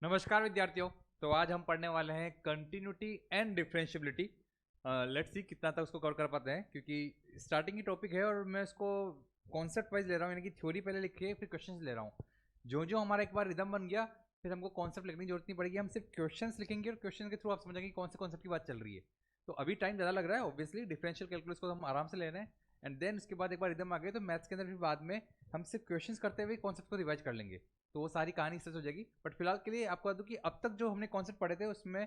नमस्कार विद्यार्थियों। तो आज हम पढ़ने वाले हैं continuity and differentiability. Let's see कितना तक उसको कवर कर पाते हैं, क्योंकि स्टार्टिंग की टॉपिक है और मैं इसको कॉन्सेप्ट वाइज ले रहा हूँ, यानी कि थ्योरी पहले लिख के फिर क्वेश्चंस ले रहा हूँ। जो जो हमारा एक बार रिदम बन गया, फिर हमको कॉन्सेप्ट लिखने की जरूरत नहीं पड़ेगी, हम सिर्फ क्वेश्चंस लिखेंगे और क्वेश्चन के थ्रू आप समझेंगे कौन से कॉन्सेप्ट की बात चल रही है। तो अभी टाइम ज़्यादा लग रहा है, ऑब्वियसली डिफरेंशियल कैलकुलस को हम आराम से ले रहे हैं। एंड देन उसके बाद एक बार रिदम आ गए तो मैथ्स के अंदर फिर बाद में हम सिर्फ क्वेश्चंस करते हुए कॉन्सेप्ट को रिवाइज कर लेंगे। तो वो सारी कहानी इससे हो जाएगी। बट फिलहाल के लिए आपको बता दूं कि अब तक जो हमने कॉन्सेप्ट पढ़े थे उसमें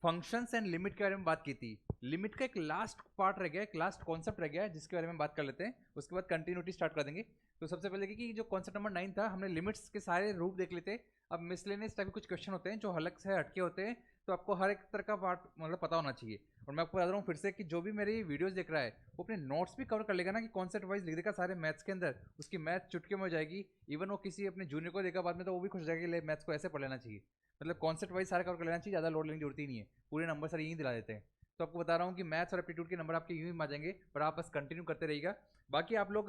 फंक्शंस एंड लिमिट के बारे में बात की थी। लिमिट का एक लास्ट पार्ट रह गया, एक लास्ट कॉन्सेप्ट रह गया है जिसके बारे में बात कर लेते हैं। उसके बाद कंटिन्यूटी स्टार्ट कर देंगे। तो सबसे पहले कि जो कॉन्सेप्ट नंबर 9 था, हमने लिमिट्स के सारे रूप देख लेते। अब मिसलेनियस टाइप के कुछ क्वेश्चन होते हैं जो अलग से हटके होते हैं, तो आपको हर एक तरह का पार्ट मतलब पता होना चाहिए। और मैं आपको बता रहा हूँ फिर से कि जो भी मेरी वीडियोस देख रहा है वो अपने नोट्स भी कवर कर लेगा ना, कि कॉन्सेप्ट वाइज लिख देगा सारे मैथ्स के अंदर, उसकी मैथ चुटके में हो जाएगी। इवन वो किसी अपने जूनियर को देखा बाद में तो वो भी खुश हो जाएगा कि मैथ्स को ऐसे पढ़ लेना चाहिए। मतलब कॉन्सेप्ट वाइज सारा कवर कर लेना चाहिए, ज़्यादा लोड लेने की जरूरत ही नहीं है, पूरे नंबर सर यहीं दिला देते हैं। तो आपको बता रहा हूँ कि मैथ्स और एप्टीट्यूड के नंबर आपके यूं ही आ जाएंगे, पर आप बस कंटिन्यू करते रहिएगा। बाकी आप लोग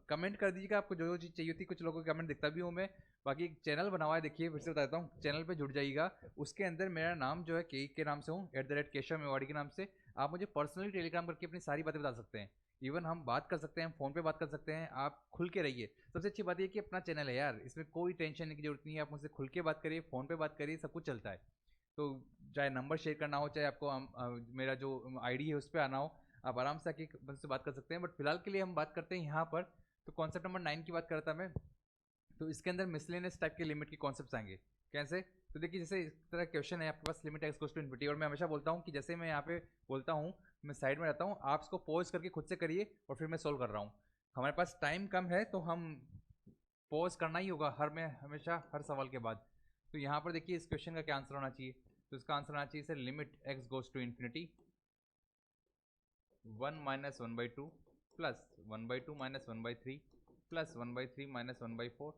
कमेंट कर दीजिएगा आपको जो जो चीज़ चाहिए थी, कुछ लोगों के कमेंट दिखता भी हूँ मैं। बाकी एक चैनल बना हुआ है, देखिए फिर से बताता हूँ, चैनल पे जुड़ जाइएगा। उसके अंदर मेरा नाम जो है के नाम से हूँ, @केशव मेवाड़ी के नाम से। आप मुझे पर्सनली टेलीग्राम करके अपनी सारी बातें बता सकते हैं। इवन हम बात कर सकते हैं, फ़ोन पे बात कर सकते हैं, आप खुल के रहिए। सबसे अच्छी बात यह कि अपना चैनल है यार, इसमें कोई टेंशन की जरूरत नहीं है, आप मुझसे खुल के बात करिए, फ़ोन पे बात करिए, सब कुछ चलता है। तो चाहे नंबर शेयर करना हो, चाहे आपको मेरा जो आईडी है उस पर आना हो, आप आराम से आके मुझसे बात कर सकते हैं। बट फिलहाल के लिए हम बात करते हैं यहाँ पर। तो कॉन्सेप्ट नंबर 9 की बात कर रहा था मैं। तो इसके अंदर मिसलेनियस टाइप के लिमिट के कॉन्सेप्ट्स आएंगे। कैसे? तो देखिए, जैसे इस तरह क्वेश्चन है आपके पास, limit x goes to infinity, और मैं हमेशा बोलता हूँ कि जैसे मैं यहाँ पे बोलता हूँ, मैं साइड में रहता हूँ, आप इसको पॉज करके खुद से करिए और फिर मैं सोल्व कर रहा हूँ। हमारे पास टाइम कम है तो हम पॉज करना ही होगा हर में, हमेशा हर सवाल के बाद। तो यहाँ पर देखिए इस क्वेश्चन का क्या आंसर होना चाहिए। तो इसका आंसर आना चाहिए sir, limit x goes to infinity 1 - 1/2 plus 1/2 - 1/3 plus 1/3 - 1/4।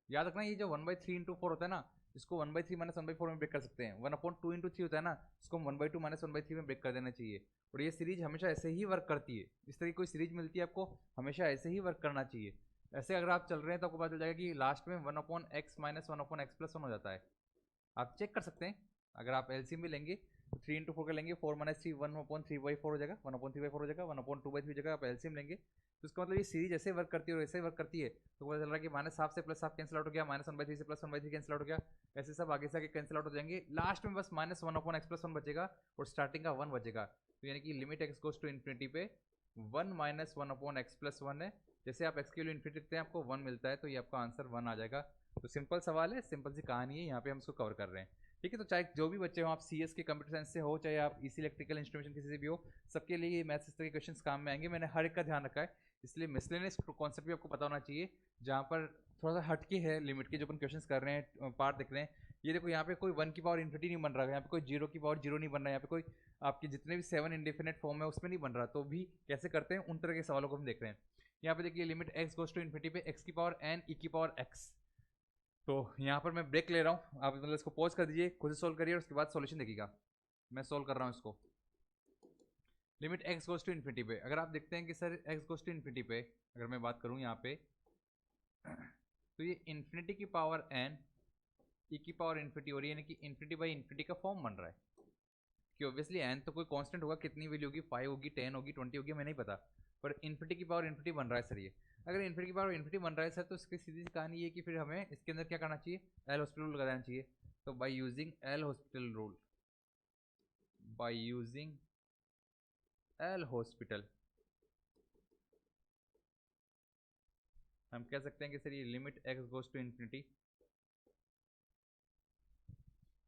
याद रखना, ये जो 1/3 इंटू 4 होता है ना, इसको 1/3 - 1/4 में ब्रेक कर सकते हैं। 1/2 इंटू 3 होता है ना, इसको 1/2 - 1/3 में ब्रेक कर देना चाहिए। और ये सीरीज हमेशा ऐसे ही वर्क करती है। इस तरह की कोई सीरीज मिलती है आपको, हमेशा ऐसे ही वर्क करना चाहिए। ऐसे अगर आप चल रहे हैं तो आपको पता चल जाएगा कि लास्ट में 1/x - 1/x+1 हो जाता है। आप चेक कर सकते हैं। अगर आप एलसीएम भी लेंगे तो 3 × 4 का लेंगे, 4 - 3 1/3/4 हो जाएगा, 1/3/4 हो जाएगा, 1/2/3 हो जाएगा। आप एलसीएम लेंगे तो इसका मतलब ये सीरीज ऐसे वर्क करती है और ऐसे वर्क करती है। तो पता चल रहा है कि -1/2 से +1/2 कैंसिल आउट हो गया, -1/3 से +1/3 कैंसिल आउट हो गया। ऐसे सब आगे से आगे कैंसिल आउट हो जाएंगे, लास्ट में बस -1/x+1 बचेगा और स्टार्टिंग का 1 बचेगा। तो यानी कि limit x goes to infinity पे 1 - 1/x+1 है। जैसे आप एक्स के लिए इन्फिनिटी लिखते हैं आपको 1 मिलता है, तो ये आपका आंसर 1 आ जाएगा। तो सिंपल सवाल है, सिंपल सी कहानी है, यहाँ पे हम इसको कवर कर रहे हैं। ठीक है, तो चाहे जो भी बच्चे हो, आप सीएस के कंप्यूटर साइंस से हो, चाहे आप इसी इलेक्ट्रिकल इंस्ट्रूमेंटेशन किसी से भी हो, सबके लिए ये मैथ्स के क्वेश्चंस काम में आएंगे। मैंने हर एक का ध्यान रखा है, इसलिए मिसलेनियस कॉन्सेप्ट भी आपको पता होना चाहिए, जहाँ पर थोड़ा सा हटके है लिमिट के जो अपन क्वेश्चंस कर रहे हैं, पार्ट देख रहे हैं। ये देखो, यहाँ पे कोई 1 की पावर इन्फिनिटी नहीं बन रहा है, यहाँ पे कोई 0 की पावर 0 नहीं बन रहा है, यहाँ पे कोई आपके जितने भी 7 इंडेफिनेट फॉर्म है उसमें नहीं बन रहा। तो भी कैसे करते हैं, उन तरह के सवालों को हम देख रहे हैं। यहाँ पे देखिए, limit x goes to infinity पे x की पावर n e की पावर x। तो यहाँ पर मैं ब्रेक ले रहा हूँ, आप मतलब इसको पॉज कर दीजिए, खुद से सोल्व करिए और उसके बाद सॉल्यूशन देखिएगा। मैं सोल्व कर रहा हूँ इसको। Limit x goes to infinity पे अगर आप देखते हैं कि sir x goes to infinity पे अगर मैं बात करूँ यहाँ पे, तो ये इन्फिनिटी की पावर n e की पावर इन्फिनिटी हो रही है, यानी कि इन्फिनिटी बाई इन्फिनिटी का फॉर्म बन रहा है। कि ऑब्वियसली n तो कोई कांस्टेंट होगा, कितनी वैल्यू होगी, 5 होगी, 10 होगी, 20 होगी, मैं नहीं पता, पर इन्फिनिटी की पावर इन्फिनिटी बन रहा है सर ये। अगर इन्फिनिटी की पावर इन्फिनिटी बन रहा है सर, तो इसकी सीधी सी कहानी ये कि फिर हमें इसके अंदर क्या करना चाहिए, एल हॉस्पिटल रूल लगाना चाहिए। तो by using L'Hospital rule, by using L'Hospital, हम कह सकते हैं कि सर ये limit x goes to infinity,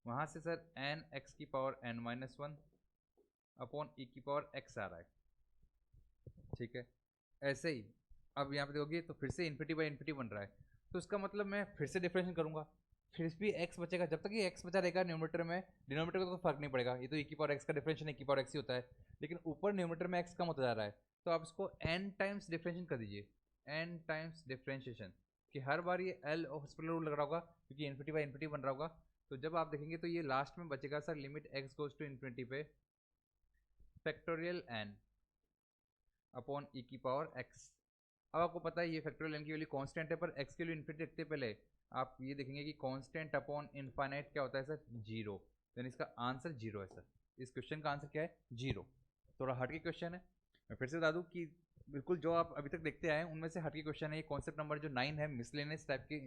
वहां से सर एन एक्स की पावर n-1 अपॉन ई की पावर x आ रहा है। ठीक है, ऐसे ही अब यहाँ पे देखोगे तो फिर से इन्फिनिटी बाई इन्फिनिटी बन रहा है। तो इसका मतलब मैं फिर से डिफरेंशिएट करूंगा, फिर भी x बचेगा। जब तक ये x बचा रहेगा न्यूमरेटर में, डिनोमिनेटर को तो फर्क नहीं पड़ेगा, ये तो e की पावर x का डिफरेंशिएशन e की पावर x ही होता है। लेकिन ऊपर न्यूमरेटर में x कम होता जा रहा है, तो आप इसको n टाइम्स डिफरेंशिएशन कर दीजिए, n टाइम्स डिफरेंशिएशन, कि हर बार ये एल हॉस्पिटल रूल लग रहा होगा क्योंकि इन्फिनिटी बाई इन्फिनिटी बन रहा होगा। तो जब आप देखेंगे तो ये लास्ट में बचेगा sir, limit x goes to infinity पे फैक्टोरियल n अपॉन ई की पावर x। अब आपको पता है ये फैक्टोरियल n की वैल्यू कांस्टेंट है, पर x के लिए इन्फिनिटी रखते पहले, आप ये देखेंगे कि कांस्टेंट अपॉन इनफाइनाइट क्या होता है सर, जीरो। यानी इसका आंसर जीरो है सर। इस क्वेश्चन का आंसर क्या है, जीरो। थोड़ा हट के क्वेश्चन है, मैं फिर से बता दूं कि बिल्कुल जो आप अभी तक देखते आए हैं उनमें से हट के क्वेश्चन है। ये कॉन्सेप्ट नंबर जो 9 है, मिसलेनियस टाइप के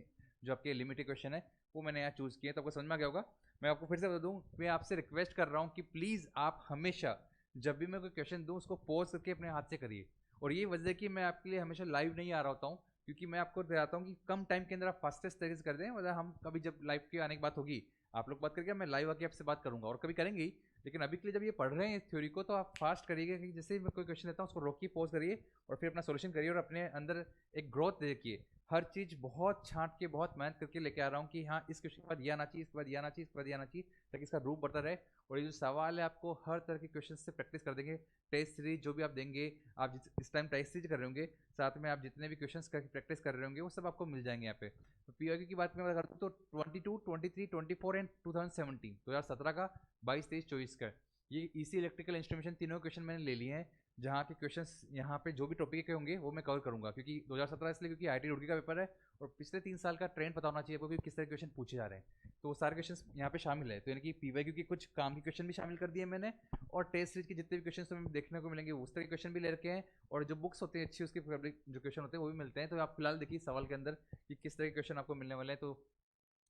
जो आपके लिमिटेड क्वेश्चन है, वो मैंने यहाँ चूज़ किए, तो आपको समझ में आ गया होगा। मैं आपको फिर से बता दूँ, मैं आपसे रिक्वेस्ट कर रहा हूँ कि प्लीज़ आप हमेशा जब भी मैं कोई क्वेश्चन दूँ उसको पॉज करके अपने हाथ से करिए। और ये वजह है कि मैं आपके लिए हमेशा लाइव नहीं आ रहा होता हूँ, क्योंकि मैं आपको बताता हूँ कि कम टाइम के अंदर आप फास्टेस्ट तरीके से कर दें। मतलब हम कभी जब लाइव के आने की बात होगी, आप लोग बात करके मैं लाइव आके आपसे बात करूंगा, और कभी करेंगे ही। लेकिन अभी के लिए जब ये पढ़ रहे हैं इस थ्योरी को, तो आप फास्ट करिएगा कि जैसे ही मैं कोई क्वेश्चन देता हूँ उसको रोकिए, पॉज करिए और फिर अपना सोल्यूशन करिए, और अपने अंदर एक ग्रोथ देखिए। हर चीज़ बहुत छांट के, बहुत मेहनत करके लेके आ रहा हूँ कि हाँ इस क्वेश्चन के बाद ये आना चाहिए, इसके बाद ये आना चाहिए, इसके बाद ये आना चाहिए, ताकि इसका रूप बढ़ता रहे। और ये जो सवाल है आपको हर तरह के क्वेश्चन से प्रैक्टिस कर देंगे। टेस्ट सीरीज जो भी आप देंगे, आप इस टाइम टेस्ट सीरीज कर रहे होंगे, साथ में आप जितने भी क्वेश्चन करके प्रैक्टिस कर रहे होंगे वो सब आपको मिल जाएंगे यहाँ पे। तो पीआईक्यू की बात मैं करता हूँ तो 22, 23, 24 एंड 2017, 2017 का, 22, 23, 24 का, ये ईसी इलेक्ट्रिकल इंस्ट्रूमेंटेशन तीनों क्वेश्चन मैंने ले लिए हैं। जहाँ के क्वेश्चंस यहाँ पे जो भी टॉपिक के होंगे वो मैं कवर करूंगा, क्योंकि 2017 इसलिए क्योंकि आईटी रुड़की का पेपर है, और पिछले 3 साल का ट्रेंड पता होना चाहिए आपको कि किस तरह के क्वेश्चन पूछे जा रहे हैं। तो वो सारे क्वेश्चन यहाँ पे शामिल है। तो यानी कि पीवाईक्यू के कुछ काम के क्वेश्चन भी शामिल कर दिए मैंने, और टेस्ट सीरीज के जितने भी क्वेश्चन हमें देखने को मिलेंगे उस तरह के क्वेश्चन भी ले रखे हैं। और जो बुक्स होते हैं अच्छी, उसके जो क्वेश्चन होते हैं वो भी मिलते हैं। तो आप फिलहाल देखिए सवाल के अंदर कि किस तरह के क्वेश्चन आपको मिलने वाले हैं। तो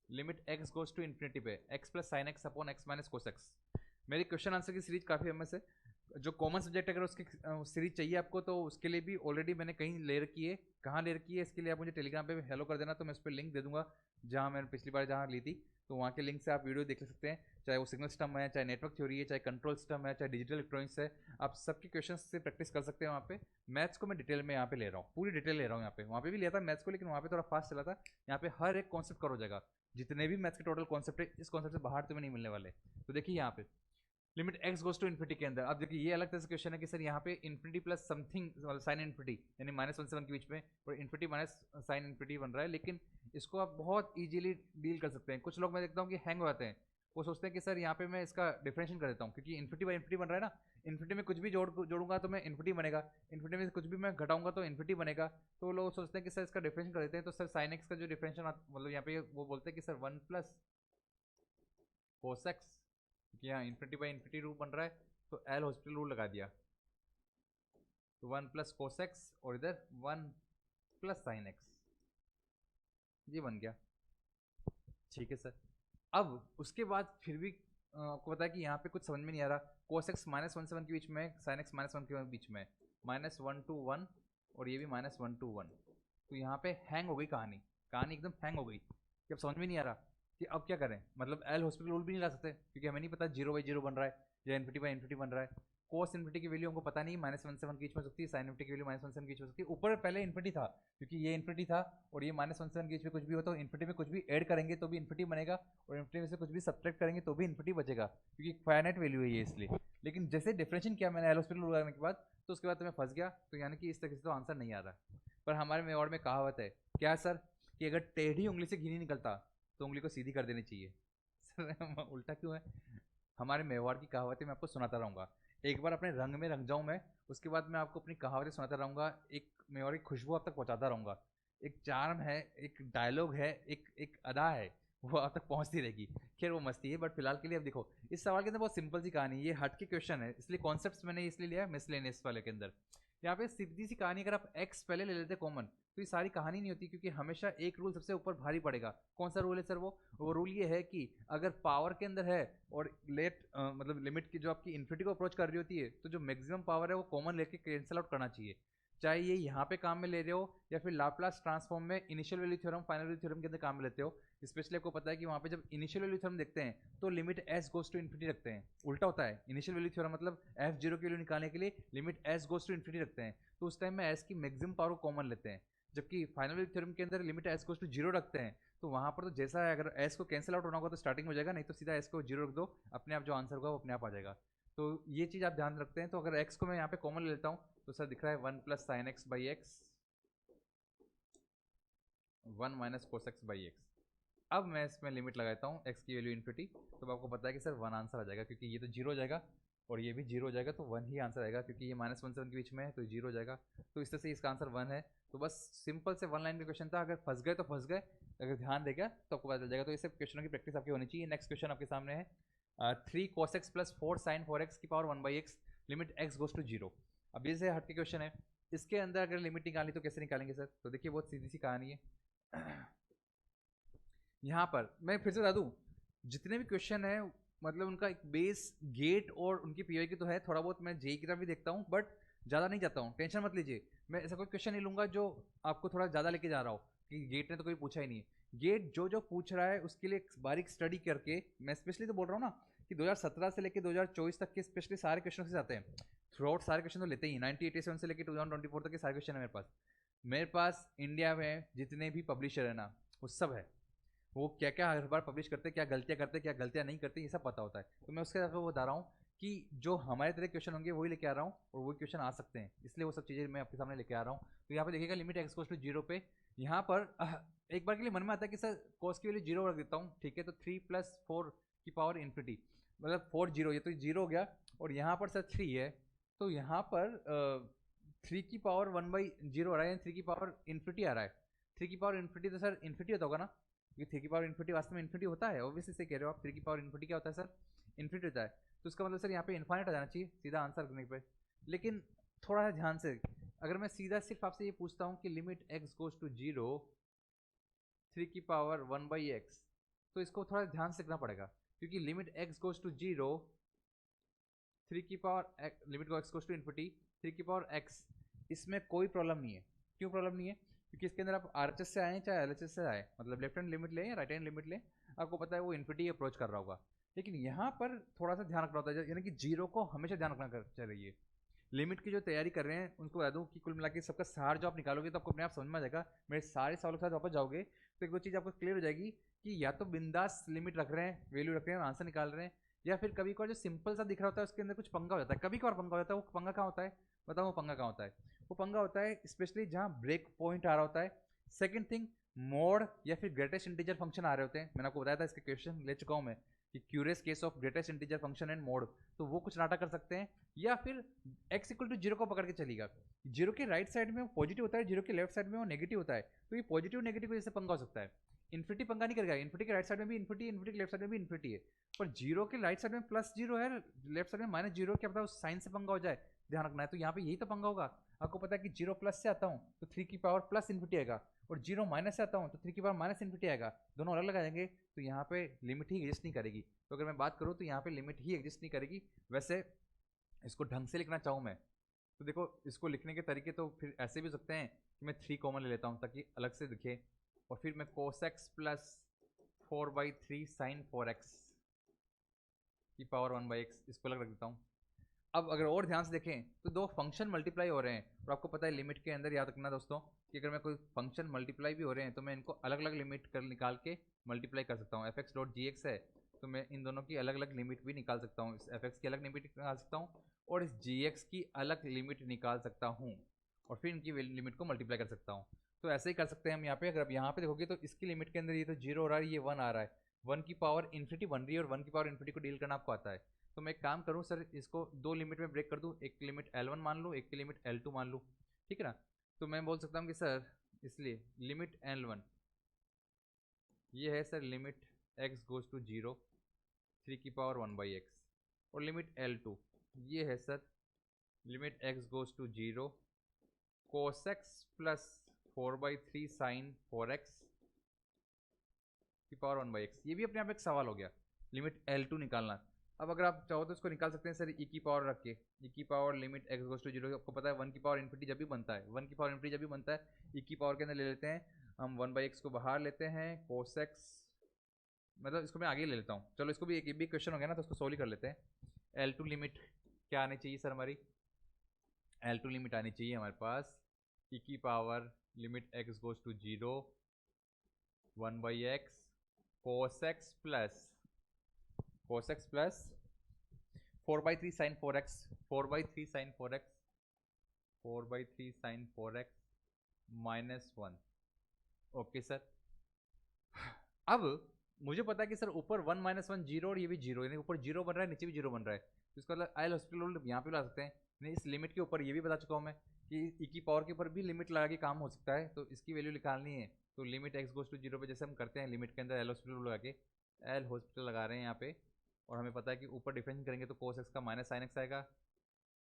limit x goes to infinity पे x plus sine x upon x minus cos x. मेरी क्वेश्चन आंसर की सीरीज काफ़ी फेमस है। जो कॉमन सब्जेक्ट अगर उसकी सीरीज चाहिए आपको, तो उसके लिए भी ऑलरेडी मैंने कहीं ले रखी है। कहाँ ले रखी है इसके लिए आप मुझे टेलीग्राम पे हेलो कर देना, तो मैं उस पर लिंक दे दूंगा, जहाँ मैंने पिछली बार जहाँ ली थी। तो वहाँ के लिंक से आप वीडियो देख सकते हैं, चाहे वो सिग्नल सिस्टम है, चाहे नेटवर्क थ्योरी है, चाहे कंट्रोल सिस्टम है, चाहे डिजिटल इलेक्ट्रॉनिक्स है। आप सबके क्वेश्चन से प्रैक्टिस कर सकते हैं वहाँ पे। मैथ्स को मैं डिटेल में यहाँ पे ले रहा हूँ, पूरी डिटेल ले रहा हूँ यहाँ पे। वहाँ पे भी लिया था मैथ्स को, लेकिन वहाँ पे थोड़ा फास्ट चला था। यहाँ पे हर एक कॉन्सेप्ट कवर हो जाएगा। जितने भी मैथ्स के टोटल कॉन्सेप्ट है, इस कॉन्सेप्ट से बाहर तो नहीं मिलने वाले। तो देखिए यहाँ पे limit x goes to infinity के अंदर, अब देखिए ये अलग तरह से क्वेश्चन है कि सर यहाँ पे infinity plus something sine infinity, यानी -1 से 1 के बीच में, और इन्फिनिटी माइनस साइन इन्फिनिटी बन रहा है। लेकिन इसको आप बहुत इजीली डील कर सकते हैं। कुछ लोग मैं देखता हूँ कि हैंग हो जाते हैं, वो सोचते हैं कि सर यहाँ पे मैं इसका डिफरेंशिएशन कर देता हूँ, क्योंकि इन्फिनिटी बाई इन्फिनिटी बन रहा है ना। इन्फिनिटी में कुछ भी जोड़ूंगा तो मैं इन्फिनिटी बनेगा, इन्फिनिटी में कुछ भी मैं घटाऊंगा तो इन्फिनिटी बनेगा। तो लोग सोचते हैं कि सर इसका डिफरेंशिएशन कर देते हैं। तो सर साइन एक्स का जो डिफरेंशिएशन मतलब यहाँ पे वो बोलते हैं कि सर 1 प्लस कोस एक्स, क्योंकि यहाँ इन्फिनिटी बाई इन्फिनिटी रूल बन रहा है, तो एल हॉस्पिटल रूल लगा दिया। तो 1 प्लस कोस एक्स, और इधर 1 प्लस साइन एक्स, ये बन गया। ठीक है सर। अब उसके बाद फिर भी आपको पता है कि यहाँ पे कुछ समझ में नहीं आ रहा। कोस एक्स -1 से 1 के बीच में, साइन एक्स -1 के बीच में, -1 to 1, और ये भी -1 to 1। तो यहाँ पे हैंग हो गई कहानी, कहानी एकदम हैंग हो गई कि अब समझ में नहीं आ रहा कि अब क्या करें। मतलब एल हॉस्पिटल रूल भी नहीं ला सकते, क्योंकि हमें नहीं पता 0/0 बन रहा है या इन्फिनिटी बाई इन्फिनिटी बन रहा है। कोस इन्फिनिटी की वैल्यू हमको पता नहीं, -1 से 1 के बीच में हो सकती है, साइन इन्फिनिटी की वैल्यू -1 से 1 के बीच में हो सकती है। ऊपर पहले इन्फिनिटी था, क्योंकि ये इन्फिनिटी था, और ये -1 से 1 के बीच में कुछ भी हो तो इन्फिनिटी में कुछ भी ऐड करेंगे तो भी इन्फिनिटी बनेगा, और इन्फिनिटी में से कुछ भी सब्ट्रैक्ट करेंगे तो भी इन्फिनिटी बचेगा, क्योंकि फाइनाइट वैल्यू है ये इसलिए। लेकिन जैसे डिफरेंशिएशन किया मैंने एल हॉस्पिटल रूल लगाने के बाद, तो उसके बाद तो मैं फंस गया। तो यानी कि इस तरह से तो आंसर नहीं आ रहा। पर हमारे मेवाड़ में कहावत है, क्या सर, कि अगर टेढ़ी उंगली से घी नहीं निकलता तो उंगली को सीधी कर देनी चाहिए। सर उल्टा क्यों है? हमारे मेवाड़ की कहावतें मैं आपको सुनाता रहूँगा। एक बार अपने रंग में रंग जाऊँ मैं, उसके बाद मैं आपको अपनी कहावतें सुनाता रहूँगा, एक मेवाड़ी खुशबू आप तक पहुँचाता रहूँगा। एक चार्म है, एक डायलॉग है, एक एक अदा है, वो आप तक पहुँचती रहेगी। खैर वो मस्ती है, बट फिलहाल के लिए अब देखो, इस सवाल के अंदर बहुत सिंपल सी कहानी, ये हट के क्वेश्चन है, इसलिए कॉन्सेप्ट्स मैंने इसलिए लिया है मिसलेनियस वाले के अंदर। यहाँ पे सीधी सी कहानी, अगर आप एक्स पहले ले लेते कॉमन, तो ये सारी कहानी नहीं होती, क्योंकि हमेशा एक रूल सबसे ऊपर भारी पड़ेगा। कौन सा रूल है सर? वो रूल ये है कि अगर पावर के अंदर है और मतलब लिमिट की जो आपकी इन्फिनिटी को अप्रोच कर रही होती है, तो जो मैक्सिमम पावर है वो कॉमन लेके कैंसिल आउट करना चाहिए। चाहे ये यहाँ पे काम में ले रहे हो, या फिर लाप्लास ट्रांसफॉर्म में initial value theorem, final value theorem के अंदर काम में लेते हो। स्पेशली आपको पता है कि वहाँ पे जब इनिशियल वैल्यू थ्योरम देखते हैं तो limit s goes to infinity रखते हैं। उल्टा होता है, इनिशियल वैल्यू थ्योरम मतलब F0 की वैल्यू निकालने के लिए limit s goes to infinity रखते हैं, तो उस टाइम में एस की मैक्सिमम पावर को कॉमन लेते हैं। जबकि फाइनल वैल्यू थ्योरम के अंदर लिमिट एस गोज टू 0 रखते हैं, तो वहाँ पर तो जैसा है, अगर एस को कैंसिल आउट होना होगा तो स्टार्टिंग में हो जाएगा, नहीं तो सीधा एस को 0 रख दो, अपने आप जो आंसर होगा वो अपने आप आ जाएगा। तो ये चीज़ आप ध्यान रखते हैं। तो अगर x को मैं यहाँ पे कॉमन ले लेता हूँ, तो सर दिख रहा है 1 plus sine x by x, 1 minus cos x by x. अब मैं इसमें लिमिट लगाता हूँ x की वैल्यू इन्फिनिटी, तो आपको पता है कि सर 1 आंसर आ जाएगा, क्योंकि ये तो 0 हो जाएगा और ये भी 0 हो जाएगा, तो 1 ही आंसर आएगा, क्योंकि ये -1 से 1 के बीच में है तो 0 हो जाएगा। तो इस तरह से इसका आंसर 1 है। तो बस सिंपल से 1 लाइन का क्वेश्चन था, अगर फंस गए तो फंस गए, अगर ध्यान देगा तो आपको पता चल जाएगा। तो ये सब क्वेश्चनों की प्रैक्टिस आपकी होनी चाहिए। नेक्स्ट क्वेश्चन आपके सामने है 3 cos x plus 4 sin 4x की power 1/x limit x goes to 0। अब ये से हट के क्वेश्चन है, इसके अंदर अगर लिमिट निकालनी तो कैसे निकालेंगे सर? तो देखिए बहुत सीधी सी कहानी है। यहाँ पर मैं फिर से बता दूँ, जितने भी क्वेश्चन है मतलब उनका एक बेस गेट और उनकी पीओई की तो है, थोड़ा बहुत मैं जेई की तरफ भी देखता हूँ, बट ज़्यादा नहीं जाता हूँ, टेंशन मत लीजिए। मैं ऐसा कोई क्वेश्चन नहीं लूँगा जो आपको थोड़ा ज़्यादा लेके जा रहा हो कि गेट ने तो कोई पूछा ही नहीं है। गेट जो जो पूछ रहा है उसके लिए बारीक स्टडी करके, मैं स्पेशली तो बोल रहा हूँ ना कि 2017 से लेकर 2024 तक के स्पेशली सारे क्वेश्चन से आते हैं। थ्रू आउट सारे क्वेश्चन तो लेते ही, 1987 से लेकर 2024 तक के सारे क्वेश्चन है मेरे पास। मेरे पास इंडिया में जितने भी पब्लिशर है ना वो सब है, वो क्या क्या हर बार पब्लिश करते हैं, क्या गलतियां करते हैं, क्या गलतियां नहीं करते, ये सब पता होता है। तो मैं उसके वो बता रहा हूँ कि जो हमारे तरह क्वेश्चन होंगे वही लेके आ रहा हूँ और वही क्वेश्चन आ सकते हैं, इसलिए वो सब चीज़ें मैं आपके सामने लेके आ रहा हूँ। तो यहाँ पे देखिएगा लिमिट एक्स गोस टू 0 पे, यहाँ पर एक बार के लिए मन में आता है कि सर कोस की वैल्यू 0 रख देता हूँ, ठीक है। तो 3 + 4 की पावर इन्फिनिटी, मतलब 4 0, ये तो 0 हो गया, और यहाँ पर सर 3 है, तो यहाँ पर 3 की पावर 1/0 आ रहा है, 3 की पावर इन्फिनिटी आ रहा है। 3 की पावर इन्फिनिटी तो सर इन्फिनिटी होता होगा ना, क्योंकि 3 की पावर इन्फिनिटी वास्तव में इन्फिनिटी होता है, ऑब्वियसली से कह रहे हो आप। 3 की पावर इन्फिनिटी क्या होता है सर? इन्फिनिटी होता है। तो इसका मतलब सर यहाँ पे इन्फाइनाइट आ जाना चाहिए सीधा आंसर करने पे। लेकिन थोड़ा सा ध्यान से, अगर मैं सीधा सिर्फ आपसे ये पूछता हूँ कि लिमिट एक्स गोज टू 0 3 की पावर 1/x, तो इसको थोड़ा ध्यान से लिखना पड़ेगा, क्योंकि लिमिट एक्स गोज टू 0 3 की पावर लिमिट को एक्स गोज टू इन्फिनिटी 3 की पावर x, इसमें कोई प्रॉब्लम नहीं है। क्यों प्रॉब्लम नहीं है? क्योंकि इसके अंदर आप आरएचएस से आए चाहे एलएचएस से आए, मतलब लेफ्ट हैंड लिमिट लें या राइट हैंड लिमिट लें, आपको पता है वो इन्फिनिटी अप्रोच कर रहा होगा। लेकिन यहाँ पर थोड़ा सा ध्यान रखना होता है, यानी कि 0 को हमेशा ध्यान रखना चाहिए। लिमिट की जो तैयारी कर रहे हैं उनको बता दूं कि कुल मिला के सबका सार जो आप निकालोगे तो आपको अपने आप समझ में आ जाएगा। मेरे सारे सवालों के साथ वापस जाओगे तो एक दो चीज़ आपको क्लियर हो जाएगी कि या तो बिंदास लिमिट रख रहे हैं, वैल्यू रख रहे हैं और आंसर निकाल रहे हैं, या फिर कभी कभार जो सिंपल सा दिख रहा होता है उसके अंदर कुछ पंगा हो जाता है। कभी कभार पंगा हो जाता है, वो पंगा कहाँ होता है बताओ? वो पंगा कहाँ होता है? वो पंगा होता है स्पेशली जहाँ ब्रेक पॉइंट आ रहा होता है। सेकेंड थिंग, मोड या फिर ग्रेटेस्ट इंटीजर फंक्शन आ रहे होते हैं। मैंने आपको बताया था, इसके क्वेश्चन ले चुका हूँ मैं कि curious case of greatest integer function and mode, तो वो कुछ नाटक कर सकते हैं। या फिर x इक्वल टू 0 को पकड़ के चलेगा, 0 के राइट साइड में वो पॉजिटिव होता है, 0 के लेफ्ट साइड में वो नेगेटिव होता है, तो ये पॉजिटिव नेगेटिव जैसे पंगा हो सकता है। इन्फिनिटी पंगा नहीं करेगा, इन्फिनिटी के राइट साइड में भी इन्फिनिटी, इन्फिनिटी के लेफ्ट साइड में भी इन्फिनिटी है, पर 0 के राइट साइड में +0 है, लेफ्ट साइड में -0, क्या पता उस साइन से पंगा हो जाए, ध्यान रखना है। तो यहाँ पे यही तो पंगा होगा। आपको पता है कि 0 प्लस से आता हूँ तो 3 की पावर प्लस इन्फिनिटी आएगा, और 0 माइनस से आता हूँ तो 3 की पावर माइनस इन्फिनिटी आएगा, दोनों अलग अलग आ जाएंगे, तो यहाँ पे लिमिट ही एग्जिस्ट नहीं करेगी। तो अगर मैं बात करूँ तो यहाँ पे लिमिट ही एग्जिस्ट नहीं करेगी। वैसे इसको ढंग से लिखना चाहूँ मैं तो देखो, इसको लिखने के तरीके तो फिर ऐसे भी हो सकते हैं कि मैं 3 कॉमन ले लेता हूँ ताकि अलग से दिखे, और फिर मैं cos x plus 4/3 sin 4x की पावर 1/x इसको अलग रख देता हूँ। अब अगर और ध्यान से देखें तो दो फंक्शन मल्टीप्लाई हो रहे हैं, और आपको पता है लिमिट के अंदर याद रखना दोस्तों कि अगर मैं कोई फंक्शन मल्टीप्लाई भी हो रहे हैं तो मैं इनको अलग अलग लिमिट कर निकाल के मल्टीप्लाई कर सकता हूँ। fx.gx है तो मैं इन दोनों की अलग अलग लिमिट भी निकाल सकता हूँ, इस fx की अलग लिमिट निकाल सकता हूँ और इस gx की अलग लिमिट निकाल सकता हूँ, और फिर इनकी लिमिट को मल्टीप्लाई कर सकता हूँ। तो ऐसे ही कर सकते हैं हम यहाँ पे। अगर आप यहाँ पे देखोगे तो इसकी लिमिट के अंदर ये तो 0 हो रहा है, ये 1 आ रहा है, 1 की पावर इन्फिनिटी बन रही है, और 1 की पावर इन्फिनिटी को डील करना आपको आता है। तो मैं एक काम करूँ सर, इसको दो लिमिट में ब्रेक कर दूँ, एक लिमिट L1 मान लूँ, एक की लिमिट L2 मान लूँ, ठीक है ना। तो मैं बोल सकता हूँ कि सर इसलिए लिमिट L1 ये है sir limit x goes to 0 3 की पावर 1/x, और लिमिट L2 ये है sir limit x goes to 0 cos x plus 4/3 sin 4x की पावर 1/x। ये भी अपने आप एक सवाल हो गया, लिमिट L2 निकालना। अब अगर आप चाहो तो इसको निकाल सकते हैं सर e की पावर रख के, e की power limit x goes to 0, आपको पता है 1 की पावर इन्फिनिटी जब भी बनता है, 1 की पावर इन्फिनिटी जब भी बनता है e की पावर के अंदर ले लेते हैं हम 1/x को बाहर लेते हैं, cos x, मतलब इसको मैं आगे ले लेता हूँ। चलो इसको भी एक भी क्वेश्चन हो गया ना, तो उसको सोल्व ही कर लेते हैं। L2 लिमिट क्या आनी चाहिए सर? हमारी L2 लिमिट आनी चाहिए हमारे पास e की power limit x goes to 0 1/x cos x plus 4/3 sin 4x 4/3 sin 4x 4/3 sin 4x -1। Okay sir, अब मुझे पता है कि सर ऊपर 1 -1 0 और ये भी 0, यानी ऊपर 0 बन रहा है, नीचे भी 0 बन रहा है, तो इसका मतलब आयल हॉस्पिटल यहाँ पे ला सकते हैं। नहीं, इस लिमिट के ऊपर ये भी बता चुका हूँ मैं कि e की पावर के ऊपर भी लिमिट लगा के काम हो सकता है, तो इसकी वैल्यू निकालनी है तो limit x goes to zero पे जैसे हम करते हैं लिमिट के अंदर एल हॉस्पिटल लगा के, एल हॉस्पिटल लगा रहे हैं यहाँ पे, और हमें पता है कि ऊपर डिफरेंस करेंगे तो कोस एक्स का माइनस साइन एक्स आएगा,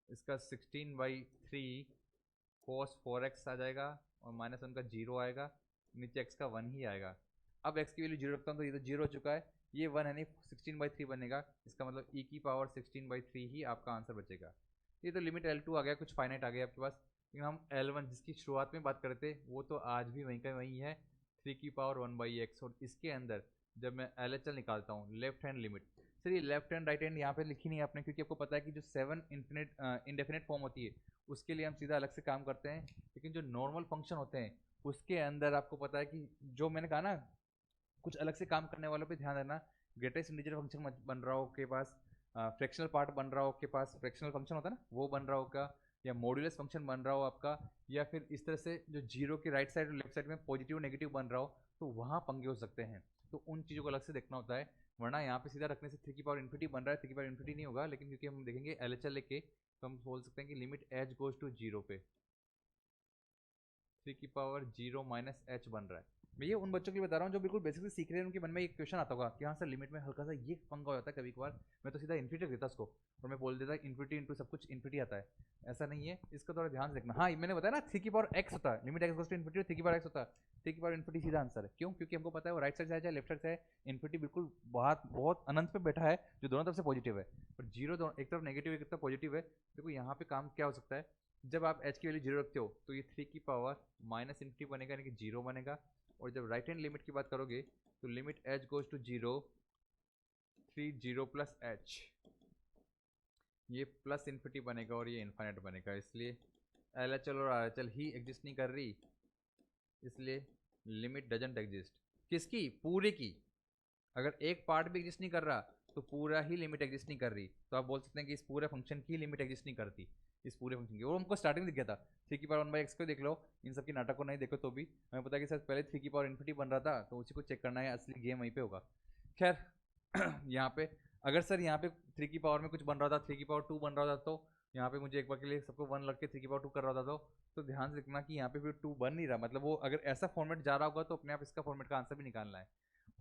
इसका 16/3 कोस 4x आ जाएगा, और माइनस वन का 0 आएगा, नीचे x का 1 ही आएगा। अब x की वैल्यू 0 रखता हूँ तो ये तो 0 हो चुका है, ये 1 है नहीं, 16/3 बनेगा, इसका मतलब e की पावर 16/3 ही आपका आंसर बचेगा। ये तो लिमिट L2 आ गया, कुछ फाइनाइट आ गया आपके पास, लेकिन हम L1 जिसकी शुरुआत में बात करते वो तो आज भी वहीं का वहीं है, 3 की पावर 1/x। और इसके अंदर जब मैं LHL निकालता हूँ लेफ्ट हैंड लिमिट, सर ये लेफ्ट हैंड राइट हैंड यहाँ पे लिखी नहीं है आपने, क्योंकि आपको पता है कि जो 7 इंडेफिनेट फॉर्म होती है उसके लिए हम सीधा अलग से काम करते हैं, लेकिन जो नॉर्मल फंक्शन होते हैं उसके अंदर आपको पता है कि जो मैंने कहा ना, कुछ अलग से काम करने वालों पे ध्यान देना। ग्रेटेस्ट इंटीजर फंक्शन बन रहा हो के पास, फ्रैक्शनल पार्ट बन रहा हो के पास, फ्रैक्शनल फंक्शन होता है ना वो बन रहा होगा, या मॉड्यूलस फंक्शन बन रहा हो आपका, या फिर इस तरह से जो जीरो की राइट साइड और लेफ्ट साइड में पॉजिटिव नेगेटिव बन रहा हो, तो वहाँ पंगे हो सकते हैं, तो उन चीज़ों को अलग से देखना होता है। वरना यहाँ पे सीधा रखने से 3 की पावर इन्फिनिटी बन रहा है, 3 की पावर इन्फिनिटी नहीं होगा, लेकिन क्योंकि हम देखेंगे LHL लेके तो हम बोल सकते हैं कि limit H goes to zero पे 3 की पावर 0 माइनस एच बन रहा है। मैं ये उन बच्चों के लिए बता रहा हूँ जो बिल्कुल बेसिक से सीख रहे हैं, उनके मन में एक क्वेश्चन आता होगा कि हाँ सर लिमिट में हल्का सा ये पंगा हो जाता है कभी कभार, मैं तो सीधा इन्फिनिटी रख देता उसको और मैं बोल देता इन्फिनिटी इंटू सब कुछ इन्फिनिटी आता है। ऐसा नहीं है, इसका थोड़ा ध्यान से देखना। हाँ मैंने बताया ना 3 की पावर x होता है, limit x goes to infinity, 3 की पावर x होता है, 3 की पावर इन्फिनिटी सीधा आंसर है। क्यों? क्योंकि हमको पता है वो राइट साइड से चाहे लेफ्ट साइड से है, इन्फिनिटी बिल्कुल बहुत बहुत अनंत पे बैठा है जो दोनों तरफ से पॉजिटिव है, और जीरो एक तरफ नेगेटिव एक तरफ पॉजिटिव है। देखो यहाँ पे काम क्या हो सकता है, जब आप h की वैल्यू जीरो रखते हो तो ये 3 की पावर माइनस इन्फिनिटी बनेगा, यानी कि जीरो बनेगा, और जब राइट हैंड लिमिट की बात करोगे तो limit h goes to zero 3 0 plus h, ये प्लस इन्फिनिटी बनेगा और ये इन्फाइनाइट बनेगा, इसलिए LHL और RHL ही एग्जिस्ट नहीं कर रही, इसलिए लिमिट डजंट एग्जिस्ट। किसकी? पूरे की। अगर एक पार्ट भी एग्जिस्ट नहीं कर रहा तो पूरा ही लिमिट एग्जिस्ट नहीं कर रही, तो आप बोल सकते हैं कि इस पूरे फंक्शन की लिमिट एग्जिस्ट नहीं करती, इस पूरे फंक्शन की। वो हमको स्टार्टिंग में दिख गया था, 3 की पावर 1/x को देख लो, इन सब की नाटक को नहीं देखो तो भी हमें पता है कि सर पहले 3 की पावर इन्फिनिटी बन रहा था, तो उसी को चेक करना है, असली गेम वहीं पे होगा। खैर यहाँ पे अगर सर यहाँ पे 3 की पावर में कुछ बन रहा था, 3 की पावर 2 बन रहा था, तो यहाँ पे मुझे एक बार के लिए सबको 1 लग के 3 की पावर 2 कर रहा था, तो ध्यान से देखना कि यहाँ पे फिर 2 बन नहीं रहा, मतलब वो अगर ऐसा फॉर्मेट जा रहा होगा तो अपने आप इसका फॉर्मेट का आंसर भी निकालना है।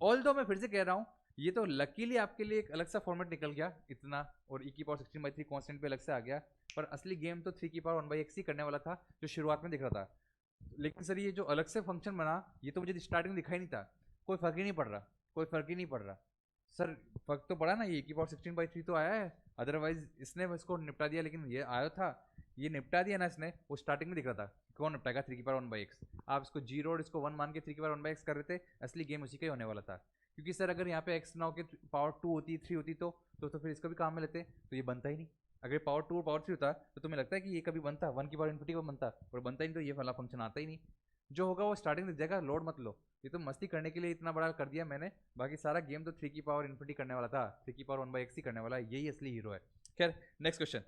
ऑल दो मैं फिर से कह रहा हूँ, ये तो लकीली आपके लिए एक अलग सा फॉर्मेट निकल गया इतना, और e की पावर 16/3 कांस्टेंट पे अलग से आ गया, पर असली गेम तो 3 की पावर 1/x ही करने वाला था जो शुरुआत में दिख रहा था। लेकिन सर ये जो अलग से फंक्शन बना, ये तो मुझे स्टार्टिंग में दिखाई नहीं था, कोई फर्क ही नहीं पड़ रहा, कोई फर्क ही नहीं पड़ रहा। सर फर्क तो पड़ा ना, ये e की पावर 16/3 तो आया है, अदरवाइज इसने इसको निपटा दिया, लेकिन ये आया था, ये निपटा दिया ना इसने, वो स्टार्टिंग में दिख रहा था कौन निपटाएगा 3 की पावर 1/x, आप इसको 0 और इसको 1 मान के 3 की पावर 1/x कर रहे थे, असली गेम उसी का ही होने वाला था। क्योंकि सर अगर यहाँ पे x ना होकर पावर 2 होती 3 होती तो फिर इसका भी काम में लेते, तो ये बनता ही नहीं। अगर पावर 2 और पावर 3 होता तो तुम्हें लगता है कि ये कभी बनता 1 की पावर इन्फिनिटी को बनता, और बनता ही नहीं, तो ये वाला फंक्शन आता ही नहीं। जो होगा वो स्टार्टिंग दिख जाएगा, लोड मत लो, ये तो मस्ती करने के लिए इतना बड़ा कर दिया मैंने, बाकी सारा गेम तो 3 की पावर इन्फिनिटी करने वाला था, 3 की पावर 1/x ही करने वाला है, यही असली हीरो है। खैर नेक्स्ट क्वेश्चन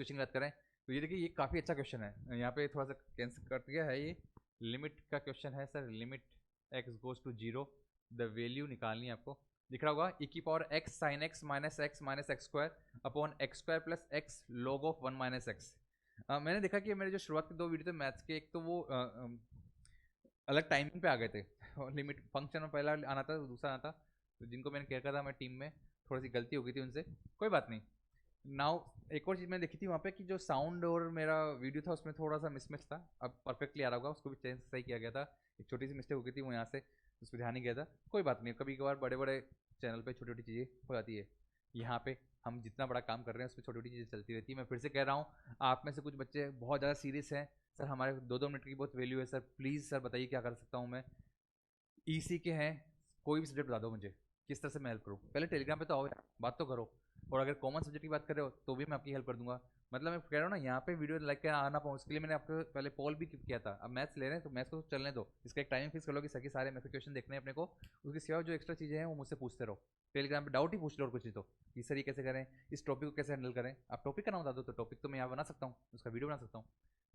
की बात करें तो ये देखिए, ये काफ़ी अच्छा क्वेश्चन है, यहाँ पे थोड़ा सा कैंसिल कर दिया है, ये लिमिट का क्वेश्चन है sir, limit x goes to zero, the value निकालनी है आपको, दिख रहा होगा e की power x sine x minus x square upon x square plus x log of 1 minus x। मैंने देखा कि मेरे जो शुरुआत के 2 वीडियो थे मैथ्स के, एक तो वो अलग टाइमिंग पे आ गए थे लिमिट फंक्शन में पहला आना था, दूसरा आना था, तो जिनको मैंने केयर करा था मैं टीम में, थोड़ी सी गलती हो गई थी उनसे, कोई बात नहीं। नाउ एक और चीज़ मैंने देखी थी वहाँ पे कि जो साउंड और मेरा वीडियो था उसमें थोड़ा सा मिसमैच था, अब परफेक्टली आ रहा होगा, उसको भी चेंज सही किया गया था, एक छोटी सी मिस्टेक हो गई थी वो यहाँ से, उस पर ध्यान नहीं गया था, कोई बात नहीं, कभी कभार बड़े बड़े चैनल पे छोटी छोटी चीज़ें हो जाती है, यहाँ पे हम जितना बड़ा काम कर रहे हैं उसमें छोटी छोटी चीज़ें चलती रहती है। मैं फिर से कह रहा हूँ, आप में से कुछ बच्चे बहुत ज़्यादा सीरियस हैं, सर हमारे 2-2 मिनट की बहुत वैल्यू है सर, प्लीज़ सर बताइए क्या कर सकता हूँ मैं, ईसी के हैं, कोई भी सब्जेक्ट बता दो मुझे, किस तरह से मैं हेल्प करूँ, पहले टेलीग्राम पे तो आओ यार, बात तो करो, और अगर कॉमन सब्जेक्ट की बात कर रहे हो तो भी मैं आपकी हेल्प कर दूंगा। मतलब मैं कह रहा हूँ ना, यहाँ पे वीडियो लाइक कर आना पाऊँ, उसके लिए मैंने आपको पहले पोल भी किया था, अब मैथ्स ले रहे हैं तो मैथ्स को चलने दो, इसका एक टाइमिंग फिक्स कर लो कि सभी सारे मैथ क्वेश्चन देखने हैं अपने को, उसके सिवा जो एक्स्ट्रा चीज़ें हैं वो मुझसे पूछते रहो, टेलीग्राम पे डाउट ही पूछ लो, और कुछ नहीं तो कि सर ये कैसे करें, इस टॉपिक को कैसे हैंडल करें, आप टॉपिक का नाम बता दो तो टॉपिक तो मैं यहाँ बना सकता हूँ, उसका वीडियो बना सकता हूँ।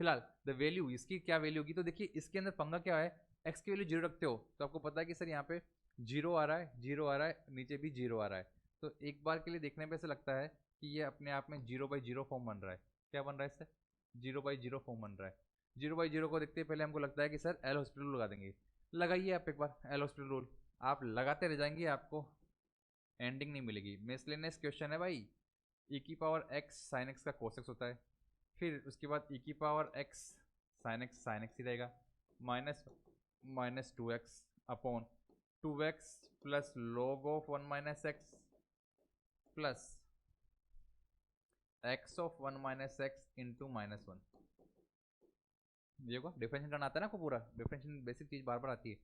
फिलहाल द वैल्यू, इसकी क्या वैल्यू होगी, तो देखिए इसके अंदर पंगा क्या है, एक्स की वैल्यू 0 रखते हो तो आपको पता है कि सर यहाँ पे 0 आ रहा है, 0 आ रहा है, नीचे भी 0 आ रहा है, तो एक बार के लिए देखने पे ऐसा लगता है कि ये अपने आप में 0/0 फॉर्म बन रहा है, क्या बन रहा है इससे, 0/0 फॉर्म बन रहा है। 0/0 को देखते पहले हमको लगता है कि सर एल हॉस्पिटल रूल लगा देंगे। लगाइए आप एक बार एल हॉस्पिटल रूल, आप लगाते रह जाएंगे, आपको एंडिंग नहीं मिलेगी। मिसलेनियस क्वेश्चन है भाई। ई की पावर एक्स साइन एक्स का कोसेक्स होता है, फिर उसके बाद ई की पावर एक्स साइन एक्स ही रहेगा, minus minus 2x upon 2x plus log of 1 minus x plus x of 1 minus x into -1। ये होगा डिफरेंशियल टर्न आता है ना आपको, पूरा डिफरेंशियल बेसिक चीज बार बार आती है।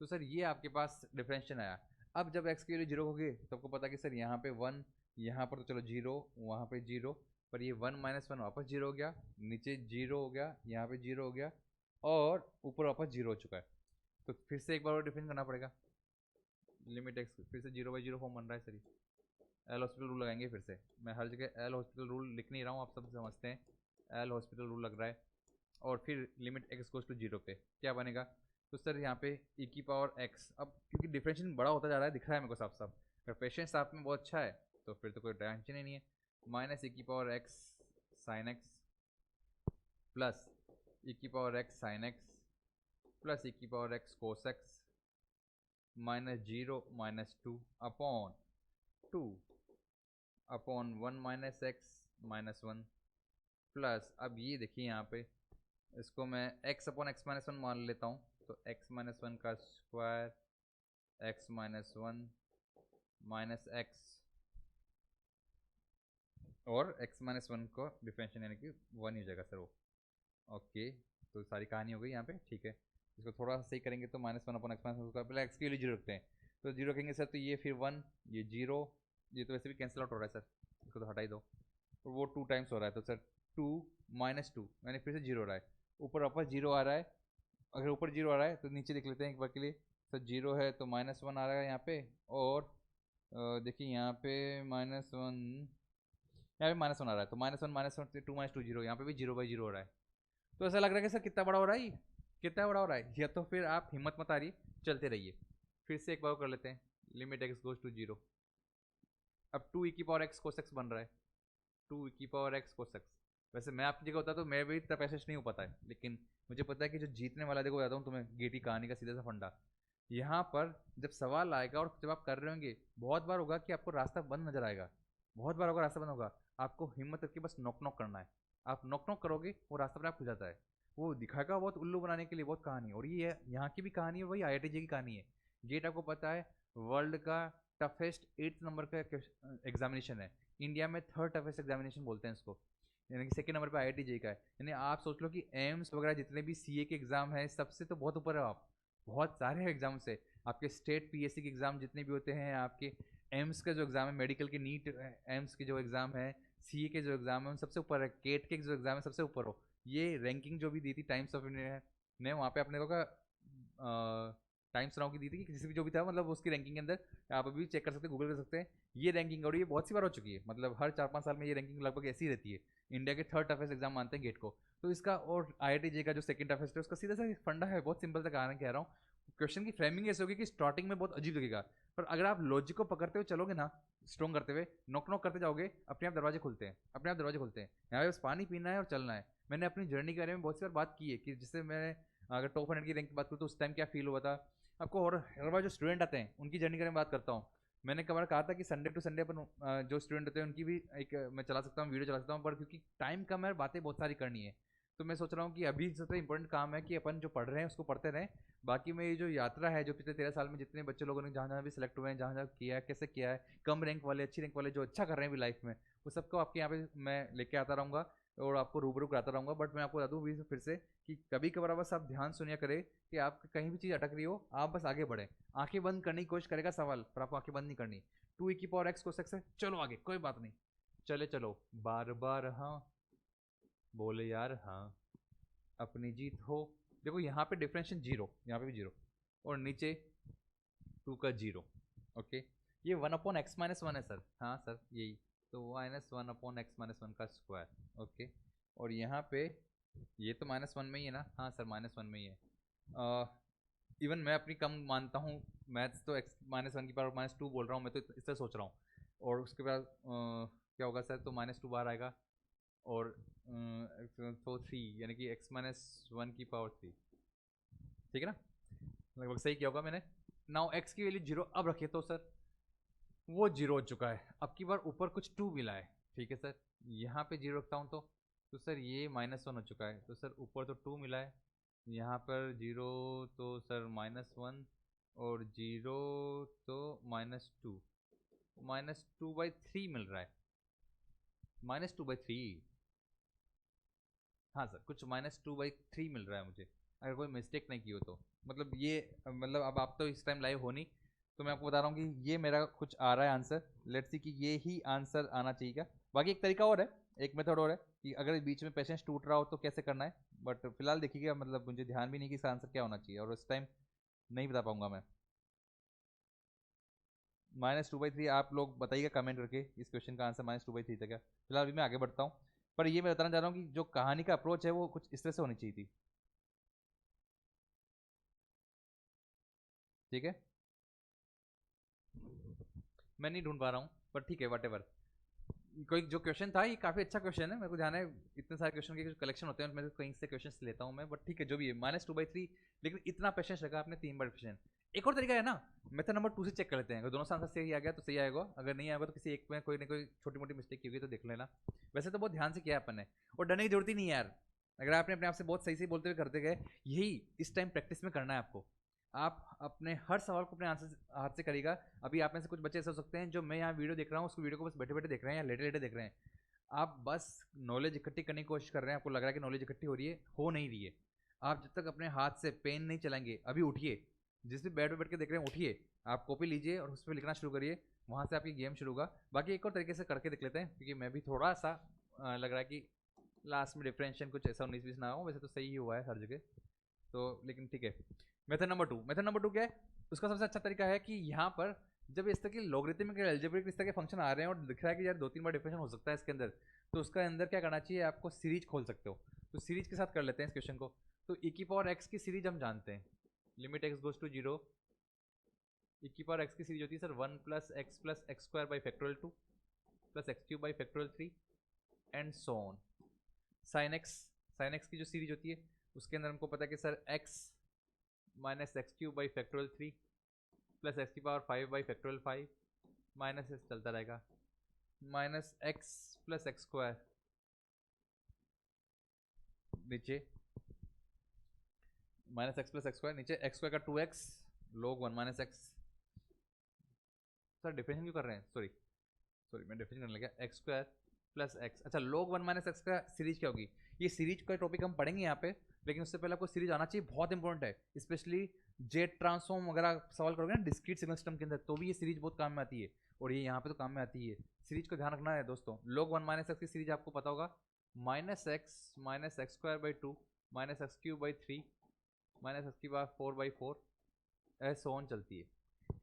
तो सर ये आपके पास डिफरेंशियल आया। अब जब x की वैल्यू 0 होगी तो आपको पता कि सर यहाँ पे 1, यहाँ पर तो चलो 0, वहाँ पे 0, पर ये 1 माइनस 1 वापस 0 हो गया, नीचे 0 हो गया, यहाँ पे 0 हो गया, और ऊपर वापस 0 हो चुका है। तो फिर से एक बार और डिफरेंस करना पड़ेगा। लिमिट x फिर से 0/0 फॉर्म बन रहा है सर। एल हॉस्पिटल रूल लगाएंगे फिर से। मैं हर जगह एल हॉस्पिटल रूल लिख नहीं रहा हूँ, आप सब समझते हैं एल हॉस्पिटल रूल लग रहा है। और फिर लिमिट x गोज टू 0 पे क्या बनेगा? तो सर यहाँ पे e की पावर x, अब क्योंकि डिफरेंशियल बड़ा होता जा रहा है, दिख रहा है मेरे को साफ साफ, अगर पेशेंस आप में बहुत अच्छा है तो फिर तो कोई टेंशन ही नहीं है। माइनस e की power x sine x plus e की power x sine x plus e की power x cos x minus 0 -2 upon 2 upon 1 minus x -1 plus, अब ये देखिए यहाँ पे इसको मैं x अपॉन x -1 मान लेता हूँ, तो x -1 का स्क्वायर x -1 माइनस एक्स, और x -1 को डिफरेंशियल यानी कि 1 ही हो जाएगा सर वो। ओके, तो सारी कहानी हो गई यहाँ पे, ठीक है। इसको थोड़ा सा सही करेंगे तो -1 अपॉन x -1 पहले x की वैल्यू 0 रखते हैं, तो 0 रखेंगे सर, तो ये फिर 1, ये 0, ये तो वैसे भी कैंसिल आउट हो रहा है सर, इसको तो हटा ही दो, और वो 2 टाइम्स हो रहा है, तो सर 2 -2 यानी फिर से 0 हो रहा है, ऊपर वापस 0 आ रहा है। अगर ऊपर 0 आ रहा है तो नीचे देख लेते हैं एक बार के लिए। सर 0 है तो -1 आ रहा है यहाँ पे, और देखिए यहाँ पे -1, यहाँ पे -1 आ रहा है, तो -1 -1 2 -2 0, यहाँ पे भी 0/0 हो रहा है। तो ऐसा लग रहा है कि सर कितना बड़ा हो रहा है ये, कितना बड़ा हो रहा है, या तो फिर आप हिम्मत मत आ रही, चलते रहिए। फिर से एक बार कर लेते हैं, लिमिट x गोज टू 0। अब 2 e की पावर x कोस x बन रहा है, 2 e की पावर x कोस x। वैसे मैं आपकी जगह होता तो मैं भी इतना पैसेज नहीं हो पाता है, लेकिन मुझे पता है कि जो जीतने वाला, देखो बताता हूँ तुम्हें गेट की कहानी का सीधा सा फंडा। यहाँ पर जब सवाल आएगा और जब आप कर रहे होंगे, बहुत बार होगा कि आपको रास्ता बंद नजर आएगा, बहुत बार होगा रास्ता बंद होगा, आपको हिम्मत करके बस नॉक नॉक करना है। आप नॉक नॉक करोगे वो रास्ता अपने आप खुल जाता है। वो दिखाएगा बहुत उल्लू बनाने के लिए बहुत कहानी, और ये यहाँ की भी कहानी है, वही IIT की कहानी है। गेट आपको पता है वर्ल्ड का टफेस्ट 8th नंबर का एग्जामिनेशन है, इंडिया में 3rd टफेस्ट एग्जामिनेशन बोलते हैं इसको, यानी कि 2nd नंबर पे IIT का है। यानी आप सोच लो कि एम्स वगैरह जितने भी CA के एग्जाम है सबसे तो बहुत ऊपर है आप, बहुत सारे एग्जाम से। आपके स्टेट PSC के एग्जाम जितने भी होते हैं, आपके एम्स का जो एग्जाम है, मेडिकल के नीट एम्स के जो एग्जाम है, CA के जो एग्जाम है, उन सबसे ऊपर है। केट के जो एग्जाम है सबसे ऊपर हो। ये रैंकिंग जो भी दी थी टाइम्स ऑफ इंडिया ने, वहाँ पे अपने को का टाइम्स नाउ की दी थी, कि किसी भी जो भी था, मतलब उसकी रैंकिंग के अंदर आप अभी चेक कर सकते हैं, गूगल कर सकते हैं। ये रैंकिंग, और ये बहुत सी बार हो चुकी है, मतलब हर 4-5 साल में ये रैंकिंग लगभग ऐसी ही रहती है। इंडिया के 3rd टफेस्ट एग्जाम मानते हैं गेट को, तो इसका, और IIT जे का जो 2nd टफेस्ट है उसका सीधा सा फंडा है, बहुत सिंपल सा कहानी कह रहा हूँ। क्वेश्चन की फ्रेमिंग ऐसे होगी कि स्टार्टिंग में बहुत अजीब लगेगा, पर अगर आप लॉजिक को पकड़ते हुए चलोगे ना, स्ट्रॉन्ग करते हुए नॉक नॉक करते जाओगे, अपने आप दरवाजे खुलते हैं, अपने आप दरवाजे खुलते हैं। यहाँ पे बस पानी पीना है और चलना है। मैंने अपनी जर्नी के बारे में बहुत सी बार बात की है, कि जिससे मैंने अगर टॉप 100 की रैंक की बात करूँ तो उस टाइम क्या फील हुआ था आपको, और हर बार जो स्टूडेंट आते हैं उनकी जर्नी के बारे में बात करता हूँ। मैंने कब कहा था कि संडे टू संडे अपन जो स्टूडेंट होते हैं उनकी भी एक मैं चला सकता हूँ, वीडियो चला सकता हूँ, पर क्योंकि टाइम कम है, बातें बहुत सारी करनी है, तो मैं सोच रहा हूँ कि अभी सबसे इंपॉर्टेंट काम है कि अपन जो पढ़ रहे हैं उसको पढ़ते रहें। बाकी में ये जो यात्रा है, जो पिछले 13 साल में जितने बच्चे लोगों ने जहाँ जहाँ भी सिलेक्ट हुए हैं, जहाँ जहाँ किया है, कैसे किया है, कम रैंक वाले, अच्छी रैंक वाले, जो अच्छा कर रहे हैं भी लाइफ में, वो सबको आपके यहाँ पे मैं लेके आता रहूँगा और आपको रूबरू कराता रहूँगा। बट मैं आपको बता दूँ भी फिर से कि कभी कभार बस आप ध्यान सुनिया करें कि आप कहीं भी चीज़ अटक रही हो, आप बस आगे बढ़ें। आंखें बंद करने की कोशिश करेगा सवाल, पर आपको आंखें बंद नहीं करनी। 2 e की पावर x कोस x है, चलो आगे, कोई बात नहीं, चले चलो, बार बार हाँ बोले यार हाँ, अपनी जीत हो। देखो यहाँ पे डिफरेंशियल 0, यहाँ पे भी 0, और नीचे 2 का 0। ओके, ये 1/x-1 है सर, हाँ सर यही, तो -1/x-1 का स्क्वायर। ओके, और यहाँ पे ये तो -1 में ही है ना, हाँ सर -1 में ही है। इवन मैं अपनी कम मानता हूँ, मैथ्स तो x-1 की पावर -2 बोल रहा हूँ मैं, तो इससे सोच रहा हूँ। और उसके बाद क्या होगा सर, तो -2 बाहर आएगा, और तो 3 यानी कि x माइनस 1 की पावर 3, ठीक है ना, लगभग सही किया होगा मैंने। नाउ x की वैल्यू 0 अब रखिए तो सर वो 0 हो चुका है, अब की बार ऊपर कुछ 2 मिला है, ठीक है सर, यहाँ पे 0 रखता हूँ तो सर ये -1 हो चुका है, तो सर ऊपर तो 2 मिला है, यहाँ पर 0 तो सर -1 और 0 तो -2, -2/3 मिल रहा है, -2/3, हाँ सर कुछ -2/3 मिल रहा है मुझे, अगर कोई मिस्टेक नहीं की हो तो, मतलब ये मतलब अब आप तो इस टाइम लाइव हो नहीं, तो मैं आपको बता रहा हूँ कि ये मेरा कुछ आ रहा है आंसर, लेट्स सी कि ये ही आंसर आना चाहिए क्या। बाकी एक तरीका और है, एक मेथड और है कि अगर बीच में पेशेंस टूट रहा हो तो कैसे करना है, बट फिलहाल देखिएगा, मतलब मुझे ध्यान भी नहीं कि इसका आंसर क्या होना चाहिए और उस टाइम नहीं बता पाऊंगा मैं। -2/3 आप लोग बताइएगा कमेंट करके, इस क्वेश्चन का आंसर -2/3 था क्या। फिलहाल अभी मैं आगे बढ़ता हूँ, पर ये मैं बताना चाह रहा हूँ कि जो कहानी का अप्रोच है वो कुछ इस तरह से होनी चाहिए थी, ठीक है। मैं नहीं ढूंढ पा रहा हूँ, पर ठीक है, वट कोई जो क्वेश्चन था ये काफी अच्छा क्वेश्चन है, मेरे को ध्यान है इतने सारे क्वेश्चन के कलेक्शन होते हैं, मेरे को कहीं से क्वेश्चन लेता हूँ मैं, बट ठीक है जो भी है, -2/3, लेकिन इतना पेशेंस रखा आपने 3 बार क्वेश्चन। एक और तरीका है ना, मेथड नंबर 2 से चेक कर लेते हैं, अगर दोनों से आंसर सही आ गया तो सही आएगा, अगर नहीं आएगा तो किसी एक में कोई ना कोई छोटी मोटी मिस्टेक की होगी तो देख लेना। वैसे तो बहुत ध्यान से किया अपन ने, और डरने की जरूरत ही नहीं है यार, अगर आपने अपने आप से बहुत सही से बोलते हुए करते गए, यही इस टाइम प्रैक्टिस में करना है आपको। आप अपने हर सवाल को अपने आंसर हाथ से करिएगा। अभी आप में से कुछ बच्चे ऐसे हो सकते हैं जो मैं यहाँ वीडियो देख रहा हूँ उसको वीडियो को बस बैठे बैठे देख रहे हैं या लेटे लेटे देख रहे हैं, आप बस नॉलेज इकट्ठी करने की कोशिश कर रहे हैं, आपको लग रहा है कि नॉलेज इकट्ठी हो रही है, हो नहीं रही है। आप जब तक अपने हाथ से पेन नहीं चलाएंगे, अभी उठिए, जिस भी बेड पे बैठ के देख रहे हैं उठिए, आप कॉपी लीजिए और उस पर लिखना शुरू करिए, वहाँ से आपकी गेम शुरू होगा। बाकी एक और तरीके से करके देख लेते हैं, क्योंकि मैं भी थोड़ा सा लग रहा है कि लास्ट में डिफरेंशिएशन कुछ ऐसा 19-20 ना हो, वैसे तो सही ही हुआ है हर जगह, तो लेकिन ठीक है। मेथड नंबर 2 क्या है, उसका सबसे अच्छा तरीका है कि यहाँ पर जब इस तरह के लॉगरिथमिक अलजेब्रिक इस तरह के फंक्शन आ रहे हैं और दिख रहा है कि यार 2-3 बार डिफरेंशियल हो सकता है इसके अंदर, तो उसका अंदर क्या करना चाहिए, आपको सीरीज खोल सकते हो, तो सीरीज के साथ कर लेते हैं इस क्वेश्चन को। तो e की पावर x की सीरीज हम जानते हैं, limit x goes to 0, e की पावर x की सीरीज होती है sir 1 plus x square by factorial 2 plus x cube by factorial 3 and so on. Sine x की जो सीरीज होती है उसके अंदर हमको पता है कि sir x minus x cube by factorial 3 plus x की पावर 5 बाई फैक्टोरियल 5 माइनस एस चलता रहेगा, minus x plus x square नीचे, minus x plus x square नीचे, एक्स स्क्वायर का 2x log 1 minus x, sir differential क्यों कर रहे हैं, सॉरी सॉरी मैं डिफरेंशियल करने लगा, एक्स स्क्वायर प्लस एक्स, अच्छा log 1 माइनस एक्स का सीरीज क्या होगी, ये सीरीज का टॉपिक हम पढ़ेंगे यहाँ पे, लेकिन उससे पहले आपको सीरीज आना चाहिए, बहुत इंपॉर्टेंट है, स्पेशली जेट ट्रांसफॉर्म वगैरह सवाल करोगे ना डिस्क्रीट सिग्नल सिस्टम के अंदर, तो भी ये सीरीज बहुत काम में आती है, और ये यहाँ पे तो काम में आती है, सीरीज को ध्यान रखना है दोस्तों। log 1 माइनस एक्स की सीरीज आपको पता होगा, minus x square by 2 minus x cube by 3 minus x की पावर 4/4 ऐसे ऑन चलती है।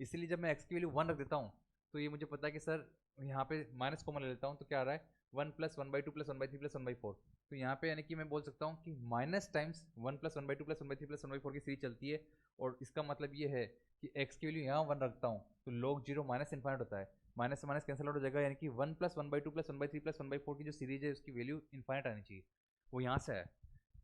इसीलिए जब मैं एक्स की वैल्यू 1 रख देता हूँ तो ये मुझे पता है कि सर यहाँ पे माइनस कॉमन ले लेता हूँ, तो क्या आ रहा है 1 प्लस 1/2 प्लस 1/3 प्लस 1/4, तो यहाँ पे यानी कि मैं बोल सकता हूँ कि minus times 1 plus 1/2 plus 1/3 plus 1/4 की सीरीज चलती है, और इसका मतलब ये है कि एक्स की वैल्यू यहाँ 1 रखता हूँ तो log 0 माइनस इन्फाइनाइट होता है, माइनस से माइनस कैंसिल आउट हो जाएगा, यानी कि 1 प्लस 1/2 प्लस 1/3 प्लस 1/4 की जो सीरीज है उसकी वैल्यू इन्फाइनाइट आनी चाहिए, वो यहाँ से है,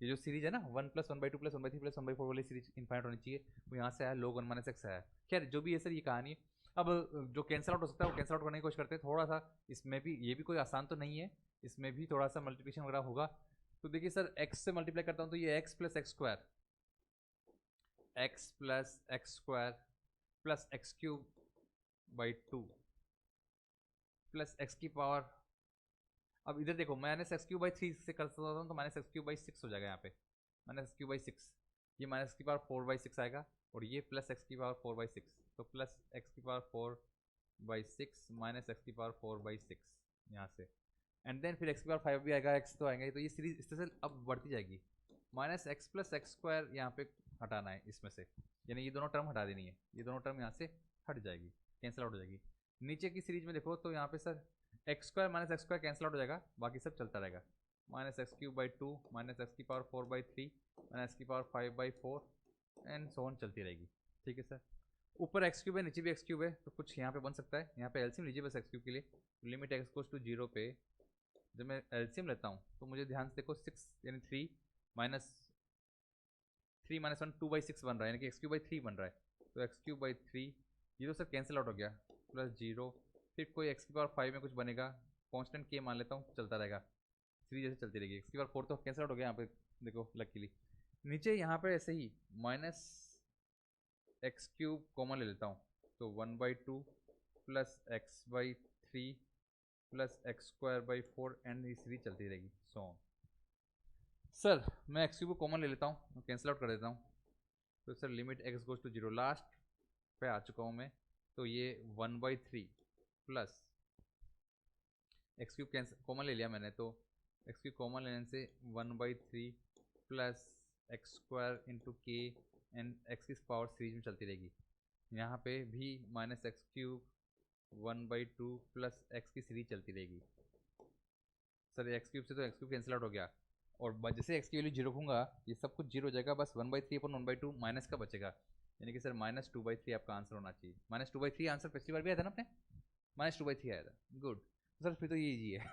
ये जो सीरीज है ना 1 प्लस 1/2 प्लस 1/3 प्लस 1/4 वाली सीरीज इन्फाइनाइट होनी चाहिए, वो यहाँ से आया, log 1 माइनस एक्स आया। खैर जो भी है सर ये कहानी है, अब जो कैंसिल आउट हो सकता है वो कैंसिल आउट करने की कोशिश करते हैं थोड़ा सा, इसमें भी ये भी कोई आसान तो नहीं है, इसमें भी थोड़ा सा मल्टीप्लिकेशन वगैरह होगा, तो देखिए सर x से मल्टीप्लाई करता हूँ तो ये x plus x square, x plus x square plus x cube by 2 plus x की पावर, अब इधर देखो माइनस एक्स क्यूब बाई 3 से कर सकता हूँ तो माइनस एक्स क्यूब बाई 6 हो जाएगा यहाँ पे, माइनस एक्स क्यूब बाई 6, ये माइनस की पावर 4/6 आएगा, और ये प्लस एक्स की पावर 4/6, तो प्लस एक्स की पावर 4/6 माइनस एक्स की पावर 4/6 यहाँ से, एंड देन फिर एक्स की पावर 5 भी आएगा, एक्स तो आएगा, तो ये सीरीज इस तरह से अब बढ़ती जाएगी, minus x plus x square यहाँ पे हटाना है इसमें से, यानी ये दोनों टर्म हटा देनी है, ये दोनों टर्म यहाँ से हट जाएगी, कैंसिल आउट हो जाएगी। नीचे की सीरीज में देखो तो यहाँ पे sir x square minus x square cancel out हो जाएगा, बाकी सब चलता रहेगा, minus x cube by 2 minus x की पावर 4/3 माइनस एक्स की पावर 5/4 एंड सो ऑन चलती रहेगी, ठीक है सर। ऊपर एक्स क्यूब है नीचे भी एक्स क्यूब है, तो कुछ यहाँ पे बन सकता है, यहाँ पे एलसीएम लीजिए बस एक्स क्यूब के लिए, लिमिट एक्स गोज टू 0 पे जब मैं एलसीएम लेता हूँ तो मुझे ध्यान से देखो 6 यानी 3 माइनस 1 2/6 बन रहा है, यानी कि एक्स क्यूब बाई 3 बन रहा है। तो एक्स क्यूब बाई 3 ये तो सर कैंसिल आउट हो गया, प्लस 0, फिर कोई एक्स की पावर 5 में कुछ बनेगा, कांस्टेंट के मान लेता हूँ, चलता रहेगा, 3 जैसे चलती रहेगी। एक्स की पावर 4 तो कैंसिल आउट हो गया यहाँ पे, देखो लकीली। नीचे यहाँ पे ऐसे ही माइनस एक्स क्यूब कॉमन ले लेता हूँ, तो 1/2 plus x by 3 plus x square by 4 and ये सीरीज चलती रहेगी सो ऑन। सर मैं एक्स क्यूब को कॉमन ले लेता हूँ, कैंसिल आउट कर देता हूँ, तो sir limit x goes to 0, last पे आ चुका हूँ मैं। तो ये 1/3 plus x cube cancel common ले लिया मैंने, तो एक्स क्यूब कॉमन लेने से 1/3 प्लस एक्स स्क्वायर इंटू के एंड एक्स की पावर सीरीज में चलती रहेगी। यहाँ पे भी minus x cube 1/2 plus x की सीरीज चलती रहेगी। सर एक्स क्यूब से तो एक्स क्यूब कैंसिल आउट हो गया, और जैसे एक्स की वैल्यू 0 रखूँगा ये सब कुछ 0 हो जाएगा, बस 1/3 अपन 1/2 माइनस का बचेगा, यानी कि सर -2/3 आपका आंसर होना चाहिए। -2/3 आंसर पिछली बार भी आया था ना अपने, -2/3 आया था, गुड। सर फिर तो ये इजी है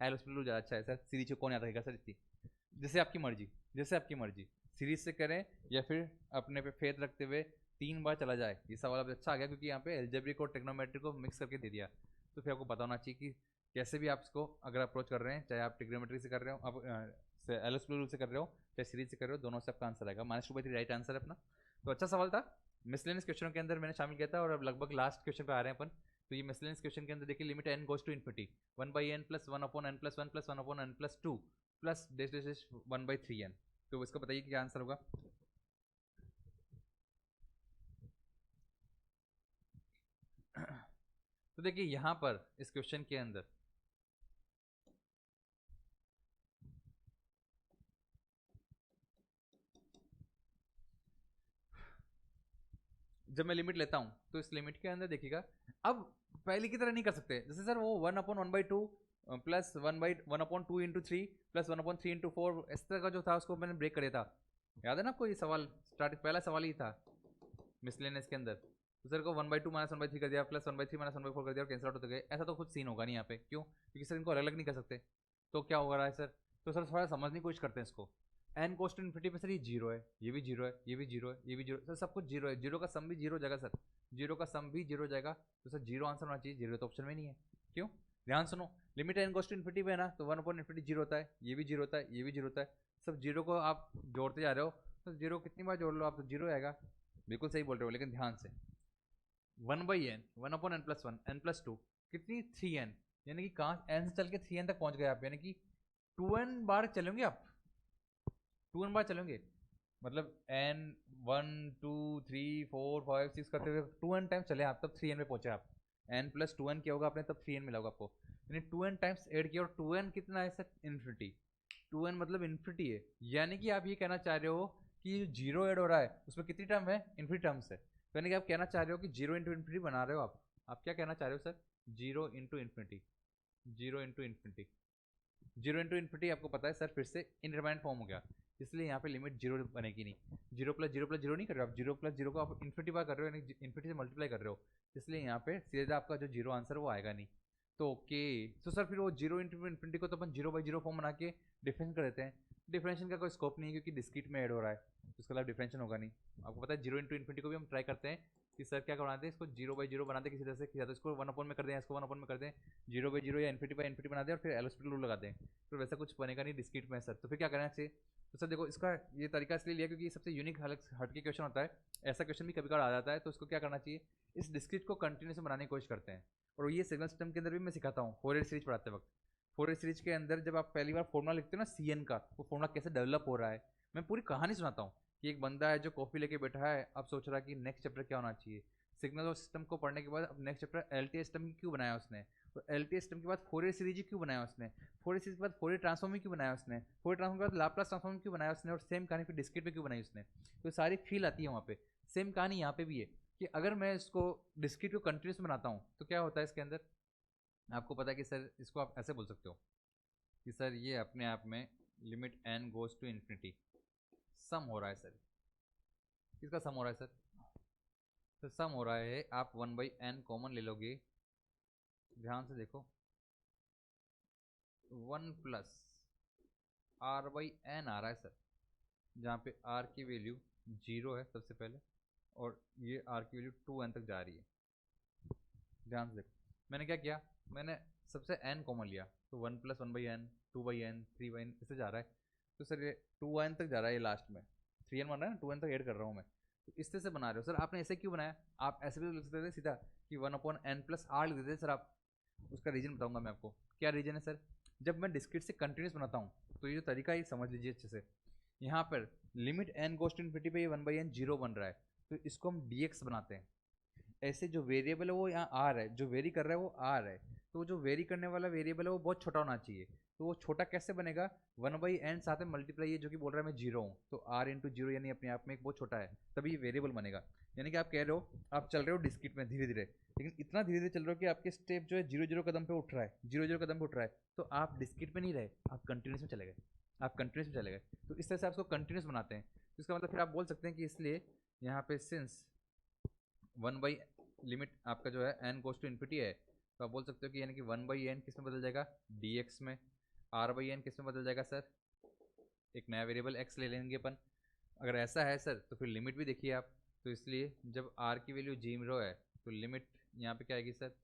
एल हॉस्पिटल ज़्यादा अच्छा है सर, सीरीज को कौन याद रखेगा सर इतनी, जैसे आपकी मर्जी, जैसे आपकी मर्जी, सीरीज से करें या फिर अपने पे फेथ रखते हुए 3 बार चला जाए। ये सवाल अब अच्छा आ गया क्योंकि यहाँ पे एल्जेब्रिक और ट्रिग्नोमेट्री को मिक्स करके दे दिया, तो फिर आपको पता होना चाहिए कि कैसे भी आप इसको अगर अप्रोच कर रहे हैं, चाहे आप ट्रिग्नोमेट्री से कर रहे हो, आप एल हॉस्पिटल रूल से कर रहे हो, चाहे सीरीज से कर रहे हो, दोनों से आपका आंसर आएगा। -2/3 राइट आंसर है अपना। तो अच्छा सवाल था, मिसलेनियस क्वेश्चनों के अंदर मैंने शामिल किया था, और अब लगभग लास्ट क्वेश्चन पे आ रहे हैं अपन। तो ये मिसलेनियस क्वेश्चन के अंदर देखिए, limit n goes to infinity 1/n plus 1/n plus 1 plus 1/n plus 2 plus dash dash dash 1/3n। तो इसका बताइए क्या आंसर होगा। तो देखिए यहां पर इस क्वेश्चन के अंदर जब मैं लिमिट लेता हूं तो इस लिमिट के अंदर देखिएगा, अब पहले की तरह नहीं कर सकते, जैसे सर वो 1/1/2 प्लस 1/1/2 इंटू 3 प्लस 1/3 इंटू 4, इस तरह का जो था उसको मैंने ब्रेक कर दिया था। याद है ना आपको ये सवाल, स्टार्ट पहला सवाल ही था मिसलेनियस के अंदर। तो सर को 1/2 माइनस 1/3 कर दिया, प्लस 1/3 माइनस 1/4 कर दिया, और कैंसिल आउट होते गए। ऐसा तो कुछ सीन होगा नहीं यहाँ पे, क्यों? क्योंकि सर इनको अलग अलग नहीं कर सकते। तो क्या हो रहा है सर, तो सर थोड़ा समझने की कोशिश करते हैं इसको। एन कोस टू इन्फिनिटी पे सर ये 0 है, ये भी 0 है, ये भी 0 है, ये भी 0, सर सब कुछ 0 है, 0 का सम भी 0 जाएगा सर, 0 का सम भी 0 जाएगा। तो सर 0 आंसर होना चाहिए, 0 तो ऑप्शन में नहीं है, क्यों? ध्यान सुनो, limit n goes to infinity पे है ना, तो 1/इन्फिनिटी 0 होता है, ये भी 0 होता है, ये भी 0 होता है। सब 0 को आप जोड़ते जा रहे हो, तो 0 कितनी बार जोड़ लो आप तो 0 आएगा। बिल्कुल सही बोल रहे हो, लेकिन ध्यान से 1/n 1/n plus 1 n plus 2 कितनी 3n, यानी कि कहाँ n से चल के 3n तक पहुंच गए आप, यानी कि 2n बार चलेंगे आप, 2n बार चलेंगे, मतलब n 1 2 3 4 5 6 करते हुए 2n टाइम्स चले आप, तब 3n पे पहुंचे आप। n प्लस 2n क्या होगा आपने, तब 3n मिला होगा आपको, यानी 2n टाइम्स ऐड किया, और 2n कितना है सर, इन्फिनिटी। 2n मतलब इन्फिनिटी है, यानी कि आप ये कहना चाह रहे हो कि जीरो ऐड हो रहा है उसमें कितनी टर्म है, इन्फिनिटी टर्म्स है। तो यानी कि आप कहना चाह रहे हो कि 0 इंटू इन्फिनिटी बना रहे हो आप क्या कहना चाह रहे हो sir, 0 into infinity, 0 into infinity, 0 into infinity आपको पता है सर फिर से इनडिटरमाइनेट फॉर्म हो गया, इसलिए यहाँ पे लिमिट 0 बनेगी नहीं। 0 प्लस 0 प्लस 0 नहीं कर रहे हो आप, 0 प्लस 0 को आप इन्फिनिटी बार कर रहे हो, यानी इन्फिनिटी से मल्टीप्लाई कर रहे हो, इसलिए यहाँ पे सीधा आपका जो 0 आंसर वो आएगा नहीं। तो ओके, तो सर फिर वो 0 इंटू इन्फिनिटी को तो अपन 0/0 फॉर्म बना के डिफरेंस कर देते हैं। डिफरेंशियल का कोई स्कोप नहीं है क्योंकि डिस्क्रीट में ऐड हो रहा है, तो उसके अलावा डिफरेंशियल होगा नहीं। आपको पता है 0 इंटू इन्फिनिटी को भी हम ट्राई करते हैं कि सर क्या बनाते हैं, इसको 0/0 बनाते हैं किसी तरह से, किसी तरह इसको 1/, में कर दें, इसको 1/, में कर दें, 0/0 या इन्फिनिटी बना दें, और फिर एल हॉस्पिटल रूल लगा दें, तो वैसा कुछ बनेगा नहीं डिस्क्रीट में सर। तो फिर क्या करना चाहिए, तो सर देखो इसका ये तरीका इसलिए लिया क्योंकि सबसे यूनिक हटके क्वेश्चन होता है, ऐसा क्वेश्चन भी कभी कभार आ जाता है, तो इसको क्या करना चाहिए, इस डिस्क्रीट को कंटिन्यूस बनाने की कोशिश करते हैं। और ये सिग्नल सिस्टम के अंदर भी मैं सिखाता हूँ फोरियर सीरीज पढ़ाते वक्त। फोरियर सीरीज के अंदर जब आप पहली बार फॉर्मुला लिखते हो ना सीएन का, वो फॉर्मुला कैसे डेवलप हो रहा है, मैं पूरी कहानी सुनाता हूँ कि एक बंदा है जो कॉफी लेके बैठा है, अब सोच रहा है कि नेक्स्ट चैप्टर क्या होना चाहिए। सिग्नल और सिस्टम को पढ़ने के बाद अब नेक्स्ट चैप्टर एलटीए सिस्टम क्यों बनाया उसने, तो एलटीए सिस्टम के बाद फोरियर सीरीज क्यों बनाया उसने, फोरियर सीरीज के बाद फोरियर ट्रांसफॉर्म क्यों बनाया उसने, फोरियर ट्रांसफॉर्म के बाद लाप्लास ट्रांसफॉर्म क्यों बनाया उसने, और सेम कहानी फिर डिस्क्रीट में क्यों बनाई उसने। तो सारी फील आती है वहाँ पे, सेम कहानी यहाँ पे भी है कि अगर मैं इसको डिस्क्रीट को कंटिन्यूस बनाता हूँ तो क्या होता है इसके अंदर, आपको पता है कि सर इसको आप ऐसे बोल सकते हो कि सर ये अपने आप में limit n goes to infinity sum हो रहा है सर, किसका सम हो रहा है सर, तो सम हो रहा है, आप 1/n कॉमन ले लोगे, ध्यान से देखो 1 प्लस आर बाई एन आ रहा है सर, जहाँ पे आर की वैल्यू 0 है सबसे पहले, और ये आर की वैल्यू 2n तक जा रही है। ध्यान से देखो, मैंने क्या किया, मैंने सबसे n कॉमन लिया, तो 1 प्लस 1/n, 2/n, 3/n इससे जा रहा है। तो सर ये 2n तक जा रहा है, ये लास्ट में 3n बन रहा है ना, 2n तक ऐड कर रहा हूँ मैं। तो इससे से बना रहे हो सर, आपने ऐसे क्यों बनाया? आप ऐसे भी लिख सकते थे सीधा कि 1/n प्लस आर लिख देते सर आप। उसका रीजन बताऊंगा मैं आपको, क्या रीजन है सर। जब मैं डिस्क्रीट से कंटिन्यूस बनाता हूँ तो ये जो तरीका है समझ लीजिए अच्छे से। यहाँ पर limit n goes to infinity पे ये 1/n 0 बन रहा है, तो इसको हम dx बनाते हैं। ऐसे जो वेरिएबल है वो यहाँ आर है, जो वेरी कर रहा है वो आर है, तो जो वेरी करने वाला वेरिएबल है वो बहुत छोटा होना चाहिए। तो वो छोटा कैसे बनेगा? 1/n साथ में मल्टीप्लाई, ये जो कि बोल रहा है मैं 0 हूँ, तो r इंटू 0 यानी अपने आप में एक बहुत छोटा है, तभी ये वेरिएबल बनेगा। यानी कि आप कह रहे हो आप चल रहे हो डिस्क्रीट में धीरे धीरे, लेकिन इतना धीरे धीरे चल रहे हो कि आपके स्टेप जो है 0 कदम पे उठ रहा है, 0 कदम पे उठ रहा है, तो आप डिस्क्रीट में नहीं रहे, आप कंटिन्यूस में चले गए, आप कंटिन्यूस में चले गए। तो इस तरह से आप उसको कंटिन्यूस बनाते हैं। तो इसका मतलब फिर आप बोल सकते हैं कि इसलिए यहाँ पे सिंस 1 लिमिट आपका जो है n गोस टू इन्फिनिटी है, तो आप बोल सकते हो कि यानी कि 1/n किस में बदल जाएगा? dx में। r/n किस में बदल जाएगा सर? एक नया वेरिएबल x ले लेंगे अपन। अगर ऐसा है सर तो फिर लिमिट भी देखिए आप, तो इसलिए जब r की वैल्यू 0 है तो लिमिट यहाँ पे क्या आएगी सर?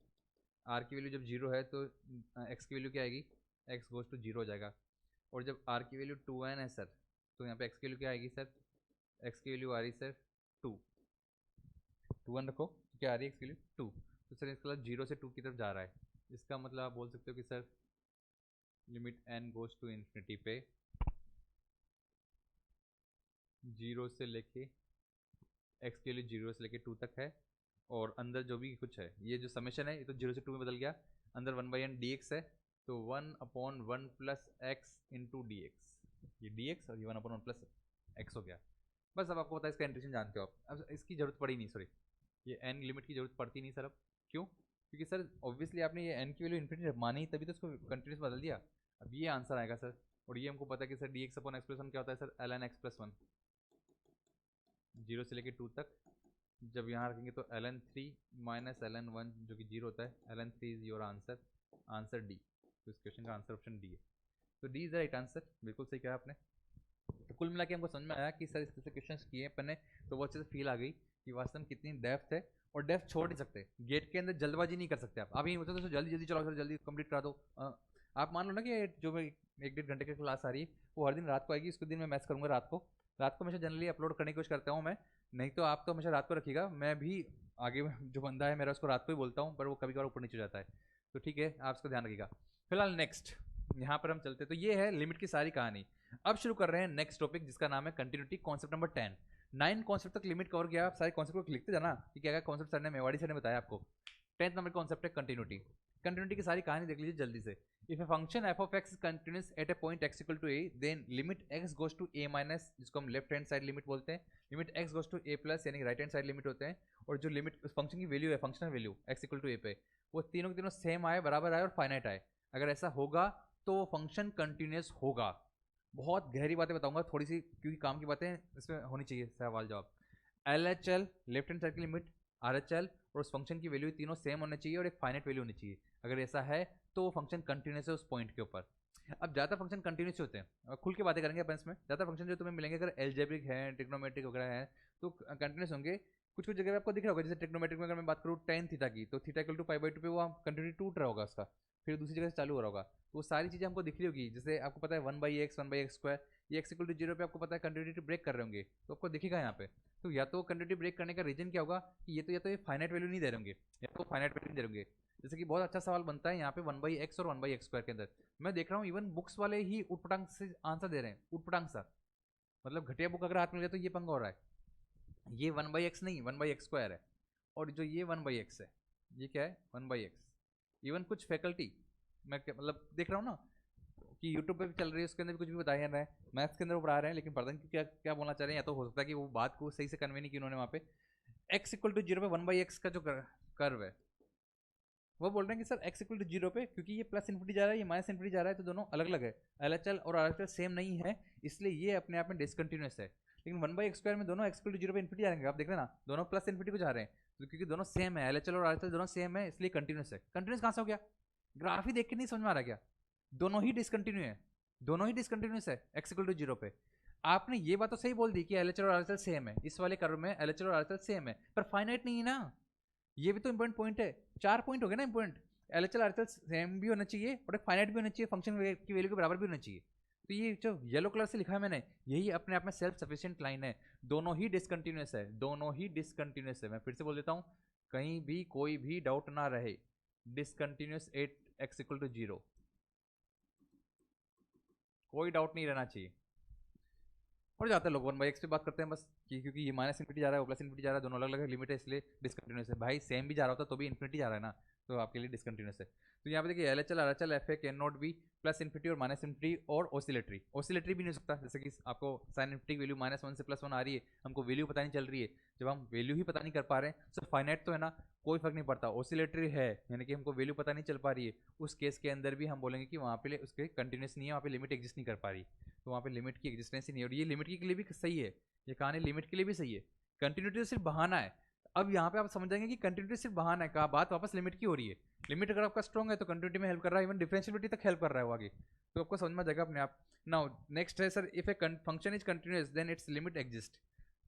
r की वैल्यू जब 0 है तो x की वैल्यू क्या आएगी? x गोस टू 0 हो जाएगा। और जब r की वैल्यू 2n है सर, तो यहाँ पे x की वैल्यू क्या आएगी सर? x की वैल्यू आ रही सर 2 1 रखो, क्या आ रही है एक्स वैल्यू 2। तो सर इसका मतलब 0 से 2 की तरफ जा रहा है। इसका मतलब आप बोल सकते हो कि sir limit n goes to infinity पे 0 से लेके x की वैल्यू 0 से लेके 2 तक है, और अंदर जो भी कुछ है, ये जो समेशन है ये तो 0 से 2 में बदल गया, अंदर 1/n dx है, तो 1/1 plus x into D x, ये dx और ये 1/1 प्लस x हो गया। बस अब आपको पता है, इसका इंट्रेशन जानते हो आप, अब इसकी जरूरत पड़ी नहीं, सॉरी ये n लिमिट की जरूरत पड़ती नहीं सर अब। क्यों? क्योंकि सर ऑब्वियसली आपने ये n की वैल्यू इन्फिनिटी मानी, तभी तो इसको कंटिन्यूस बदल दिया। अब ये आंसर आएगा सर, और ये हमको पता है कि सर dx/x+1 क्या होता है सर? ln x+1, 0 से लेके 2 तक। जब यहाँ रखेंगे तो ln3 माइनस ln1 जो कि 0 होता है, ln3 is your answer, answer D. तो इस क्वेश्चन का आंसर ऑप्शन डी है। तो D is the right answer, बिल्कुल सही कहा आपने। तो कुल मिला के हमको समझ में आया कि सर इस तरह से क्वेश्चन किए अपन ने, तो वो अच्छे से फील आ गई कि वास्तव में कितनी डेप्थ है, और डेप्थ छोड़ नहीं सकते, गेट के अंदर जल्दबाजी नहीं कर सकते आप। अभी होता तो जल्दी जल्दी चलाओ सर, जल्दी कंप्लीट करा दो। आप मान लो ना कि जो मैं 1-1.5 घंटे की क्लास आ रही है वो हर दिन रात को आएगी, उसके दिन मैं मैथ्स करूँगा रात को। रात को हमेशा जनरली अपलोड करने की कोशिश करता हूँ मैं, नहीं तो आप तो हमेशा रात को रखिएगा, मैं भी आगे जो बंदा है मेरा उसको रात को ही बोलता हूँ, पर वो कभी कभार ऊपर नीचे हो जाता है। तो ठीक है, आप इसको ध्यान रखिएगा। फिलहाल नेक्स्ट यहाँ पर हम चलते, तो ये है लिमिट की सारी कहानी। अब शुरू कर रहे हैं नेक्स्ट टॉपिक, जिसका नाम है कंटिन्यूटी, कॉन्सेप्ट नंबर 10। 9 कॉन्सेप्ट तक लिमिट कवर किया, आप सारे कॉन्सेप्ट को लिखते जाना कि क्या क्या कॉन्सेप्ट सर ने, मेवाड़ी सर ने बताया आपको। 10th नंबर कॉन्सेप्ट है कंटिन्यूटी। कंटिन्यूटी की सारी कहानी देख लीजिए जल्दी से। If a function f of x is continuous at a point x equal to a, then limit x goes to A minus, जिसको हम लेफ्ट हैंड साइड लिमिट बोलते हैं, limit x goes to a plus यानी right hand side limit होते हैं। और जो limit उस फंक्शन की वैल्यू है, functional value x equal to A पे, वो तीनों के तीनों सेम आए, बराबर आए और फाइनाइट आए। अगर ऐसा होगा तो फंक्शन कंटिन्यूस होगा। बहुत गहरी बातें बताऊंगा थोड़ी सी, क्योंकि काम की बातें इसमें होनी चाहिए, सवाल जवाब। L H L left hand side की लिमिट, आर एच एल और उस फंक्शन की वैल्यू तीनों सेम होने चाहिए, और एक फाइनाइट वैल्यू होनी चाहिए। अगर ऐसा है तो वो फंक्शन कंटिन्यूस है उस पॉइंट के ऊपर। अब ज़्यादा फंक्शन कंटिन्यूस होते हैं, खुल के बातें करेंगे अपन इसमें। ज़्यादा फंक्शन जो तुम्हें मिलेंगे अगर एल्जेब्रिक है, ट्रिग्नोमेट्रिक वगैरह है, तो कंटिन्यूस होंगे। कुछ कुछ जगह आपको दिख रहा होगा, जैसे ट्रिग्नोमेट्रिक में अगर मैं बात करूँ टेन थीटा की, तो थीटा इक्वल टू π/2 पे वो कंटिन्यूटी टूट रहा होगा उसका, फिर दूसरी जगह से चालू हो रहा होगा। तो वो सारी चीज़ें हमको दिख रही होगी, जैसे आपको पता है 1/x 1/x², ये एक्स इक्वल टू 0 पे आपको पता है कंटिन्यूटी ब्रेक कर रहे होंगे, तो आपको दिखेगा यहाँ पे। तो या तो कंटिन्यूटी ब्रेक करने का रीजन क्या होगा कि ये तो ये फाइनाइट वैल्यू नहीं दे रहे होंगे, या तो फाइनाइट वैल्यू नहीं दे रहे होंगे। जैसे कि बहुत अच्छा सवाल बनता है यहाँ पे 1/x और 1/x² के अंदर, मैं देख रहा हूँ इवन बुक्स वाले ही उटपटांग से आंसर दे रहे हैं, उटपटांग सा, मतलब घटिया बुक अगर हाथ में ले तो ये पंगा हो रहा है। ये 1/x नहीं 1/x² है, और जो ये 1/x है ये क्या है 1/x। इवन कुछ फैकल्टी मैं मतलब देख रहा हूँ ना कि यूट्यूब पे भी चल रही है, उसके अंदर भी कुछ भी बताया जा रहा है, मैथ्स के अंदर वो पढ़ा रहे हैं, लेकिन पता नहीं क्या क्या बोलना चाह रहे हैं, या तो हो सकता है कि वो बात को सही से कन्वे नहीं की उन्होंने वहाँ पे। x इक्वल टू 0 पे 1/x का जो कर्व है, वो बोल रहे हैं कि सर x इक्वल टू 0 पे, क्योंकि ये प्लस इन्फिनिटी जा रहा है, ये माइनस इन्फिनिटी जा रहा है, तो दोनों अलग अलग है, LHL और RHL सेम नहीं है, इसलिए ये अपने आप में डिसकंटिन्यूस है। लेकिन 1/x² में दोनों x इक्वल टू 0 पे इन्फिनिटी जाएंगे, आप देख रहे हैं ना, दोनों प्लस इन्फिनिटी को जा रहे हैं, तो क्योंकि दोनों सेम है, LHL और RHL दोनों सेम है, इसलिए कंटिन्यूस है। कंटिन्यूस कहाँ से हो गया? ग्राफ ही देख के नहीं समझ में आ रहा क्या? दोनों ही डिसकंटिन्यू है, दोनों ही डिसकंटिन्यूस है x इक्वल टू 0 पे। आपने ये बात तो सही बोल दी कि एलएचएल और आरएचएल सेम है, इस वाले कर्व में एलएचएल और आरएचएल सेम है, पर फाइनाइट नहीं है ना। ये भी तो इंपॉर्टेंट पॉइंट है, 4 पॉइंट हो गए ना इंपॉर्टेंट। एलएचएल आरएचएल सेम भी होना चाहिए और एक फाइनाइट भी होना चाहिए, फंक्शन की वैल्यू के बराबर भी होना चाहिए। तो ये जो येलो कलर से लिखा है मैंने, यही अपने आप में सेल्फ सफिशिएंट लाइन है। दोनों ही डिसकंटिन्यूस है, दोनों ही डिसकंटिन्यूस है। मैं फिर से बोल देता हूँ, कहीं भी कोई भी डाउट ना रहे, discontinuous at x equal to 0, कोई डाउट नहीं रहना चाहिए। और जाते हैं लोग 1/x पे बात करते हैं बस, क्योंकि ये माइनस इन्फिनिटी जा रहा है, वो प्लस इन्फिनिटी जा रहा है, दोनों अलग अलग लिमिट है, इसलिए डिसकंटिन्यूस है। भाई सेम भी जा रहा होता तो भी इन्फिनिटी जा रहा है ना, तो आपके लिए डिसकंटिन्यूस है। तो यहाँ पे देखिए LHL RHL F A can not be plus infinity और माइनस इन्फिनिटी और ऑसिलेटरी। ऑसिलेटरी भी नहीं हो सकता, जैसे कि आपको साइन इन्फिनिटी वैल्यू -1 से +1 आ रही है, हमको वैल्यू पता नहीं चल रही है। जब हम वैल्यू ही पता नहीं कर पा रहे हैं, तो फाइनाइट तो है ना, कोई फर्क नहीं पड़ता। ऑसिलेटरी है यानी कि हमको वैल्यू पता नहीं चल पा रही है, उस केस के अंदर भी हम बोलेंगे कि वहाँ पे उसके कंटिन्यूस नहीं है, वहाँ पे लिमिट एग्जिस्ट नहीं कर पा रही, तो वहाँ पे लिमिट की एग्जिस्टेंस ही नहीं है। और ये लिमिट के लिए भी सही है, ये कहानी लिमिट के लिए भी सही है। कंटिन्यूटी तो सिर्फ बहाना है। अब यहाँ पे आप समझ जाएंगे कि कंटिन्यूटी सिर्फ बहाना है, कहा बात वापस लिमिट की हो रही है। लिमिट अगर आपका स्ट्रॉन्ग है तो कंटिन्यूटी में हेल्प कर रहा है, इवन डिफरेंशियबिलिटी तक हेल्प कर रहा है वो आगे, तो आपको समझ में जाएगा अपने आप। नाउ नेक्स्ट है sir, if a function is continuous then its limit exist.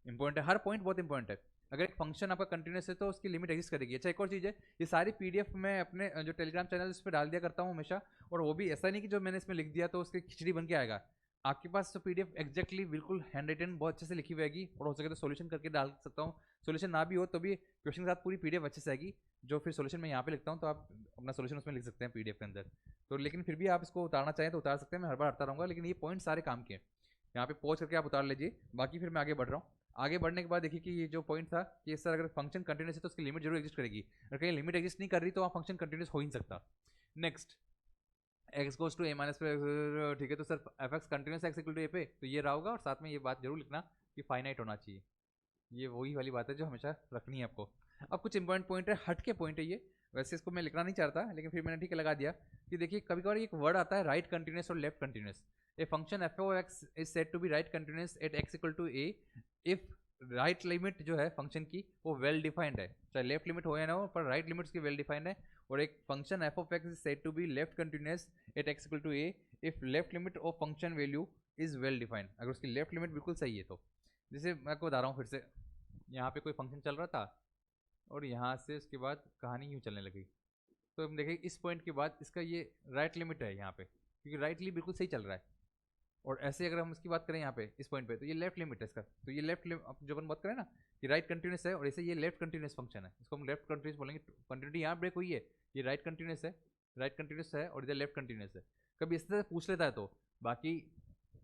Important है, हर पॉइंट बहुत इंपॉर्टेंट है। अगर एक फंक्शन आपका कंटिन्यूस है तो उसकी लिमिट एग्जिस्ट करेगी। अच्छा एक और चीज़ है, ये सारी पीडीएफ मैं अपने जो टेलीग्राम चैनल उस पर डाल दिया करता हूँ हमेशा, और वो भी ऐसा नहीं कि जो मैंने इसमें लिख दिया तो उसकी खिचड़ी बन के आएगा। आपके पास तो पीडीएफ एग्जैक्टली बिल्कुल हैंड रिटन बहुत अच्छे से लिखी हुई आएगी, और हो सके तो सोल्यूशन करके डाल सकता हूँ। सोल्यूशन ना भी हो तो भी क्वेश्चन के साथ पूरी पीडीएफ अच्छे से आएगी, जो फिर सोल्यूशन मैं यहाँ पे लिखता हूँ, तो आप अपना सोल्यूशन उसमें लिख सकते हैं पीडीएफ के अंदर। तो लेकिन फिर भी आप इसको उतारना चाहें तो उतार सकते हैं, मैं हर बार हटता रहूँगा, लेकिन ये पॉइंट सारे काम के हैं। यहाँ पे पॉज करके आप उतार लीजिए, बाकी फिर मैं आगे बढ़ रहा हूँ। आगे बढ़ने के बाद देखिए कि ये जो पॉइंट था कि सर अगर फंक्शन कंटिन्यूस है तो उसकी लिमिट जरूर एग्जिस्ट करेगी, अगर कहीं लिमिट एग्जिस्ट नहीं कर रही तो वहाँ फंक्शन कंटिन्यूस हो ही नहीं सकता। Next x goes to A minus पे, ठीक है, तो sir F x continuous x equal to A पे, तो ये रहा होगा। और साथ में ये बात जरूर लिखना कि फाइनाइट होना चाहिए, ये वही वाली बात है जो हमेशा रखनी है आपको। अब कुछ इंपॉर्टेंट पॉइंट है, हट के पॉइंट है ये, वैसे इसको मैं लिखना नहीं चाहता, लेकिन फिर मैंने ठीक है लगा दिया कि देखिए कभी कभार एक वर्ड आता है राइट कंटिन्यूस और left continuous. A function f of x is said to be right continuous at x equal to a if right limit जो है फंक्शन की वो वेल डिफाइंड है, चाहे लेफ्ट लिमिट हो या ना हो, पर राइट लिमिट उसकी वेल डिफाइंड है। और एक function f of x is said to be left continuous at x equal to a if left limit of function value is well defined, अगर उसकी लेफ्ट लिमिट बिल्कुल सही है तो। जैसे मैं आपको बता रहा हूँ फिर से, यहाँ पे कोई फंक्शन चल रहा था और यहाँ से उसके बाद कहानी यूँ चलने लगी, तो हम देखें इस पॉइंट के बाद इसका ये राइट लिमिट है यहाँ पे, क्योंकि राइटली बिल्कुल सही चल रहा है। और ऐसे अगर हम इसकी बात करें यहाँ पे इस पॉइंट पे, तो ये लेफ्ट लिमिट है इसका, तो ये लेफ्ट जो अपन बात करें ना कि राइट कंटिन्यूस है, और ऐसे ये लेफ्ट कंटिन्यूस फंक्शन है, इसको हम लेफ्ट कंटिन्यूस बोलेंगे। कंटिन्यूटी यहाँ ब्रेक हुई है, ये राइट कंटिन्यूस है, राइट कंटिन्यूस है, और इधर लेफ्ट कंटिन्यूस है। कभी इस तरह से पूछ लेता है तो, बाकी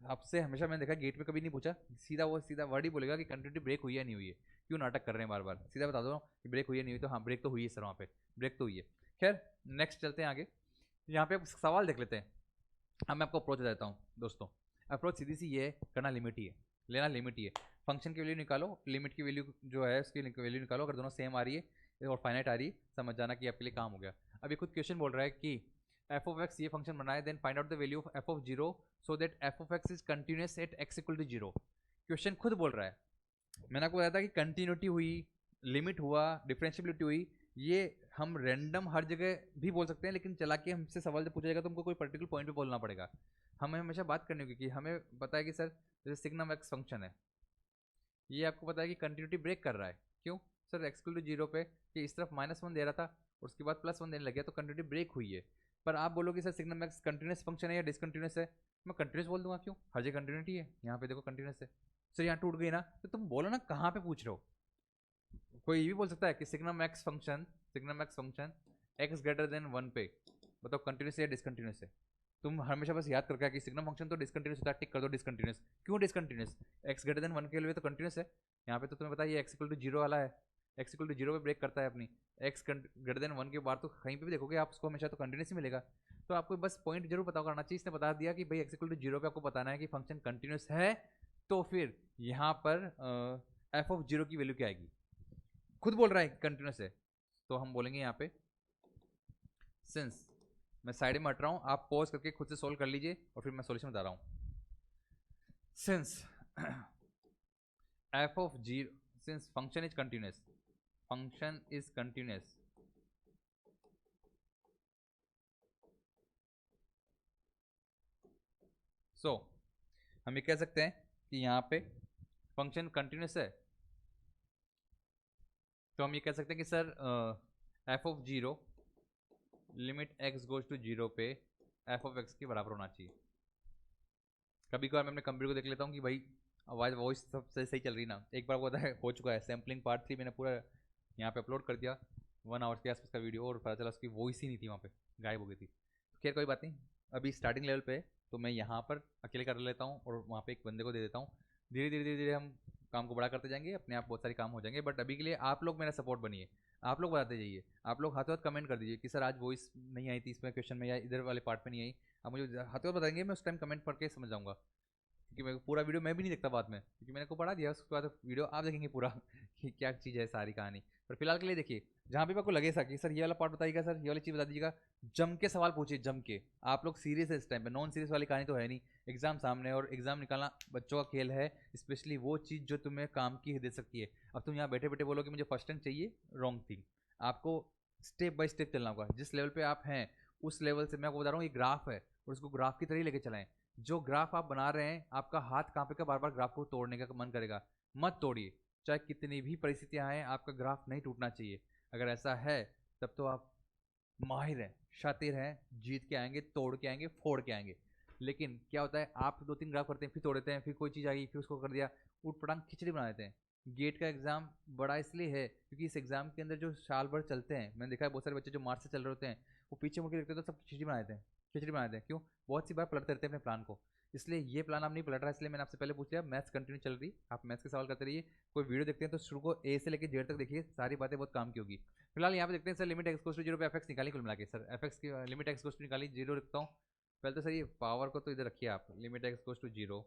आपसे हमेशा मैंने देखा गेट में कभी नहीं पूछा, सीधा वो सीधा वर्ड ही बोलेगा कि कंटिन्यूटी ब्रेक हुई है नहीं हुई है, क्यों नाटक कर रहे हैं बार बार, सीधा बता दो कि ब्रेक हुई है नहीं हुई, तो हाँ ब्रेक तो हुई है सर, वहाँ पे ब्रेक तो हुई है। खैर नेक्स्ट चलते हैं आगे, यहाँ पे सवाल देख लेते हैं। अब मैं आपको अप्रोच देता हूँ दोस्तों, अप्रोच सीधी सी ये है, करना लिमिट ही है, लेना लिमिट ही है। फंक्शन की वैल्यू निकालो, लिमिट की वैल्यू जो है उसकी वैल्यू निकालो, अगर दोनों सेम आ रही है और फाइनाइट आ रही है, समझ जाना कि आपके लिए काम हो गया। अभी खुद क्वेश्चन बोल रहा है कि एफ ऑफ एक्स ये फंक्शन बनाए, then find out the value of f of 0 so that f of x is continuous at x equal to 0। Question खुद बोल रहा है, मैंने आपको बताया था कि कंटिन्यूटी हुई, लिमिट हुआ, डिफरेंशियबिलिटी हुई, ये हम रैंडम हर जगह भी बोल सकते हैं, लेकिन चला के हमसे सवाल जब पूछा जाएगा तो हमको कोई पर्टिकुलर पॉइंट पे बोलना पड़ेगा। हमें हमेशा बात करनी होगी कि हमें पता है कि सर जैसे सिग्नम एक्स फंक्शन है, ये आपको पता है कि कंटिन्यूटी ब्रेक कर रहा है, क्यों सर एक्स इक्वल टू 0 पे कि इस तरफ -1 दे रहा था और उसके बाद +1 देने लग गया, तो कंटिन्यूटी ब्रेक हुई है। पर आप बोलोगे sir signum x continuous function है या डिसकंटिन्यूस है, मैं कंटिन्यूस बोल दूंगा, क्यों, हर जगह कंटिन्यूटी है, यहाँ पे देखो कंटिन्यूस है। सर यहाँ टूट गई ना, तो तुम बोलो ना कहाँ पे पूछ रहे हो। कोई ये भी बोल सकता है कि signum x function x greater than 1 पे बताओ कंटिन्यूस है या डिसकंटिन्यूस है। तुम हमेशा बस याद करके कि सिग्नम फंक्शन तो डिसकंटिन्यूस होता है, टिक कर दो डिसकंटिन्यूस। क्यों डिसकंटिन्यूस, एक्स ग्रेटर देन 1 के लिए तो कंटिन्यूस है। यहाँ पे तो तुम्हें पता है ये एक्स इक्वल टू 0 वाला है, एक्स इक्वल टू 0 पे ब्रेक करता है अपनी, एक्स ग्रेटर देन 1 के बाद तो कहीं पे भी देखोगे आप उसको हमेशा तो कंटिन्यूस ही मिलेगा। तो आपको बस पॉइंट जरूर पता करना चाहिए, इसने बता दिया कि भाई एक्स इक्वल टू 0 पे आपको बताना है कि फंक्शन कंटिन्यूस है, तो फिर यहाँ पर एफ ऑफ 0 की वैल्यू क्या आएगी, खुद बोल रहा है कंटिन्यूस है, तो हम बोलेंगे यहाँ पे सिंस, मैं साइड में हट रहा हूँ, आप पॉज करके खुद से सोल्व कर लीजिए और फिर मैं सॉल्यूशन बता रहा हूँ। Since F of 0, since function is continuous, function is continuous so हम ये कह सकते हैं कि यहाँ पे फंक्शन कंटिन्यूस है, तो हम ये कह सकते हैं कि sir f of zero limit x goes to zero पे एफ ऑफ एक्स के बराबर होना चाहिए। कभी कभार मैं अपने कंप्यूटर को देख लेता हूँ कि भाई आवाज़ वॉइस सब सही चल रही ना। एक बार वो हो चुका है, सैम्पलिंग पार्ट 3 मैंने पूरा यहाँ पे अपलोड कर दिया 1 आवर्स के आसपास का वीडियो, और पता चला उसकी वॉइस ही नहीं थी, वहाँ पे गायब हो गई थी। खैर कोई बात नहीं, अभी स्टार्टिंग लेवल पे तो मैं यहाँ पर अकेले कर लेता हूँ और वहाँ पे एक बंदे को दे देता हूँ। धीरे धीरे धीरे धीरे हम काम को बड़ा करते जाएंगे, अपने आप बहुत सारे काम हो जाएंगे। बट अभी के लिए आप लोग मेरा सपोर्ट बनिए, आप लोग बताते जाइए, आप लोग हाथों हाथ कमेंट कर दीजिए कि सर आज वॉइस नहीं आई थी इसमें क्वेश्चन में, या इधर वाले पार्ट में नहीं आई। आप मुझे हाथों हाथ बताएंगे, मैं उस टाइम कमेंट पढ़ के समझ जाऊँगा, क्योंकि मैं पूरा वीडियो मैं भी नहीं देखता बाद में, क्योंकि मैंने को पढ़ा दिया, उसके बाद वीडियो आप देखेंगे पूरा कि क्या चीज़ है सारी कहानी। पर फिलहाल के लिए देखिए, जहाँ भी आपको लगे कि सर ये वाला पार्ट बताइएगा, सर ये वाली चीज़ बता दीजिएगा, जम के सवाल पूछिए, जम के। आप लोग सीरियस है इस टाइम पे, नॉन सीरियस वाली कहानी तो है नहीं। एग्जाम सामने, और एग्जाम निकालना बच्चों का खेल है, स्पेशली वो चीज़ जो तुम्हें काम की दे सकती है। अब तुम यहाँ बैठे बैठे बोलो कि मुझे फर्स्ट रैंक चाहिए, रॉन्ग थिंग। आपको स्टेप बाय स्टेप चलना होगा, जिस लेवल पे आप हैं उस लेवल से। मैं आपको बता रहा हूँ ये ग्राफ है, और उसको ग्राफ की तरह ही लेके चलाएं। जो ग्राफ आप बना रहे हैं, आपका हाथ कांपेगा, बार बार ग्राफ को तोड़ने का मन करेगा, मत तोड़िए। चाहे कितनी भी परिस्थितियां आए, आपका ग्राफ नहीं टूटना चाहिए। अगर ऐसा है तब तो आप माहिर हैं, शातिर हैं, जीत के आएंगे, तोड़ के आएंगे, फोड़ के आएंगे। लेकिन क्या होता है, आप 2-3 ग्राफ करते हैं, फिर तोड़ देते हैं, फिर कोई चीज़ आई, फिर उसको कर दिया, उठ पटांग खिचड़ी बना देते हैं। गेट का एग्जाम बड़ा इसलिए है क्योंकि इस एग्जाम के अंदर जो साल भर चलते हैं, मैंने देखा है बहुत सारे बच्चे जो मार्च से चल रहे होते हैं, वो पीछे मुड़ के देखते हैं तो सब खिचड़ी बना देते हैं, खिचड़ी बना देते हैं। क्यों? बहुत सी बार पलटते रहते हैं अपने प्लान को। इसलिए ये प्लान आप नहीं पलट रहा, इसलिए मैंने आपसे पहले पूछ लिया। मैथ्स कंटिन्यू चल रही, आप मैथ्स के सवाल करते रहिए। कोई वीडियो देखते हैं तो शुरू को ए से लेकर जेड तक देखिए, सारी बातें बहुत काम की होगी। फिलहाल यहाँ पे देखते हैं sir, limit x goes to zero पे एफ एक्स निकाली कुल मिला के। सर एफ एक्स की लिमिट एक्स गोस टू निकाली, जीरो रखता हूँ पहले तो। सर ये पावर को तो इधर रखिए आप, limit x goes to zero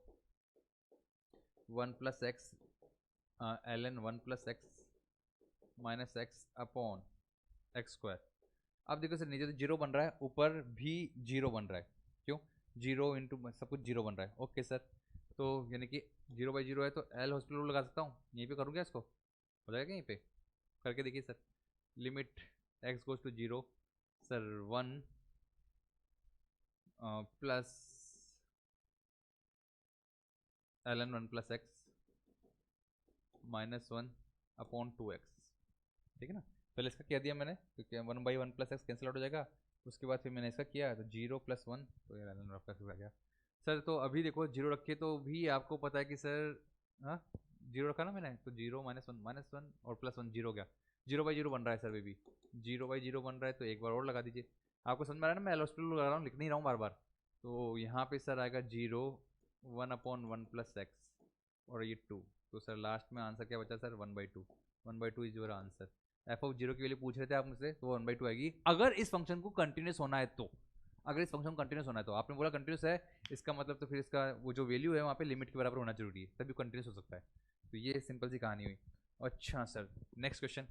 1 plus x l n 1 plus x minus x upon x square. अब देखो सर, नीचे तो जीरो बन रहा है, ऊपर भी जीरो बन रहा है। क्यों? जीरो इंटू सब कुछ जीरो बन रहा है। ओके सर, तो यानी कि जीरो बाई जीरो है, तो एल हॉस्पिटल लगा सकता हूँ, यहीं पे करूँ क्या इसको? हो जाएगा यहीं पे करके देखिए सर। Limit x goes to zero sir 1 plus l n 1 plus x minus 1 upon 2x। ठीक है ना? पहले इसका क्या दिया मैंने, क्योंकि 1/1 प्लस एक्स कैंसिल आउट हो जाएगा। उसके बाद फिर मैंने इसका किया तो जीरो प्लस वन, तो ये एल प्लस आ गया सर। तो अभी देखो जीरो रखे तो भी आपको पता है कि सर, हाँ जीरो रखा ना मैंने, तो जीरो माइनस वन और प्लस वन, जीरो गया। जीरो बाई जीरो बन रहा है sir, baby zero by zero बन रहा है, तो एक बार और लगा दीजिए। आपको समझ में आ रहा है ना, मैं एलोस्पिल लगा रहा हूँ, लिख नहीं रहा हूँ बार बार। तो यहाँ पे सर आएगा जीरो 1/1 प्लस एक्स और ये 2। तो सर लास्ट में आंसर क्या बचा sir? 1/2। 1/2 is your answer. F of zero की वैल्यू पूछ रहे थे आप मुझसे, तो 1/2 आएगी, अगर इस फंक्शन को कंटिन्यूस होना है तो। अगर इस फंक्शन कंटिन्यूस होना है तो, आपने बोला कंटिन्यूस है, इसका मतलब तो फिर इसका वो जो वैल्यू है वहाँ पे लिमिट के बराबर होना जरूरी है, तभी कंटिन्यूस हो सकता है। तो ये सिंपल सी कहानी हुई। अच्छा सर, नेक्स्ट क्वेश्चन।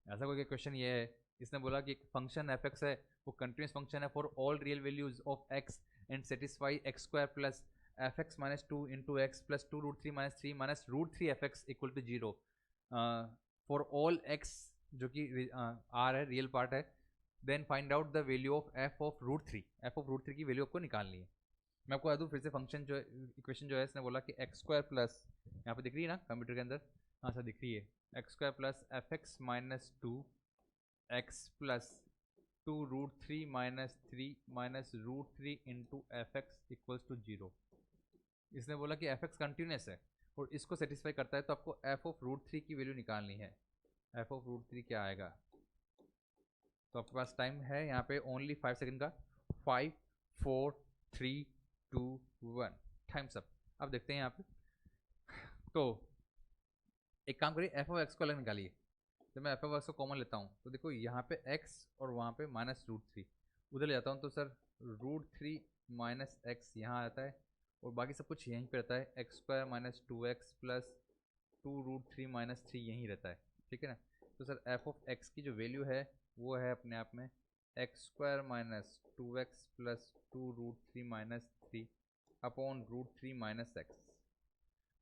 ऐसा कोई क्वेश्चन ये है, इसने बोला कि फंक्शन एफ एक्स है, वो कंटिन्यूस फंक्शन है for all real values of x and satisfy x square plus f x minus two into x plus two root three minus root three f x equal to zero for all x, जो कि R है, real part है। Then find out the value of f of root three. F of root three की value आपको निकालनी है। मैं आपको बता दूँ फिर से, फंक्शन जो इक्वेशन जो है, इसने बोला कि एक्स स्क्वायर प्लस, यहाँ पे दिख रही है ना कंप्यूटर के अंदर, हाँ सर दिख रही है, x square plus f x minus two x plus two root three minus root three into f x equals to zero. इसने बोला कि एफ एक्स कंटिन्यूस है और इसको सेटिस्फाई करता है, तो आपको एफ ऑफ रूट थ्री की वैल्यू निकालनी है। एफ ऑफ रूट थ्री क्या आएगा? तो आपके पास टाइम है यहाँ पे ओनली 5 सेकंड का। 5 4 3 2 1 टाइम्स अप। अब देखते हैं यहाँ पे, तो एक काम करिए, एफ ऑफ एक्स को अलग निकालिए। तो मैं एफ ऑफ एक्स को कॉमन लेता हूँ, तो देखो यहाँ पे एक्स और वहाँ पे माइनस रूट थ्री, उधर ले जाता हूँ तो sir root three minus x यहाँ आता है, और बाकी सब कुछ यहीं पे रहता है। X square minus two x plus two root three minus three यहीं रहता है। ठीक है ना? तो सर एफ ऑफ एक्स की जो वैल्यू है वो है अपने आप में x square minus two x plus two root three minus three upon root three minus x.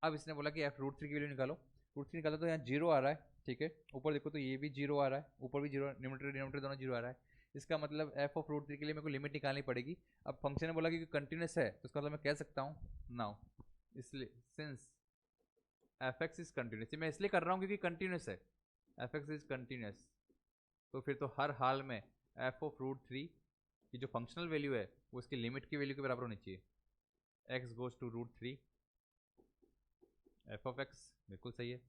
अब इसने बोला कि एफ रूट थ्री की वैल्यू निकालो। रूट थ्री निकालो तो यहाँ जीरो आ रहा है, ठीक है। ऊपर देखो तो ये भी जीरो आ रहा है, ऊपर भी जीरो, न्यूमरेटर डिनोमिनेटर दोनों जीरो आ रहा है। इसका मतलब एफ ऑफ रूट थ्री के लिए मेरे को लिमिट निकालनी पड़ेगी। अब फंक्शन ने बोला कि कंटिन्यूस है तो इसका मतलब मैं कह सकता हूँ नाउ, इसलिए since F x is continuous, मैं इसलिए कर रहा हूँ क्योंकि कंटिन्यूस है, एफ एक्स इज कंटिन्यूस, तो फिर तो हर हाल में एफ ऑफ रूट थ्री की जो फंक्शनल वैल्यू है वो इसकी लिमिट की वैल्यू के बराबर होनी चाहिए। X goes to root three f of x, बिल्कुल सही है।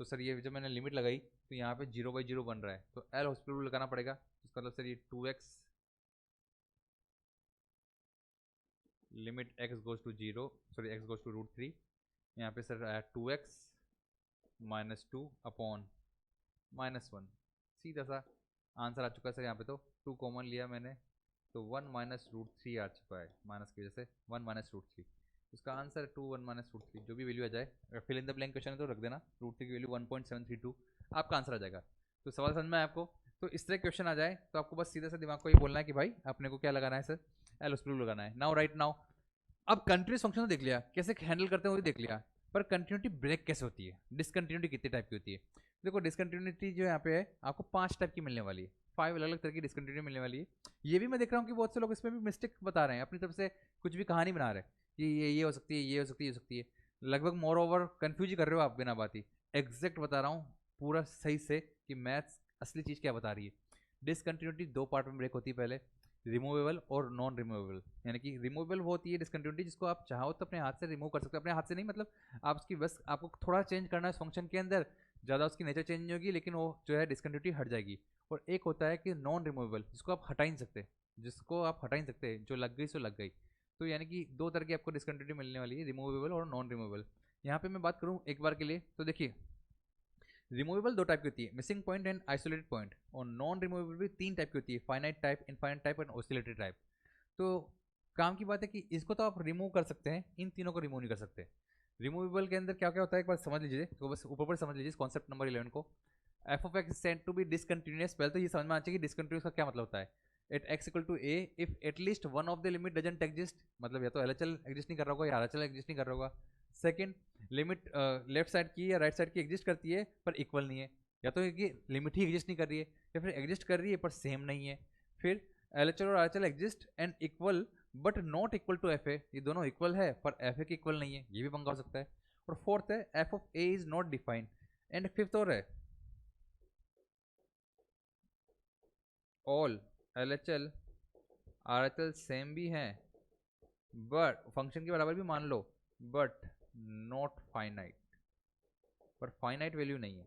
तो सर ये जब मैंने लिमिट लगाई तो यहाँ पे 0/0 बन रहा है, तो एल हॉस्पिटल लगाना पड़ेगा, इसका मतलब सर ये 2x limit x goes to 0, sorry x goes to root three, यहाँ पे सर 2x -2 अपॉन -1, सीधा सा आंसर आ चुका है सर। यहाँ पे तो 2 कॉमन लिया मैंने तो 1 माइनस रूट थ्री आ चुका है, माइनस की वजह से 1 माइनस रूट थ्री, उसका आंसर 2 1 माइनस रूट थ्री, जो भी वैल्यू आ जाए, अगर fill in the blank question है तो रख देना, रूट थ्री की वैल्यू 1.732 आपका आंसर आ जाएगा। तो सवाल समझ में आया आपको? तो इस तरह क्वेश्चन आ जाए तो आपको बस सीधा सा दिमाग को ये बोलना है कि भाई अपने को क्या लगाना है सर, एल हॉस्पिटल लगाना है। नाउ राइट नाउ अब कंटिन्यूस फंक्शन तो देख लिया, कैसे हैंडल करते हैं वो भी देख लिया, पर कंटिन्यूटी ब्रेक कैसे होती है, डिसकंटिन्यूटी कितने टाइप की होती है। देखो डिसकंटिन्यूटी जो यहाँ पे है आपको 5 टाइप की मिलने वाली है, 5 अलग अलग तरह की डिसकंटिन्यूटी मिलने वाली है। ये भी मैं देख रहा हूँ कि बहुत से लोग इसमें भी मिस्टेक बता रहे हैं, अपनी तरफ से कुछ भी कहानी बना रहे हैं कि ये हो सकती है, ये हो सकती है, ये हो सकती है, लगभग मोर ओवर कन्फ्यूज कर रहे हो आप बिना बात ही। एग्जैक्ट बता रहा हूँ पूरा सही से कि मैथ्स असली चीज़ क्या बता रही है। डिसकंटिन्यूटी 2 पार्ट में ब्रेक होती है, पहले रिमूवेबल और नॉन रिमूवेबल। यानी कि रिमूवेबल वो होती है डिसकंटिन्यूटी जिसको आप चाहो तो अपने हाथ से रिमूव कर सकते हो, अपने हाथ से नहीं मतलब आप उसकी बस आपको थोड़ा चेंज करना है उस फंक्शन के अंदर, ज़्यादा उसकी नेचर चेंज नहीं होगी लेकिन वो जो है डिसकंटिन्यूटी हट जाएगी। और एक होता है कि नॉन रिमूवेबल जिसको आप हटा ही नहीं सकते, जिसको आप हटा ही नहीं सकते, जो लग गई सो लग गई। तो यानी कि 2 तरह की आपको डिसकंटिन्यूटी मिलने वाली है, रिमूवेबल और नॉन रिमूवेबल। यहाँ पे मैं बात करूँ एक बार के लिए तो देखिए रिमूवेबल 2 टाइप की होती है, missing point and isolated point, और नॉन रिमूवेबल भी 3 टाइप की होती है, finite type, infinite type and oscillatory type. तो काम की बात है कि इसको तो आप रिमूव कर सकते हैं, इन तीनों को रिमूव नहीं कर सकते। रिमूवेबल के अंदर क्या क्या होता है एक बार समझ लीजिए, तो बस ऊपर पर समझ लीजिए कॉन्सेप्ट नंबर 11 को। F of x said to be discontinuous, पहले तो ये समझ में आना चाहिए कि डिसकंटिन्यूअस का क्या मतलब होता है। At x equal to a if at least one of the limit doesn't exist, मतलब या तो एलएचएल एग्जिस्ट नहीं कर रहा होगा या आरएचएल एग्जिस्ट नहीं कर रहा होगा। सेकंड, लिमिट लेफ्ट साइड की या राइट साइड की एग्जिस्ट करती है पर इक्वल नहीं है, या तो कि लिमिट ही एग्जिस्ट नहीं कर रही है या फिर एग्जिस्ट कर रही है पर सेम नहीं है। फिर एलएचएल और RHL exist and equal but not equal to f a, ये दोनों इक्वल है पर एफ ए के इक्वल नहीं है, ये भी पंगा हो सकता है। और फोर्थ है F of A is not defined. And fifth और है ऑल एलएचएल आरएचएल सेम भी हैं बट फंक्शन के बराबर भी मान लो, बट नॉट फाइनाइट, पर फाइनाइट वैल्यू नहीं है,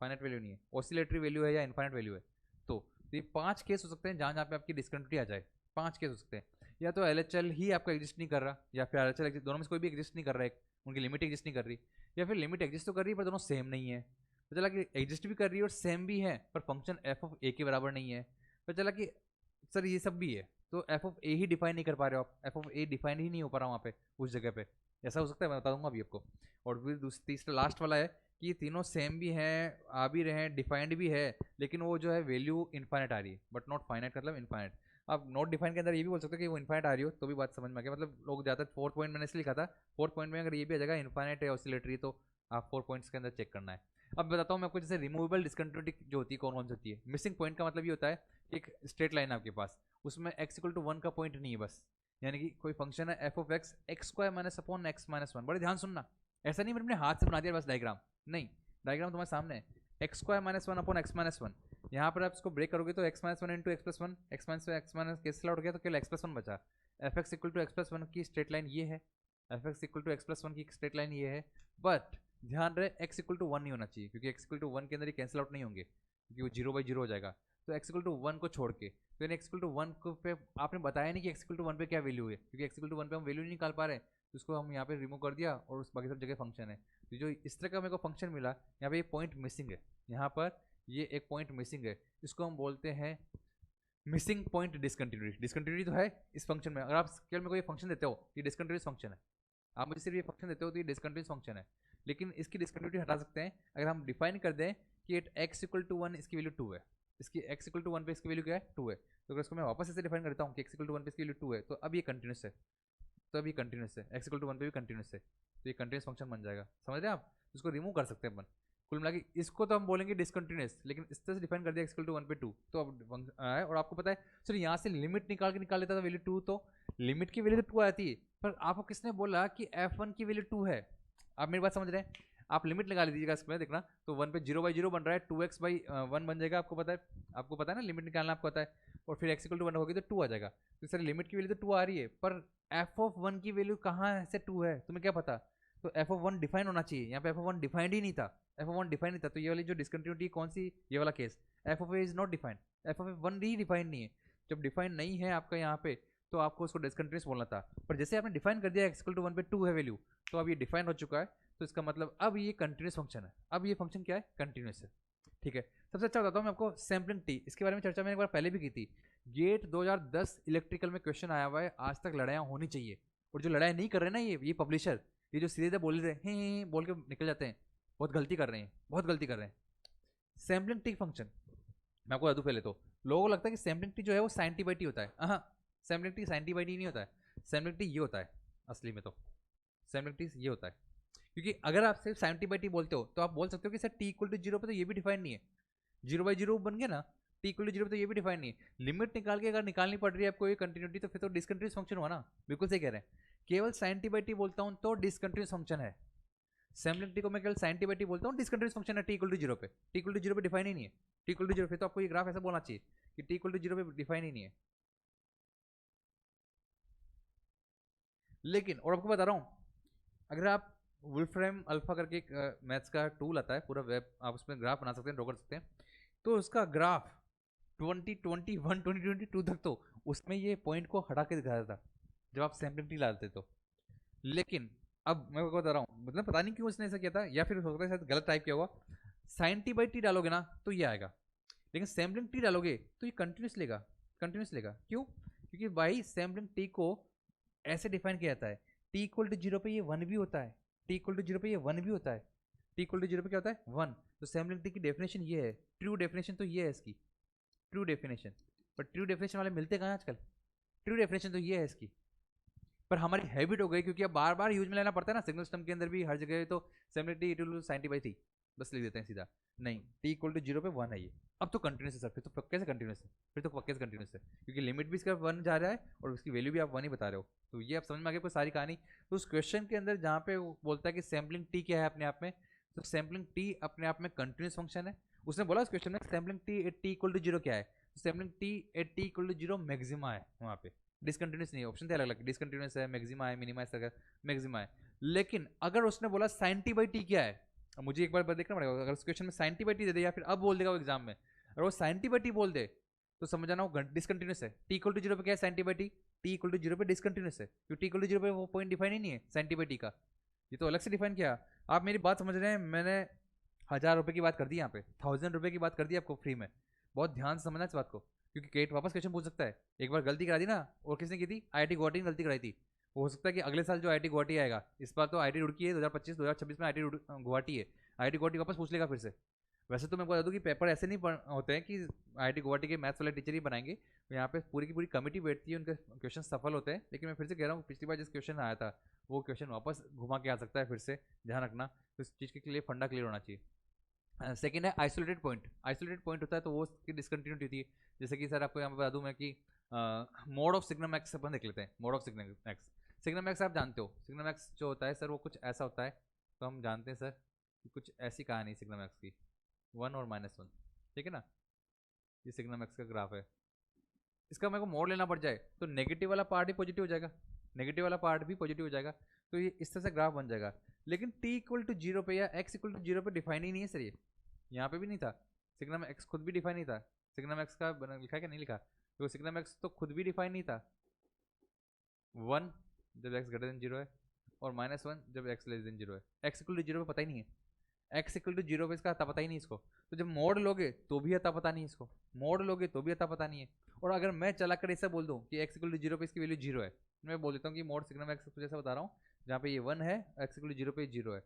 फाइनाइट वैल्यू नहीं है, ऑसिलेटरी वैल्यू है या इनफाइनाइट वैल्यू है। तो ये 5 केस हो सकते हैं जहाँ जहाँ पे आपकी डिस्कंटिन्यूटी आ जाए। 5 केस हो सकते हैं, या तो एलएचएल ही आपका एग्जिस्ट नहीं कर रहा या फिर आरएचएल, दोनों में से कोई भी एग्जिस्ट नहीं कर रहा है, उनकी लिमिट एग्जिस्ट नहीं कर रही, या फिर लिमिट एग्जिस्ट तो कर रही है पर दोनों सेम नहीं है। तो चला कि एग्जिस्ट भी कर रही है और सेम भी है पर फंक्शन एफ ऑफ ए के बराबर नहीं है। तो चला कि सर ये सब भी है तो F of A he define नहीं कर पा रहे हो आप, एफ ऑफ ए डिफाइन ही नहीं हो पा रहा वहाँ पे उस जगह पे, ऐसा हो सकता है, मैं बता दूंगा अभी आपको। और फिर तीसरा लास्ट वाला है कि तीनों सेम भी हैं, आ भी रहे हैं, डिफाइंड भी है, लेकिन वो जो है वैल्यू इनफाइनाइट आ रही है बट नॉट फाइनाइट, मतलब इनफाइनाइट। आप नॉट डिफाइन के अंदर ये भी बोल सकते हो कि वो इनफाइनाइट आ रही हो तो भी बात समझ में आ गया, मतलब लोग ज़्यादा 4 पॉइंट मैंने इसलिए लिखा था, 4 पॉइंट में अगर ये भी आ जाएगा इनफाइनाइट है ऑसिलेटरी तो आप 4 पॉइंट्स के अंदर चेक करना है। अब बताता हूँ मैं आपको, जैसे रिमूवेबल डिस्कंटिन्यूटी जो होती है कौन कौन सी होती है। मिसिंग पॉइंट का मतलब ये होता है कि एक स्ट्रेट लाइन है आपके पास, उसमें एक्स इक्वल टू 1 का पॉइंट नहीं है बस, यानी कि कोई फंक्शन है F of x x square minus upon x minus 1, बड़े ध्यान सुनना, ऐसा नहीं मैंने अपने हाथ से बना दिया बस डायग्राम, नहीं, डायग्राम तुम्हारे सामने है। X square minus 1 upon x minus 1, यहाँ पर आप इसको ब्रेक करोगे तो x minus 1 into x plus 1, x minus cancel out हो गया तो केवल एक्स प्लस 1 बचा। F x equal to x plus 1 की स्ट्रेट लाइन ये है, f x equal to x plus 1 की स्ट्रेट लाइन ये है, बट ध्यान रहे एक्स इक्वल टू 1 नहीं होना चाहिए क्योंकि एक्स इक्वल टू 1 के अंदर ही कैंसिल आउट नहीं होंगे क्योंकि वो 0/0 हो जाएगा। तो एक्स इक्वल टू 1 को छोड़ के, तो यानी एक्स इक्वल टू 1 को पे आपने बताया नहीं कि एक्स इक्वल टू 1 पे क्या वैल्यू है, क्योंकि एक्स इक्वल टू 1 पे हम वैल्यू नहीं निकाल पा रहे, तो उसको हम यहाँ पे रिमूव कर दिया और उस बाकी सब जगह फंक्शन है। तो जो इस तरह का मेरे को फंक्शन मिला, यहाँ पे ये पॉइंट मिसिंग है, यहाँ पर ये एक पॉइंट मिसिंग है, इसको हम बोलते हैं मिसिंग पॉइंट डिस्कंटिन्यूटी। डिस्कंटिन्यूटी तो है इस फंक्शन में, अगर आप केवल मेरे को ये फंक्शन देते हो ये डिस्कंटिन्यूस फंक्शन है, आप मुझे सिर्फ ये फंक्शन देते हो तो ये डिस्कंटिन्यूस फंक्शन है, लेकिन इसकी डिस्कंटिन्यूटी हटा सकते हैं अगर हम डिफाइन कर दें कि एट एक्स इक्वल टू 1 इसकी वैल्यू 2 है, इसकी एक्स इक्वल टू 1 पे इसकी वैल्यू क्या है 2 है, तो अगर इसको मैं वापस ऐसे डिफाइन करता हूँ कि एक्स इक्वल टू 1 पे इसकी वैल्यू 2 है तो अब ये कंटिन्यूस है, तो अब ये कंटिन्यूस है, एक्स इक्वल टू 1 पे भी कंटिन्यूस है, तो ये कंटिन्यूस फंक्शन बन जाएगा, समझ रहे हैं आप, इसको रिमूव कर सकते हैं अपन। कुल मिला के इसको तो हम बोलेंगे डिसकंटिन्यूस, लेकिन इस तरह से डिफाइन कर दिया x इक्वल टू 1 पे 2, तो अब है। और आपको पता है सर यहाँ से लिमिट निकाल लेता था वैल्यू 2, तो लिमिट की वैल्यू तो 2 आती है, पर आपको किसने बोला कि f1 की वैल्यू 2 है? आप मेरी बात समझ रहे हैं? आप लिमिट लगा लीजिएगा इसमें, देखना तो 1 पे 0/0 बन रहा है, 2x/1 बन जाएगा, आपको पता है ना, लिमिट निकालना आपको पता है, और फिर x इक्वल टू 1 होगी तो 2 आ जाएगा। तो सर लिमिट की वैल्यू तो 2 आ रही है, पर f(1) की वैल्यू कहाँ से 2 है, तुम्हें क्या पता? तो f(1) डिफाइन होना चाहिए, यहाँ पे f(1) डिफाइंड ही नहीं था, f(1) डिफाइन नहीं था, तो ये वाली जो डिसकंटिन्यूटी कौन सी, ये वाला case, f(a) is not defined, f(1) he defined नहीं है। जब डिफाइन नहीं है आपका यहाँ पे, तो आपको उसको डिसकंटिन्यूस बोलना था, पर जैसे आपने डिफाइन कर दिया x इक्वल टू 1 पे 2 है वैल्यू, तो अब ये डिफाइन हो चुका है, तो इसका मतलब अब ये कंटिन्यूस फंक्शन है, अब ये फंक्शन क्या है, कंटिन्यूस है। ठीक है, सबसे अच्छा बताता हूँ मैं आपको सैम्पलिंग टी, इसके बारे में चर्चा मैंने एक बार पहले भी की थी। गेट 2010 इलेक्ट्रिकल में क्वेश्चन आया हुआ है, आज तक लड़ाइयाँ होनी चाहिए, और जो लड़ाई नहीं कर रहे ना ये पब्लिशर, ये जो सीधे बोल रहे हैं बोल के निकल जाते हैं, बहुत गलती कर रहे हैं, बहुत गलती कर रहे हैं। सैम्पलिंग टी फंक्शन मैं आपको बता दूं पहले, तो लोगों को लगता है कि सैम्पलिंग टी जो है वो साइन टी बाई टी होता है। हाँ, sampling t sine t by t नहीं होता है, सैम्पलिंग टी ये होता है असली में, तो सैम्पलिंग टी ये होता है, क्योंकि अगर आप सिर्फ साइन टी बाई टी बोलते हो तो आप बोल सकते हो कि सर टी इक्वल टू 0 पे तो ये भी डिफाइन नहीं है, 0/0 बन गया ना, टी इक्वल टू 0 पे तो ये भी डिफाइन नहीं है। लिमिट निकाल के अगर निकालनी पड़ रही है आपको ये कंटिन्यूटी, तो फिर तो डिसकंटिन्यूस फंक्शन हुआ ना, बिल्कुल सही कह रहे हैं। केवल साइन टी बाई टी बोलता हूं तो डिसकंटिन्यूस फंक्शन है, सैम्पलिंग टी को मैं केवल साइन टी बाई टी बोलता हूँ, डिसकंटिन्यूस फंक्शन है टी इक्वल टू 0 पे, टी इक्वल टू 0 पे डिफाइन ही नहीं है, टी इक्वल टू 0 पे, तो आपको ये ग्राफ ऐसा बोलना चाहिए कि टी इक्वल टू 0 पे डिफाइन ही नहीं है। लेकिन और आपको बता रहा हूं, अगर आप वुल्फ्रेम अल्फा करके एक मैथ्स का टूल आता है, पूरा वेब आप उसमें ग्राफ बना सकते हैं, ड्रॉ कर सकते हैं, तो उसका ग्राफ 2021 2022 तक तो उसमें ये पॉइंट को हटा के दिखाया था जब आप सैम्पलिंग टी डालते तो। लेकिन अब मैं आपको बता रहा हूँ, मतलब पता नहीं क्यों उसने ऐसा किया था, या फिर हो सकता है शायद गलत टाइप किया हुआ, साइन टी बाई टी डालोगे ना तो ये आएगा, लेकिन सैम्पलिंग टी डालोगे तो ये कंटिन्यूस लेगा, कंटिन्यूस लेगा। क्यों? क्योंकि भाई सैम्पलिंग टी को ऐसे डिफाइन किया जाता है, टी इक्वल टू 0 पे ये 1 भी होता है, टी इक्वल टू 0 पे ये 1 भी होता है, टी इक्वल टू 0 पे क्या होता है 1, तो सैम्पलिंग टी की डेफिनेशन ये है, ट्रू डेफिनेशन तो ये है इसकी, ट्रू डेफिनेशन, पर ट्रू डेफिनेशन वाले मिलते कहाँ आजकल, ट्रू डेफिनेशन तो ये है इसकी, पर हमारी हैबिट हो गई, क्योंकि अब बार बार यूज में लेना पड़ता है ना, सिग्नल सिस्टम के अंदर भी हर जगह, तो sampling t equal to sine t by t बस लिख देते हैं सीधा, नहीं टी इक्वल टू 0 पे 1 है ये, अब तो कंटिन्यूस है सर, फिर तो पक्के से कंटिन्यूस है, फिर तो पक्के से कंटिन्यूस है, क्योंकि लिमिट भी इसका 1 जा रहा है और उसकी वैल्यू भी आप 1 ही बता रहे हो, तो ये आप समझ में आ गया कोई सारी कहानी। तो उस क्वेश्चन के अंदर जहाँ पे वो बोलता है कि सैम्पलिंग टी क्या है अपने आप में, तो सैम्पलिंग टी अपने आप में कंटिन्यूस फंक्शन है। उसने बोला उस क्वेश्चन में sampling t at t equal to 0 क्या है, sampling t at t equal to 0 maxima है, वहाँ पे डिसकंटिन्यूस नहीं है, ऑप्शन थे अलग अलग, डिसकंटिन्यूस है, मैक्सिमा है, मिनिमा है, मैक्सिमा है। लेकिन अगर उसने बोला साइन टी बाई टी क्या है, अब मुझे एक बार देखना पड़ेगा, अगर उस क्वेश्चन में साइन टी बाई टी दे दे या फिर अब बोल देगा वो एग्जाम में, अगर वो साइन टी बाई टी बोल दे तो समझ जाना वो डिसकंटिन्यूस है। टी इक्वल टू 0 पे क्या है, sine t by t, t equal to 0 पे डिसकंटिन्यूस है, क्योंकि टी इक्वल टू 0 पे वो पॉइंट डिफाइन ही नहीं है साइन टी बाई टी का, ये तो अलग से डिफाइन किया। आप मेरी बात समझ रहे हैं, मैंने 1000 रुपये की बात कर दी यहाँ पे, 1000 रुपये की बात कर दी आपको फ्री में, बहुत ध्यान से समझना इस बात को, क्योंकि गेट वापस क्वेश्चन पूछ सकता है, एक बार गलती करा दी ना, और किसने की थी, IIT गुवाहाटी ने गलती कराई थी, हो सकता है कि अगले साल जो IIT गुवाहाटी आएगा, इस बार तो IIT रुड़की है 2025-2026 में, IIT गुवाहाटी है, IIT गुवाहाटी वापस पूछ लेगा फिर से। वैसे तो मैं बता दूं कि पेपर ऐसे नहीं होते हैं कि IIT गुवाहाटी के मैथ्स वाले टीचर ही बनाएंगे, यहाँ पे पूरी की पूरी कमेटी बैठती है, उनके क्वेश्चन सफल होते हैं, लेकिन मैं फिर से कह रहा हूँ पिछली बार जिस क्वेश्चन आया था वो क्वेश्चन वापस घुमा के आ सकता है फिर से, ध्यान रखना, तो इस चीज़ के लिए फंडा क्लियर होना चाहिए। सेकेंड है आइसोलेटेड पॉइंट, आइसोलेटेड पॉइंट होता है तो वो उसकी डिसकंटिन्यूटी होती है, जैसे कि सर आपको यहाँ पे बता दूँ मैं कि mode of signum x upon देख लेते हैं, mode of signum x, signum x आप जानते हो, सिग्नम एक्स जो होता है सर वो कुछ ऐसा होता है, तो हम जानते हैं सर कि कुछ ऐसी कहानी सिग्नम एक्स की 1 और -1, ठीक है ना, ये सिग्नम एक्स का ग्राफ है, इसका मेरे को मोड लेना पड़ जाए तो नेगेटिव वाला पार्ट ही पॉजिटिव हो जाएगा, नेगेटिव वाला पार्ट भी पॉजिटिव हो जाएगा, तो ये इस तरह से ग्राफ बन जाएगा। लेकिन t इक्वल टू 0 पे या x इक्वल टू 0 पे डिफाइन ही नहीं है सर, ये यहाँ पे भी नहीं था, सिग्नम एक्स खुद भी डिफाइन नहीं था, सिग्नम एक्स का लिखा क्या नहीं लिखा, तो सिग्नम एक्स तो खुद भी डिफाइन नहीं था, 1 जब x ग्रेटर देन 0 है और -1 जब x लेस देन 0 है, x इक्वल टू 0 पे पता ही नहीं है, x इक्वल टू 0 पे इसका अता पता ही नहीं इसको, तो जब मोड लोगे तो भी अता पता नहीं इसको, मोड लोगे तो भी अता पता नहीं है। और अगर मैं चला कर ऐसा बोल दूं कि x इक्वल टू 0 पे इसकी वैल्यू 0 है, मैं बोल देता हूँ कि मोड सिग्नम एक्स कुछ ऐसा बता रहा हूँ जहाँ पे ये 1 है, x इक्वल टू 0 पे 0 है,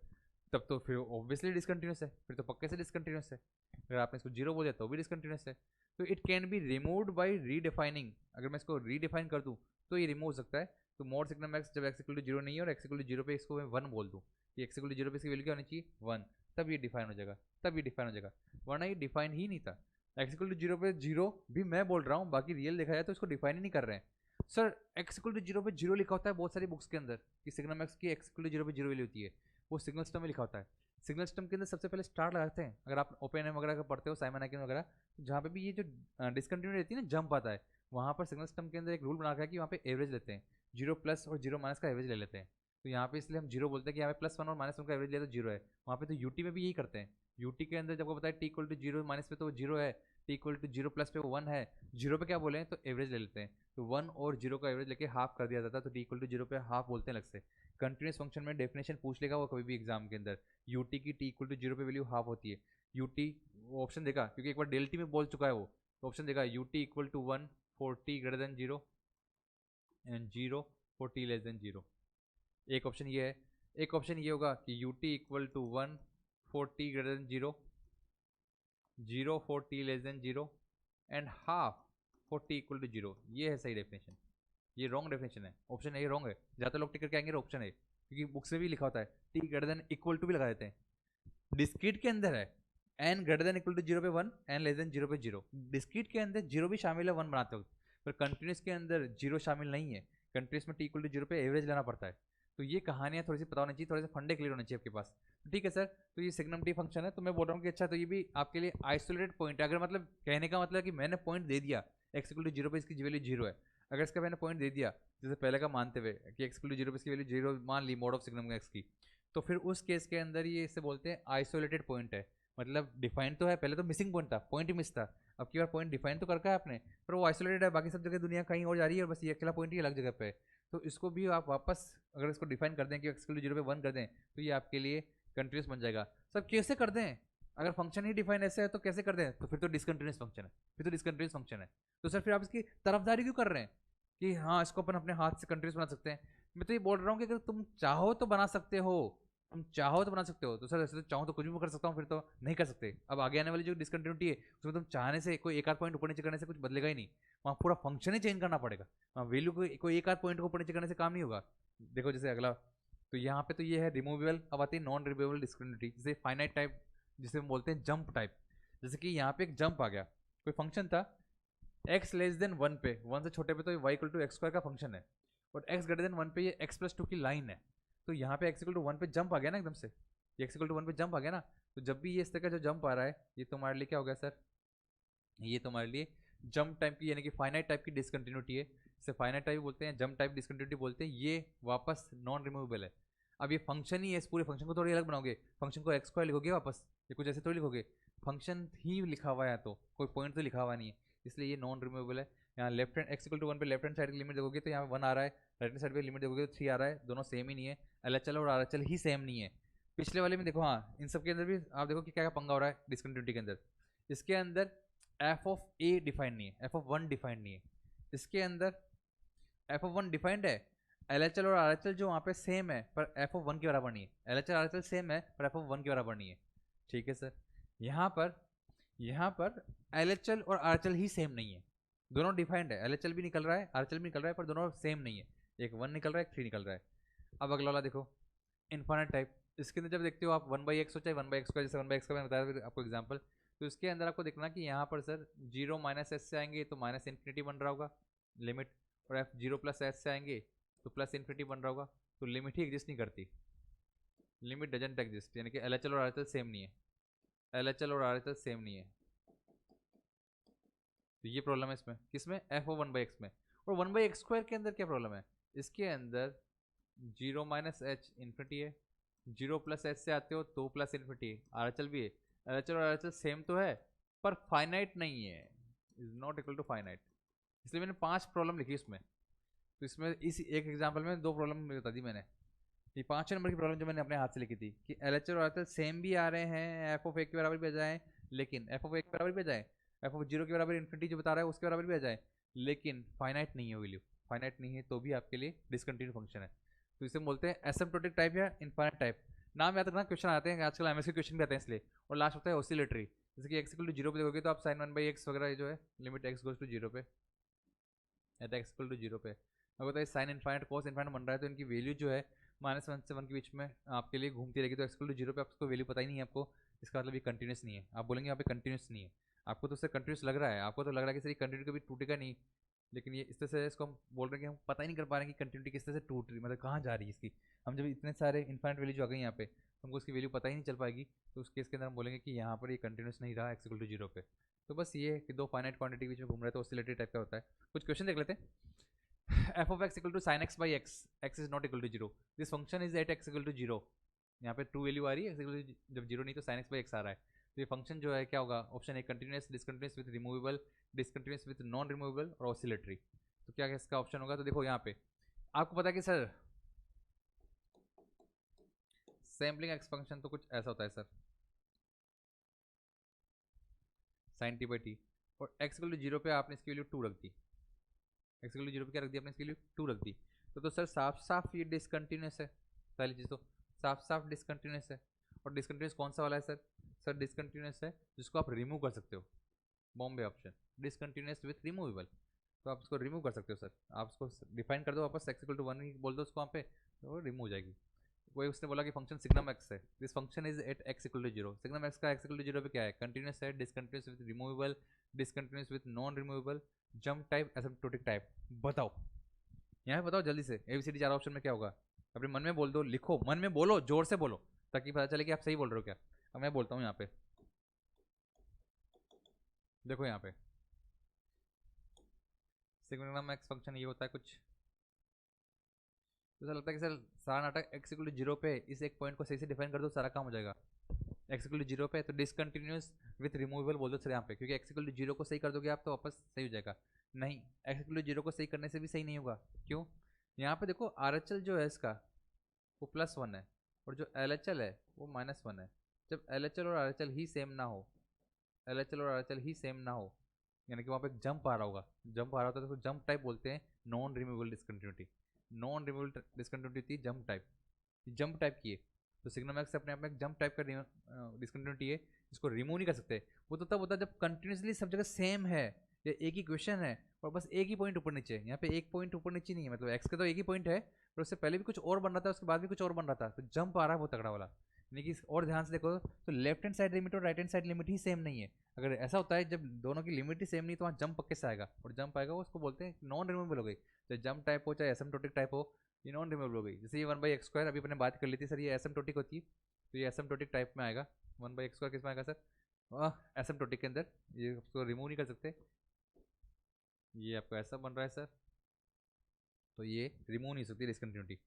तब तो फिर ऑब्वियसली डिसकंटिन्यूस है, फिर तो पक्के से डिसकंटिन्यूस है, अगर आपने इसको 0 बोल दिया तो भी डिसकंटिन्यूस है। तो it can be removed by redefining, अगर मैं इसको रीडिफाइन कर दूं तो ये रिमूव हो सकता है, तो मोड सिग्नम एक्स जब x इक्वल टू 0 नहीं है और x इक्वल टू 0 पे इसको मैं 1 बोल दूं कि x इक्वल टू 0 पे इसकी वैल्यू क्या होनी चाहिए 1, तब ये डिफाइन हो जाएगा, तब ये डिफाइन हो जाएगा, वरना ये डिफाइन ही नहीं था। एक्स इक्वल टू जीरो पे जीरो भी मैं बोल रहा हूँ, बाकी रियल देखा जाए तो इसको डिफाइन ही नहीं कर रहे हैं। Sir x equal to zero पे जीरो लिखा होता है बहुत सारी बुक्स के अंदर कि सिग्नम एक्स की एक्स इक्वल टू जीरो पे जीरो वैल्यू होती है, वो सिग्नल सिस्टम में लिखा होता है। सिग्नल सिस्टम के अंदर सबसे पहले स्टार लगाते हैं, अगर आप ओपन एम वगैरह का पढ़ते हो, साइमन आइकन वगैरह, तो जहाँ पे भी ये जो डिसकंटिन्यू रहती है ना, जंप आता है, वहाँ पर सिग्नल सिस्टम के अंदर एक रूल बना रखा है कि वहाँ पे एवरेज लेते हैं, जीरो प्लस और जीरो माइनस का एवरेज ले लेते हैं। तो यहाँ पे इसलिए हम जीरो बोलते हैं कि यहाँ पे प्लस वन और माइनस वन का एवरेज लिया तो जीरो है। वहाँ पे तो यूटी में भी यही करते हैं, यूटी के अंदर जब आपको बताया t equal to zero minus पे तो वो जीरो है, t equal to zero plus पे वो वन है, जीरो पे क्या बोले तो एवरेज ले लेते हैं, तो वन और जीरो का एवरेज लेके हाफ कर दिया जाता है, तो टी इक्वल टू जीरो पे हाफ बोलते हैं अलग से। कंटिन्यूस फंक्शन में डेफिनेशन पूछ लेगा वो कभी भी एग्जाम के अंदर, यूटी की टी इक्वल टू जीरो पे वैल्यू हाफ होती है, यूटी ऑप्शन देखा क्योंकि एक बार डेल्टी में बोल चुका है वो, तो ऑप्शन देखा u t equal to one for t greater than zero and zero for t less than zero. एक ऑप्शन ये है, एक ऑप्शन ये होगा कि u t equal to one for t greater than zero, zero for t less than zero and half for t equal to zero. ये है सही डेफिनेशन, ये रॉन्ग डेफिनेशन है, ऑप्शन है ये रॉन्ग है। ज़्यादातर लोग टिक करके आएंगे ऑप्शन है, क्योंकि बुक्स में भी लिखा होता है T greater than equal to भी लगा देते हैं, डिस्क्रीट के अंदर है N greater than equal to zero पे one, N less than zero पे जीरो, डिस्क्रीट के अंदर जीरो भी शामिल है वन बनाते वक्त, पर कंटिन्यूस के अंदर जीरो शामिल नहीं है, कंटिन्यूस में टी इक्वल टू जीरो पे एवरेज लेना पड़ता है। तो ये कहानियाँ थोड़ी सी पता होनी चाहिए, थोड़े से फंडे क्लियर होने चाहिए आपके पास। ठीक है सर, तो ये सिग्नम टी फंक्शन है, तो मैं बोल रहा हूँ कि अच्छा तो ये भी आपके लिए आइसोलेटेड पॉइंट है, अगर मतलब कहने का मतलब कि मैंने पॉइंट दे दिया एक्स इक्वल टू जीरो पे इसकी वैल्यू जीरो है, अगर इसका मैंने पॉइंट दे दिया जैसे पहले का मानते हुए कि एक्स इक्वल टू जीरो पे इसकी वैल्यू जीरो मान ली मोड ऑफ सिग्नम एक्स की, तो फिर उस केस के अंदर ये इसे बोलते हैं आइसोलेटेड पॉइंट है, मतलब डिफाइन तो है, पहले तो मिसिंग पॉइंट था, पॉइंट ही मिस था, अब की बार पॉइंट डिफाइन तो करका है आपने, पर वो आइसोलेटेड है, बाकी सब जगह दुनिया कहीं और जा रही है और बस ये अकेला पॉइंट ही अलग जगह पे है। तो इसको भी आप वापस अगर इसको डिफाइन कर दें कि एक्स जीरो पे वन कर दें, तो ये आपके लिए कंटिन्यूस बन जाएगा। सब कैसे कर दें, अगर फंक्शन ही डिफाइन ऐसे है तो कैसे कर दें, तो फिर तो डिसकंटिन्यूस फंक्शन है, फिर तो डिसकंटिन्यूस फंक्शन है। तो सर फिर आप इसकी तरफदारी क्यों कर रहे हैं कि हाँ इसको अपन अपने हाथ से कंटिन्यूस बना सकते हैं? मैं तो ये बोल रहा हूँ कि अगर तुम चाहो तो बना सकते हो, तुम चाहो तो बना सकते हो, तो सर ऐसे तो चाहो तो कुछ भी कर सकता हूँ, फिर तो नहीं कर सकते। अब आगे आने वाली जो डिसकंटिन्यूटी है उसमें तुम चाहने से कोई एक आध पॉइंट ऊपर नीचे करने से कुछ बदलेगा ही नहीं, वहाँ पूरा फंक्शन ही चेंज करना पड़ेगा, वहाँ वैल्यू कोई एक आध पॉइंट को ऊपर नीचे करने से काम नहीं होगा। देखो जैसे अगला, तो यहाँ पे तो ये है रिमूवेबल, अब आती है नॉन रिमूवेबल डिसकंटिन्यूटी, जैसे फाइनाइट टाइप जिसे हम बोलते हैं जंप टाइप, जैसे कि यहाँ पे एक जंप आ गया, कोई फंक्शन था x लेस देन वन पे, वन से छोटे पे तो y equal to x square का फंक्शन है, और x ग्रेटर देन वन पे ये x प्लस टू की लाइन है, तो यहाँ पे x इक्वल टू वन पे जंप आ गया ना एकदम से, ये x इक्वल टू वन पे जंप आ गया ना, तो जब भी ये इस तरह का जो जंप आ रहा है ये तुम्हारे लिए क्या हो गया सर, ये तुम्हारे लिए जंप टाइप की यानी कि फाइनाइट टाइप की डिसकंटिन्यूटी है, इसे फाइनाइट टाइप बोलते हैं, जंप टाइप डिसकंटिन्यूटी बोलते हैं, ये वापस नॉन रिमूवेबल है। अब ये फंक्शन ही है, इस पूरे फंक्शन को थोड़ी अलग बनाओगे, फंक्शन को एक्स स्क्वायर लिखोगे वापस, ये कुछ ऐसे थोड़ी लिखोगे, फंक्शन ही लिखा हुआ है, तो कोई पॉइंट तो लिखा हुआ नहीं है, इसलिए ये नॉन रिमूवेबल है। यहाँ left hand x equal to one पे लेफ्ट हैंड साइड की लिमिट देखोगे तो यहाँ वन आ रहा है, राइट हैंड साइड पे लिमिट देखोगे तो थ्री आ रहा है, दोनों सेम ही नहीं है, एल और आर ही सेम नहीं है। पिछले वाले में देखो, हाँ इन सब के अंदर भी आप देखो कि क्या क्या पंगा हो रहा है डिसकंटिन्यूटी के अंदर, इसके अंदर एफ ऑफ ए डिफाइंड नहीं है, एफ ऑफ वन डिफाइंड नहीं है, इसके अंदर एफ ऑफ वन डिफाइंड है, एल और आर जो वहाँ पे सेम है पर एफ ऑफ वन के बराबर नहीं है, एल आर सेम है पर एफ ऑफ वन के बराबर नहीं है। ठीक है सर, यहाँ पर एल और आर ही सेम नहीं है, दोनों डिफाइंड है, एल भी निकल रहा है आर भी निकल रहा है पर दोनों सेम नहीं है, एक वन निकल रहा है एक थ्री निकल रहा है। अब अगला वाला देखो इन्फाइनाइट टाइप, इसके अंदर जब देखते हो आप वन बाई एक्स हो चाहे वन बाई एक्स का, जैसे वन बाई एक्स का मैंने बताया फिर आपको एग्जाम्पल, तो इसके अंदर आपको देखना कि यहाँ पर सर जीरो माइनस एस से आएंगे तो माइनस इन्फिनिटी बन रहा होगा लिमिट, और एफ जीरो प्लस एस से आएंगे तो प्लस इन्फिनिटी बन रहा होगा, तो लिमिट ही एग्जिस्ट नहीं करती, लिमिट डजंट एग्जिस्ट, यानी कि एल और आर सेम नहीं है, एल और आर सेम नहीं है, तो ये प्रॉब्लम है इसमें, किसमें f of one by x में। और वन बाई एक्स स्क्वायर के अंदर क्या प्रॉब्लम है, इसके अंदर जीरो माइनस एच इन्फिनिटी है, जीरो प्लस एच से आते हो तो प्लस इन्फिनिटी, आर भी है, एल और आर सेम तो है पर फाइनाइट नहीं है, is not equal to finite, इसलिए मैंने 5 प्रॉब्लम लिखी इसमें, तो इसमें इस एक एग्जाम्पल में 2 प्रॉब्लम बता दी मैंने, ये 5 नंबर की प्रॉब्लम जो मैंने अपने हाथ से लिखी थी कि एल और आर सेम भी आ रहे हैं, एफ ऑफ ए के बराबर भी आ जाए, लेकिन एफ ऑफ ए के बराबर भी आ जाए, एफ ऑफ जीरो के बराबर इन्फिनिटी जो बता रहा है उसके बराबर भी आ जाए, लेकिन फाइनाइट नहीं है वैल्यू, फाइनाइट नहीं है तो भी आपके लिए डिसकंटिन्यू फंक्शन है, तो इसे बोलते हैं एसिम्प्टोटिक टाइप या इनफाइनाइट टाइप। नाम याद रखना, क्वेश्चन आते हैं आजकल, एमएसक्यू क्वेश्चन भी आते हैं इसलिए, और लास्ट होता है ऑसिलेटरी, जैसे कि एक्स इक्वल टू जीरो पे देखोगे तो आप साइन वन बाई एक्स वगैरह जो है limit x goes to zero पे, at x equal to zero पे, अगर बताइए साइन इनफाइनाइट कॉस इनफाइनाइट बन रहा है तो इनकी वैल्यू जो है -1 से 1 के बीच में आपके लिए घूमती रहेगी, तो x = 0 पे आपको वैल्यू पता ही नहीं है आपको, इसका मतलब ये कंटिन्यूस नहीं है। आप बोलेंगे यहाँ पे कंटिन्यूस नहीं है, आपको तो उससे कंटिन्यूस लग रहा है, आपको तो लग रहा है कि सर ये कंटिन्यू कभी टूटेगा नहीं, लेकिन ये इस तरह से इसको हम बोल रहे हैं कि हम पता ही नहीं कर पा रहे हैं कि कंटिन्यूटी किस तरह से टूट रही, मतलब कहाँ जा रही है इसकी। हम जब इतने सारे इन्फाइनाइट वैल्यू जो आ गई यहाँ पे, तो हमको उसकी वैल्यू पता ही नहीं चल पाएगी, तो उस केस के अंदर हम बोलेंगे कि यहाँ पर ये कंटिन्यूस नहीं रहा x = 0 पे। तो बस ये है कि दो फाइनाइट क्वांटिटी बीच में घूम रहे हैं, तो ऑसिलेटरी टाइप का होता है। कुछ क्वेश्चन देख लेते हैं। f of x = sin x by x, x is not equal to 0, this function is at x = 0। यहाँ पे ट्रू वैल्यू आ रही है, जब 0 नहीं तो sin x by x आ रहा है, तो ये फंक्शन जो है क्या होगा, option a continuous, discontinuous with removable, discontinuous with non removable और ऑसिलेटरी। तो क्या इसका ऑप्शन होगा, तो देखो यहाँ पे आपको पता है कि सर सैम्पलिंग एक्स फंक्शन तो कुछ ऐसा होता है sir, sin t by t, और x = 0 पे आपने इसकी वैल्यू 2 रख दी, x = 0 पे क्या रख दिया आपने, इसकी वैल्यू 2 रख दी, तो सर साफ साफ ये डिसकंटिन्यूस है, पहली चीज़ तो साफ साफ डिसकंटिन्यूस है। और डिसकंटिन्यूस कौन सा वाला है सर डिसकंटिन्यूस है जिसको आप रिमूव कर सकते हो, Bombay option, discontinuous with removable, तो आप उसको रिमूव कर सकते हो सर, आप उसको डिफाइन कर दो वापस, x = 1 ही बोल दो उसको वहाँ पे, तो रिमूव हो जाएगी। वही उसने बोला कि फंक्शन सिग्नम x है, this function is at x = 0, signum x का x = 0 पे क्या है, कंटिन्यूस है, discontinuous with removable, discontinuous with non removable, jump type, asymptotic type. बताओ यहाँ पे, बताओ जल्दी से, ABCD 4 ऑप्शन में क्या होगा, अपने मन में बोल दो, लिखो, मन में बोलो, जोर से बोलो, ताकि पता चले कि आप सही बोल रहे हो क्या। अब मैं बोलता हूँ यहाँ पे, देखो यहाँ पे सिग्नम x फंक्शन ये होता है कुछ, तो ऐसा लगता है कि सर सारा नाटक x = 0 पे, इस एक पॉइंट को सही से डिफाइन कर दो, सारा काम हो जाएगा। x = 0 पे तो डिसकंटिन्यूस विथ रिमूवेबल बोल दो सर यहाँ पे, क्योंकि x = 0 को सही कर दोगे आप तो वापस सही हो जाएगा। नहीं, x = 0 को सही करने से भी सही नहीं होगा, क्यों, यहाँ पे देखो RHL जो है इसका वो +1 है, और जो LHL है वो -1 है। जब LHL और RHL ही सेम ना हो, LHL और RHL ही सेम ना हो, यानी कि वहाँ पे एक जंप आ रहा होगा, जंप आ रहा होता है तो जंप टाइप बोलते हैं non removable discontinuity, non removable discontinuity थी जंप टाइप, जंप टाइप की है, तो सिग्नम एक्स अपने आप में एक जंप टाइप का डिसकंटिन्यूटी है, इसको रिमूव नहीं कर सकते। वो तो तब होता है जब कंटिन्यूसली सब जगह सेम है, या एक ही क्वेश्चन है और बस एक ही पॉइंट ऊपर नीचे है, यहाँ पे एक पॉइंट ऊपर नीचे नहीं है, मतलब एक्स का तो एक ही पॉइंट है, पर उससे पहले भी कुछ और बन रहा था, उसके बाद भी कुछ और बन रहा था, तो जंप आ रहा है वो तगड़ा वाला। यानी कि और ध्यान से देखो तो लेफ्ट हैंड साइड लिमिट और राइट हैंड साइड लिमिट ही सेम नहीं है। अगर ऐसा होता है जब दोनों की लिमिट ही सेम नहीं तो वहाँ जंप पक्के से आएगा, और जंप आएगा वो उसको बोलते हैं नॉन रिमूवेबल हो गई, चाहे जंप टाइप हो चाहे एसिम्प्टोटिक टाइप हो, ये नॉन रिमूवेबल हो गई। जैसे ये 1/x² अभी अपने बात कर ली थी सर, ये एसिम्प्टोटिक होती है, तो ये एसिम्प्टोटिक टाइप में आएगा। 1/x² किस में आएगा सर, एसिम्प्टोटिक के अंदर, ये उसको रिमूव नहीं कर सकते, ये आपको ऐसा बन रहा है सर, तो ये रिमूव नहीं सकती डिसकंटिन्यूटी।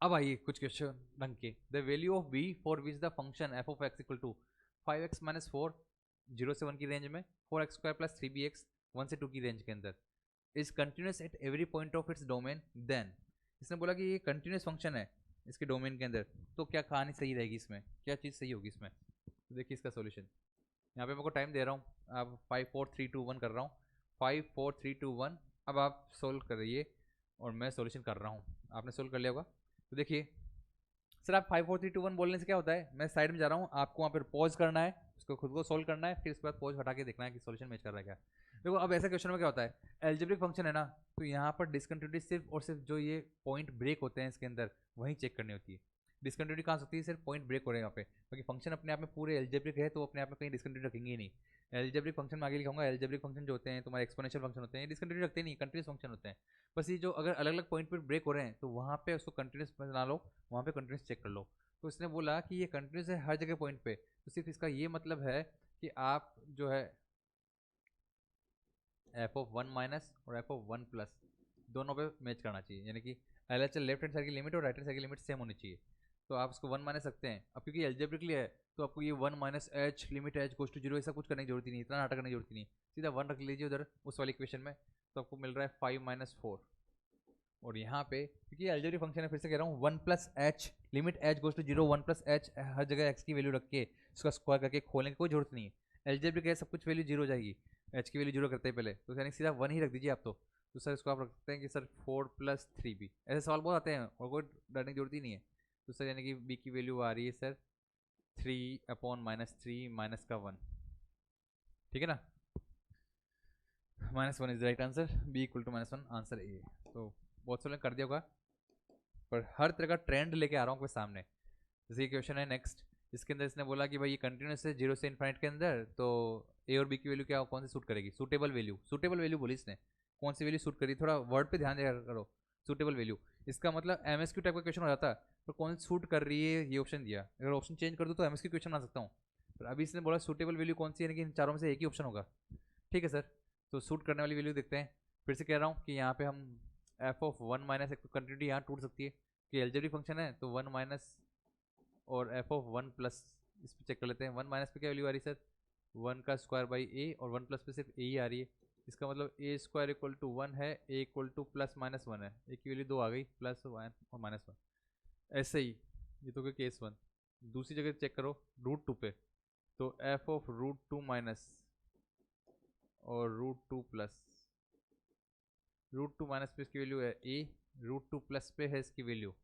अब आइए कुछ क्वेश्चन ढंग के, the value of b for which the function f of x = 5x - 4 0 से 1 की रेंज में, 4x² + 3bx 1 से 2 की रेंज के अंदर, is continuous at every point of its domain, then इसने बोला कि ये कंटिन्यूस फंक्शन है इसके डोमेन के अंदर, तो क्या कहानी सही रहेगी इसमें, क्या चीज़ सही होगी इसमें। तो देखिए इसका सॉल्यूशन, यहाँ पे मैं को टाइम दे रहा हूँ, अब 5 4 3 2 1 कर रहा हूँ, 5 4 3 2 1, अब आप सोल्व करिए और मैं सॉल्यूशन कर रहा हूँ, आपने सोल्व कर लिया होगा। तो देखिए सर, आप 5 4 3 2 1 बोलने से क्या होता है, मैं साइड में जा रहा हूँ, आपको वहाँ पर पॉज करना है, उसको खुद को सोल्व करना है, फिर इसके बाद पॉज हटा के देखना है कि सॉल्यूशन मैच कर रहा है क्या। देखो अब ऐसे क्वेश्चन में क्या होता है, एल्जेब्रिक फंक्शन है ना, तो यहाँ पर डिसकंटिन्यूटी सिर्फ और सिर्फ जो ये पॉइंट ब्रेक होते हैं इसके अंदर वहीं चेक करनी होती है। डिसकंटिन्यूटी कहाँ सकती है, सिर्फ पॉइंट ब्रेक हो रहे हैं यहाँ पे, क्योंकि फंक्शन अपने आप में पूरे एल्जेब्रिक है तो अपने आप में कहीं डिसकंटिन्यूटी रखेंगे ही नहीं। एल्जेब्रिक फंक्शन में आगे लिखाऊंगा, एल्जेब्रिक फंक्शन जो होते हैं तुम्हारे एक्सपोनेंशियल फंक्शन होते हैं, डिसकंटिन्यूटी रखते नहीं, कंटिन्यूस फंक्शन होते हैं। बस ये जो अगर अलग अलग पॉइंट पर ब्रेक हो रहे हैं तो वहाँ पे उसको कंटिन्यूस बना लो, वहाँ पे कंटिन्यूस चेक कर लो। तो इसने बोला कि ये कंटिन्यूस है हर जगह पॉइंट पे, तो सिर्फ इसका ये मतलब है कि आप जो है f(1 - और f(1+) दोनों पे मैच करना चाहिए, यानी कि LHL लेफ्ट हैंड साइड की लिमिट और राइट हैंड साइड की लिमिट सेम होनी चाहिए, तो आप उसको 1 माइनस सकते हैं। अब क्योंकि एल्जेब्रिकली है तो आपको ये 1 - h limit h goes to 0 ऐसा कुछ करने की जरूरत ही नहीं, इतना नाटक करने की जरूरत ही नहीं, सीधा 1 रख लीजिए उधर उस वाली इक्वेशन में, तो आपको मिल रहा है 5 - 4। और यहाँ पे क्योंकि एल्जेब्रिक फंक्शन है, फिर से कह रहा हूँ 1+h limit h goes to 0, 1+h हर जगह x की वैल्यू रख के उसका स्क्वायर करके खोलने की कोई जरूरत नहीं है। एल्जेब्रिक है, सब कुछ वैल्यू 0 हो जाएगी, h की वैल्यू 0 करते हैं पहले, तो यानी सीधा 1 ही रख दीजिए आप। तो सर इसको आप रख सकते हैं कि सर 4 + 3b, ऐसे सवाल बहुत आते हैं और कोई डरने की जरूरत ही नहीं है। तो सर यानी कि b की वैल्यू आ रही है सर 3/-3 माइनस का 1, ठीक है ना, -1 is the right answer, b = -1 answer A. तो बहुत सारे कर दिया होगा, पर हर तरह का ट्रेंड लेके आ रहा हूँ आपके सामने। जैसे क्वेश्चन है नेक्स्ट, इसके अंदर इसने बोला कि भाई ये कंटिन्यूस है 0 से इन्फाइनाइट के अंदर, तो ए और बी की वैल्यू क्या कौन सी सूट करेगी, सूटेबल वैल्यू, सूटेबल वैल्यू बोली इसने, कौन सी वैल्यू सूट करी, थोड़ा वर्ड पे ध्यान दिया करो, सूटेबल वैल्यू। इसका मतलब एमएसक्यू टाइप का क्वेश्चन हो जाता है, तो कौन सी सूट कर रही है ये ऑप्शन दिया, अगर ऑप्शन चेंज कर दूँ तो एमएसक्यू क्वेश्चन बना सकता हूँ, पर अभी इसने बोला सूटेबल वैल्यू कौन सी है, यानी कि इन चारों में से एक ही ऑप्शन होगा। ठीक है सर, तो सूट करने वाली वैल्यू देखते हैं। फिर से कह रहा हूँ कि यहाँ पे हम एफ ऑफ वन माइनस एक कंटिन्यूटी यहाँ टूट सकती है कि एलजेब्रिक फंक्शन है, तो वन माइनस और एफ ऑफ वन प्लस, इस पर चेक कर लेते हैं। वन माइनस पे क्या वैल्यू आ रही है सर, वन का स्क्वायर बाई ए, और वन प्लस पे सिर्फ ए ही आ रही है, इसका मतलब A square equal to one है, A equal to plus minus one है, ए की वैल्यू दो आ गई, प्लस वन और माइनस वन। ऐसे ही ये तो केस वन। दूसरी जगह चेक करो रूट टू पे, तो F of root two minus और root two plus, root two minus पे इसकी वैल्यू है ए, रूट टू प्लस पे है इसकी value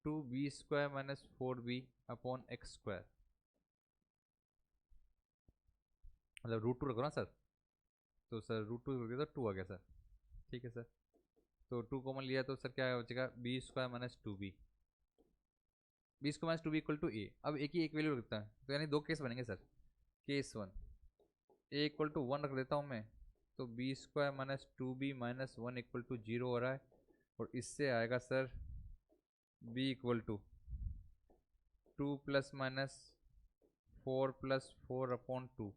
two b square minus four b upon x square, मतलब रूट टू रखो ना सर, तो सर रूट टू रख दिया तो टू आ गया सर। ठीक है सर, तो टू कॉमन लिया तो सर क्या बचेगा, B square minus two B, B square minus two B equal to A. अब एक ही एक वैल्यू रखता है, तो यानी दो केस बनेंगे sir. Case one, A equal to one रख देता हूँ मैं, तो B square minus two B minus one equal to zero हो रहा है, और इससे आएगा sir B equal to two plus minus four plus four upon two,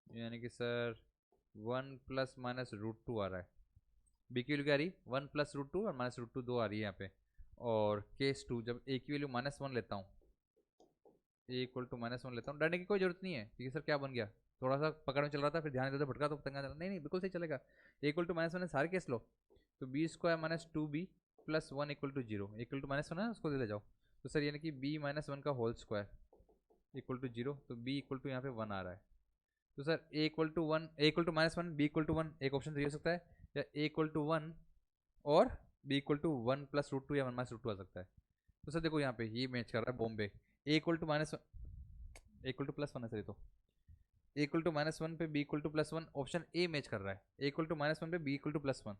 यानी कि sir one plus minus root two आ रहा है। बी की वैल्यू क्या आ रही, वन प्लस रूट टू और माइनस रूट टू दो आ रही है यहाँ पे। और केस टू, जब ए की वैल्यू माइनस वन लेता हूँ, ए इक्वल टू माइनस वन लेता हूँ, डरने की कोई जरूरत नहीं है, क्योंकि सर क्या बन गया, थोड़ा सा पकड़ में चल रहा था, फिर ध्यान इधर भटका तो पतंगा चला, नहीं नहीं बिल्कुल सही चलेगा। A equal to minus one है, सारे केस लो, तो B square minus two b plus one equal to zero, equal to minus one है उसको ले जाओ, तो सर यानी कि बी माइनस वन का whole square equal to zero, तो बी इक्वल टू यहाँ पे वन आ रहा है। तो sir a equal to one, A equal to minus one, b equal to one, एक ऑप्शन तो ये हो सकता है, या ए इक्वल टू वन और b equal to one plus root two या वन माइनस रूट टू आ सकता है। तो सर देखो यहाँ पे ये मैच कर रहा है Bombay, A equal to minus one, A equal to plus one है सर, ये तो A equal to minus one पे B equal to plus one, option A match कर रहा है, A equal to minus one पे B equal to plus one,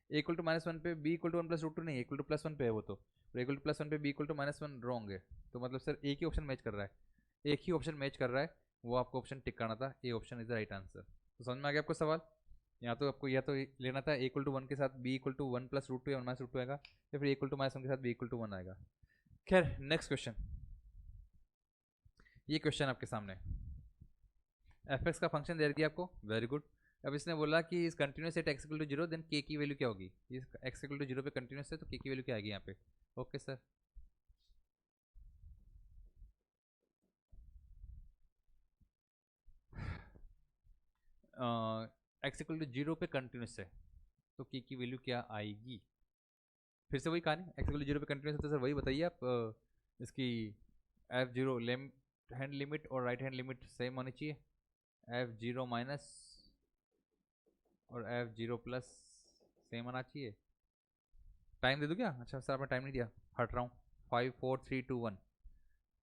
A equal to minus one पे B equal to one plus root two नहीं, equal to plus one पे है वो, तो इक्वल टू प्लस वन पे B equal to minus one wrong है, तो मतलब सर एक ही ऑप्शन मैच कर रहा है, एक ही ऑप्शन मैच कर रहा है, वो आपको ऑप्शन टिक करना था, A option is the right answer. तो समझ में आ गया आपको सवाल, या तो आपको या तो लेना था इक्वल टू वन के साथ b equal to one plus root two या वन माइनस रूट टू आएगा, या फिर इक्वल टू माइनस वन के साथ बी इक्वल टू वन आएगा। खैर नेक्स्ट क्वेश्चन, ये क्वेश्चन आपके सामने, एफ एक्स का फंक्शन दे दिया आपको, वेरी गुड। अब इसने बोला कि इस continuous at x equal to zero, then k की वैल्यू क्या होगी, इस एक्स इक्वल टू जीरो पे कंटिन्यूस है तो के की वैल्यू क्या आएगी यहाँ पे। Okay sir, x equal to zero पे कंटिन्यूस है तो के की वैल्यू क्या आएगी। फिर से वही कहानी, एक्स इक्वल टू जीरो पे कंटिन्यूस है तो सर वही बताइए आप, इसकी F zero left hand limit और राइट हैंड लिमिट सेम होनी चाहिए, एफ जीरो माइनस और एफ जीरो प्लस सेम आना चाहिए। टाइम दे दूँ क्या, अच्छा सर आपने टाइम नहीं दिया, हट रहा हूँ, 5 4 3 2 1।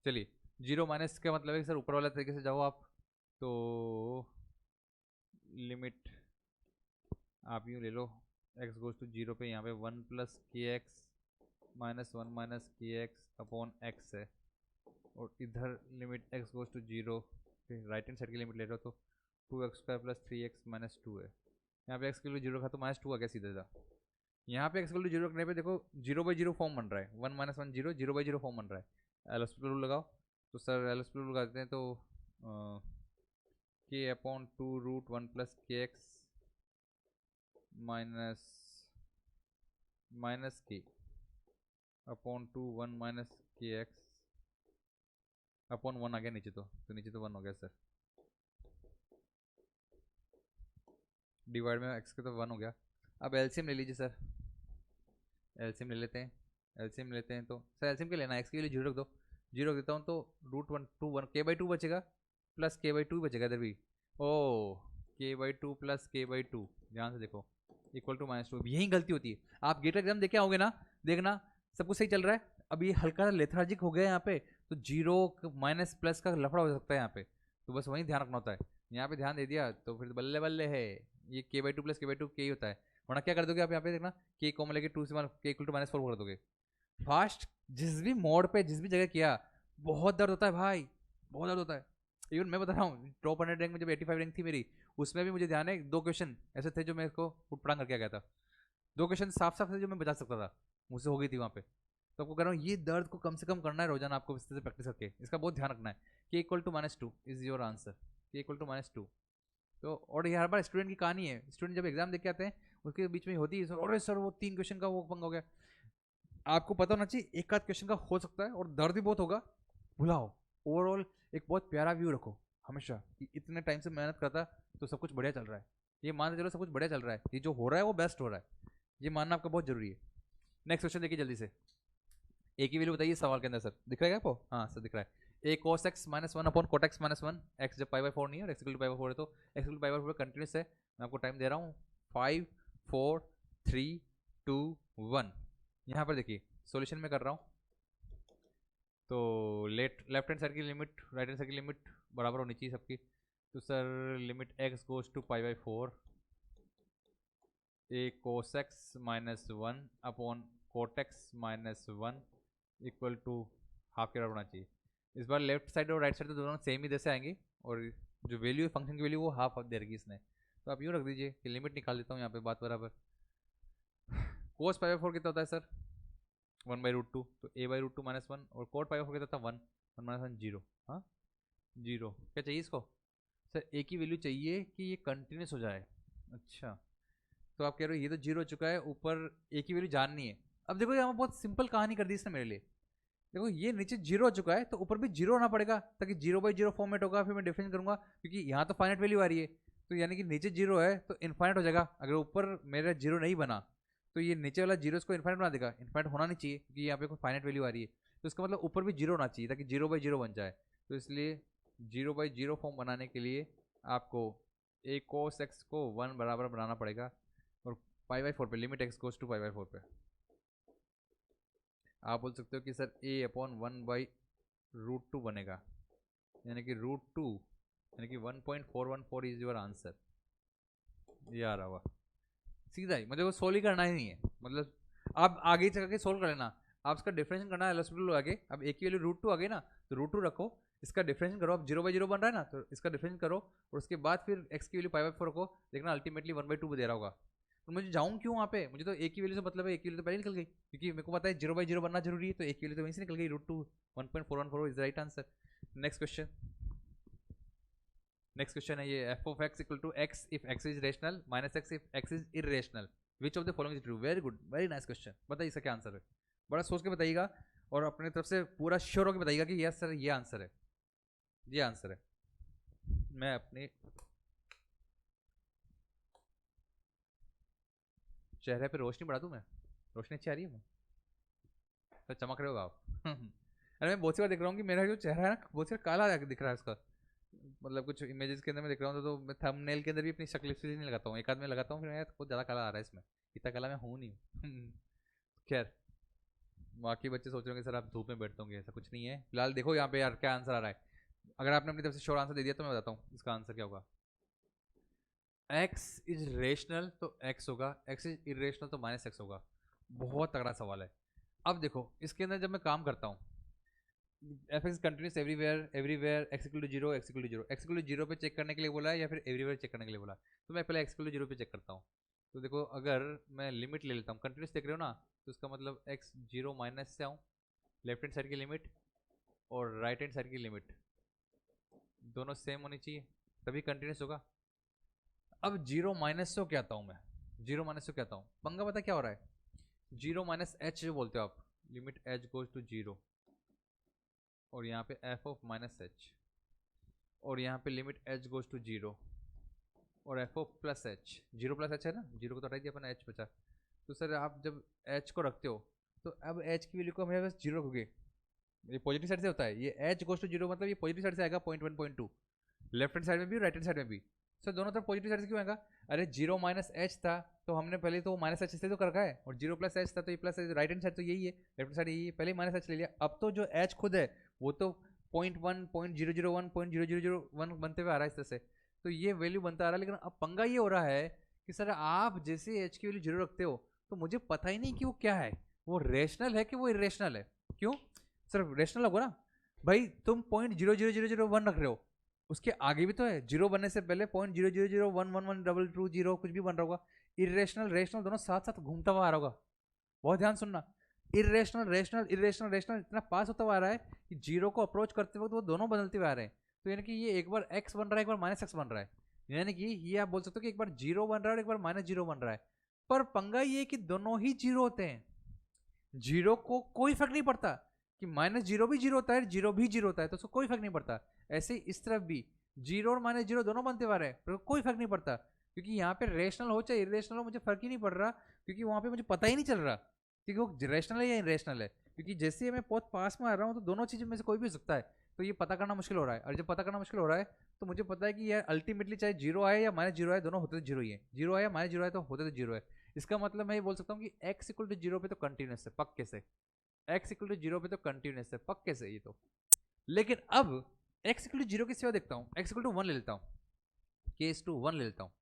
चलिए जीरो माइनस का मतलब है सर ऊपर वाला तरीके से जाओ आप, तो लिमिट आप यूँ ले लो, एक्स गोज टू जीरो पे यहाँ पे one plus k x minus one minus k x upon x है, और इधर limit x goes to zero, फिर राइट हैंड साइड की लिमिट ले रहे हो तो two x square plus three x minus two है, यहाँ पे एक्स के लिए जीरो रखा तो माइनस टू आ गया सीधा सा। यहाँ पे एक्स के लिए जीरो रखने पे देखो जीरो बाई जीरो फॉर्म बन रहा है, one minus one zero, zero by zero form बन रहा है, एल एस रूल लगाओ, तो सर एल एस रूल लगा देते हैं, तो k upon two root one plus k x minus minus k upon two one minus k x upon one आ गया नीचे, तो नीचे तो वन हो गया सर, डिवाइड में एक्स के तो वन हो गया। अब एलसीएम ले लीजिए सर, एलसीएम ले लेते हैं, एलसीएम लेते हैं, तो सर एलसीएम क्या लेना है, एक्स के लिए जीरो रख दो, जीरो रख देता हूँ, तो रूट वन टू वन के बाई टू बचेगा प्लस के बाई टू बचेगा इधर भी, ओ के बाई टू प्लस के बाई टू, ध्यान से देखो इक्वल टू माइनस टू, यही गलती होती है, आप गेट एग्जाम देखे आओगे ना, देखना सब कुछ सही चल रहा है, अभी हल्का लेथराजिक हो गया यहाँ पे, तो जीरो माइनस प्लस का लफड़ा हो सकता है यहाँ पे, तो बस वही ध्यान रखना होता है, यहाँ पे ध्यान दे दिया तो फिर बल्ले बल्ले है, ये k बाई टू प्लस के बाई टू के ही होता है, वरना क्या कर दोगे आप यहाँ पे देखना, k कॉमन लेके 2 से k इक्वल टू -4 कर दोगे। फास्ट जिस भी मोड पे जिस भी जगह किया बहुत दर्द होता है भाई, बहुत दर्द होता है। इवन मैं बता रहा हूँ टॉप 100 रैंक में जब 85 रैंक थी मेरी, उसमें भी मुझे ध्यान है 2 क्वेश्चन ऐसे थे जो मैं इसको उठपटांग करके आ गया था, 2 क्वेश्चन साफ साफ थे जो मैं बचा सकता था, मुझसे हो गई थी वहाँ पे। तो आपको कह रहा हूँ ये दर्द को कम से कम करना है रोजाना, आपको इस तरह से प्रैक्टिस करके इसका बहुत ध्यान रखना है। k equal to -2 is your answer, k equal to -2। तो और ये हर बार स्टूडेंट की कहानी है, स्टूडेंट जब एग्जाम देके आते हैं उसके बीच में होती है सर, अरे सर वो 3 क्वेश्चन का वो पंगा हो गया। आपको पता होना चाहिए एक आध क्वेश्चन का हो सकता है और दर्द भी बहुत होगा, भुलाओ। ओवरऑल एक बहुत प्यारा व्यू रखो हमेशा कि इतने टाइम से मेहनत करता तो सब कुछ बढ़िया चल रहा है, ये मान के चलो सब कुछ बढ़िया चल रहा है, ये जो हो रहा है वो बेस्ट हो रहा है, ये मानना आपका बहुत जरूरी है। नेक्स्ट क्वेश्चन देखिए जल्दी से, ए की वैल्यू बताइए सवाल के अंदर सर, दिख रहा है आपको? हाँ सर दिख रहा है। ए cos x -1 upon cot x -1, x जब π/4 नहीं है और x इक्वल टू π/4 है तो x इक्वल टू π/4 कंटिन्यूस है। मैं आपको टाइम दे रहा हूँ 5 4 3 2 1। यहाँ पर देखिए सॉल्यूशन में कर रहा हूँ, तो लेफ्ट हैंड साइड की लिमिट राइट हैंड साइड की लिमिट बराबर होनी चाहिए सबकी। तो sir limit x goes to π/4 a cos x -1 upon cot x -1 equal to half के बराबर होना चाहिए। इस बार लेफ्ट साइड और राइट साइड तो दोनों सेम ही जैसे आएंगे और जो वैल्यू है फंक्शन की वैल्यू वो हाफ दे रखी इसने, तो आप यूँ रख दीजिए कि लिमिट निकाल देता हूँ यहाँ पे बात बराबर। cos π/4 कितना होता है सर 1/√2, तो a/√2 -1 और cot π/4 कितना था 1 1 -1 0। हाँ 0 क्या चाहिए इसको सर, a की वैल्यू चाहिए कि ये कंटिन्यूस हो जाए। अच्छा तो आप कह रहे हो ये तो 0 हो चुका है, ऊपर a की वैल्यू जाननी है। अब देखो यहाँ बहुत सिंपल कहानी कर दी इसने मेरे लिए, देखो ये नीचे 0 हो चुका है तो ऊपर भी 0 होना पड़ेगा ताकि 0/0 फॉर्मेट होगा, फिर मैं डिफरेंस करूंगा क्योंकि यहाँ तो फाइनाइट वैल्यू आ रही है, तो यानी कि नीचे 0 है तो इनफाइनाइट हो जाएगा। अगर ऊपर मेरा 0 नहीं बना तो ये नीचे वाला 0 इसको इनफाइनाइट बना देगा, इनफाइनाइट होना नहीं चाहिए क्योंकि यहाँ पे कोई फाइनाइट वैल्यू आ रही है, तो इसका मतलब ऊपर भी 0 होना चाहिए ताकि 0/0 बन जाए। तो इसलिए 0/0 फॉर्म बनाने के लिए आपको a cos x को 1 बराबर बनाना पड़ेगा और π/4 पे लिमिट x गोज टू π/4 पे आप बोल सकते हो कि सर a/1/√2 बनेगा, यानी कि √2 यानी कि 1.414 इज योर आंसर। ये आ रहा हुआ सीधा ही, मतलब वो सोल्व ही करना ही नहीं है, मतलब आप आगे चल के सोल्व कर लेना, आप इसका डिफरेंशिएशन करना है एलएसडब्ल्यू आगे। अब a की वैल्यू √2 आ गई ना, तो √2 रखो, इसका डिफरेंशिएशन करो, अब 0/0 बन रहा है ना तो इसका डिफरेंशिएशन करो और उसके बाद फिर x की वैल्यू π/4 रखो, देखना अल्टीमेटली 1/2 दे रहा होगा। तो मुझे जाऊँ क्यों वहाँ पे, मुझे तो a की वैल्यू से मतलब है, a की वैल्यू तो पहले निकल गई क्योंकि मेरे को पता है 0/0 बनना जरूरी है, तो a की वैल्यू तो वहीं से निकल गई, √2 1.414 is right answer. Next question, next question है ये f of x equal to x if x is rational minus x if x is irrational, which of the following is true. Very good, very nice question, बताइए इसका क्या answer है, बड़ा सोच के बताइएगा और अपने तरफ से पूरा श्योर होकर बताइएगा कि यस सर ये आंसर है, ये आंसर है। मैं अपने चेहरे पे रोशनी बढ़ा दूं, मैं रोशनी अच्छी आ रही है, मैं तो चमक रहे होगा आप अरे मैं बहुत सी बार देख रहा हूँ कि मेरा जो चेहरा है ना बहुत सी काला दिख रहा है उसका, मतलब कुछ इमेजेस के अंदर मैं देख रहा हूँ तो मैं थंबनेल के अंदर भी अपनी शक्ल इसलिए नहीं लगाता हूँ, एक आध में लगाता हूँ, फिर मैं बहुत ज़्यादा काला आ रहा है इसमें, इतना काला मैं हूँ नहीं खैर बाकी बच्चे सोच रहे होंगे सर आप धूप में बैठते होंगे, ऐसा कुछ नहीं है। फिलहाल देखो यहाँ पे यार क्या आंसर आ रहा है, अगर आपने अपनी तरफ से श्योर आंसर दे दिया तो मैं बताता हूँ इसका आंसर क्या होगा। x इज रेशनल तो x होगा, x इज इरेशनल तो -x होगा। बहुत तगड़ा सवाल है। अब देखो इसके अंदर जब मैं काम करता हूँ f x continuous everywhere x equal to 0 x equal to 0, x equal to 0 पे चेक करने के लिए बोला है या फिर एवरीवेयर चेक करने के लिए बोला है, तो मैं पहले एक्स इक्वल टू 0 पे चेक करता हूँ। तो देखो अगर मैं लिमिट ले लेता हूँ, कंटिन्यूस देख रहे हो ना, तो इसका मतलब x 0 माइनस से आऊँ, लेफ्ट हैंड साइड की लिमिट और राइट हैंड साइड की लिमिट दोनों सेम होनी चाहिए तभी कंटिन्यूस होगा। अब 0 माइनस से क्या आता हूँ मैं, 0 माइनस से क्या आता हूँ, पंगा पता क्या हो रहा है, 0 माइनस एच जो बोलते हो आप, लिमिट एच गोज टू 0 और यहाँ पे एफ ऑफ माइनस एच और यहाँ पे लिमिट एच गोज टू 0 और F of plus H, 0 plus H है ना, 0 को तो हटाई दिया अपना एच बचा। तो सर आप जब एच को रखते हो तो अब एच की वैल्यू को हमें बस 0 रखोगे, ये पॉजिटिव साइड से होता है, ये एच गोज टू 0 मतलब ये पॉजिटिव साइड से आएगा 0.1 0.2, लेफ्ट हैंड साइड में भी राइट हैंड साइड में भी। सर दोनों तरफ पॉजिटिव साइड से क्यों आएगा, अरे 0 माइनस एच था तो हमने पहले तो माइनस एच से तो कर रखा है और 0 प्लस एच था तो ये plus H, right hand side तो यही है, लेफ्ट साइड यही है, पहले माइनस एच ले लिया। अब तो जो एच खुद है वो तो 0.1 0.001 0.0001 बनते हुए आ रहा है इस तरह से, तो तो ये वैल्यू बनता आ रहा है। लेकिन अब पंगा ये हो रहा है कि सर आप जैसे एच की वैल्यू जीरो रखते हो तो मुझे पता ही नहीं कि वो क्या है, वो रेशनल है कि वो इरेशनल है। क्यों सर, रेशनल होगा ना भाई, तुम 0.00001 रख रहे हो, उसके आगे भी तो है, जीरो बनने से पहले 0.000111100 कुछ भी बन रहा होगा। इरेशनल रेशनल दोनों साथ साथ घूमता हुआ आ रहा होगा। बहुत ध्यान सुनना, इरेशनल रेशनल इरेशनल रेशनल इतना पास होता हुआ आ रहा है कि जीरो को अप्रोच करते वक्त वो दोनों बदलते हुए आ रहे हैं। तो यानी कि ये एक बार एक्स बन रहा है, एक बार माइनस एक्स बन रहा है। यानी कि ये आप बोल सकते हो कि एक बार जीरो बन रहा है और एक बार माइनस जीरो बन रहा है। पर पंगा ये कि दोनों ही जीरो होते हैं, जीरो को कोई फर्क नहीं पड़ता कि माइनस जीरो भी जीरो होता है, जीरो भी जीरो होता है, तो उसको कोई फर्क नहीं पड़ता। ऐसे ही इस तरफ भी जीरो और माइनस जीरो दोनों बनते हुए आ रहे हैं, तो कोई फर्क नहीं पड़ता, क्योंकि यहाँ पे रेशनल हो चाहे इरेशनल हो मुझे फर्क ही नहीं पड़ रहा, क्योंकि वहां पे मुझे पता ही नहीं चल रहा कि वो रेशनल है या इरेशनल है। क्योंकि जैसे ही मैं बहुत पास में आ रहा हूँ तो दोनों चीज़ों में से कोई भी हो सकता है, तो ये पता करना मुश्किल हो रहा है। और जब पता करना मुश्किल हो रहा है तो मुझे पता है कि यार अल्टीमेटली चाहे जीरो आए या माइनस जीरो आए, दोनों होते तो जीरो ही है, जीरो आए या माइनस जीरो आए तो होते तो जीरो है। इसका मतलब मैं ये बोल सकता हूँ कि एक्स इक्वल टू जीरो पे तो कंटिन्यूस है पक्के से, एक्स इक्वल टू जीरो पे तो कंटिन्यूस है पक्के से ये तो। लेकिन अब एक्स इक्वल टू जीरो की सिवा देखता हूँ, एक्स इक्वल टू वन ले लेता हूँ, केस टू वन ले लेता हूँ।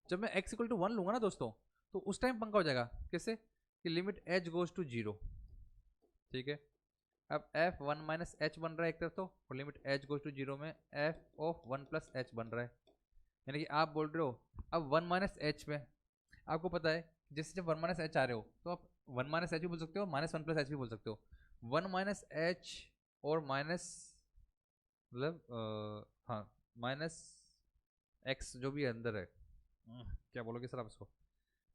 जब मैं एक्स इक्वल टू वन लूंगा ना दोस्तों, तो उस टाइम पंखा हो जाएगा कैसे कि limit H goes to zero, ठीक है। अब एफ वन माइनस एच बन रहा है एक तरफ तो, और limit H goes to zero में F of one plus H बन रहा है। यानी कि आप बोल रहे हो अब वन माइनस एच में आपको पता है जैसे जब वन माइनस एच आ रहे हो तो आप वन माइनस एच भी बोल सकते हो, माइनस वन प्लस एच भी बोल सकते हो। वन माइनस एच और माइनस मतलब हाँ माइनस एक्स जो भी अंदर है, क्या बोलोगे सर आप उसको,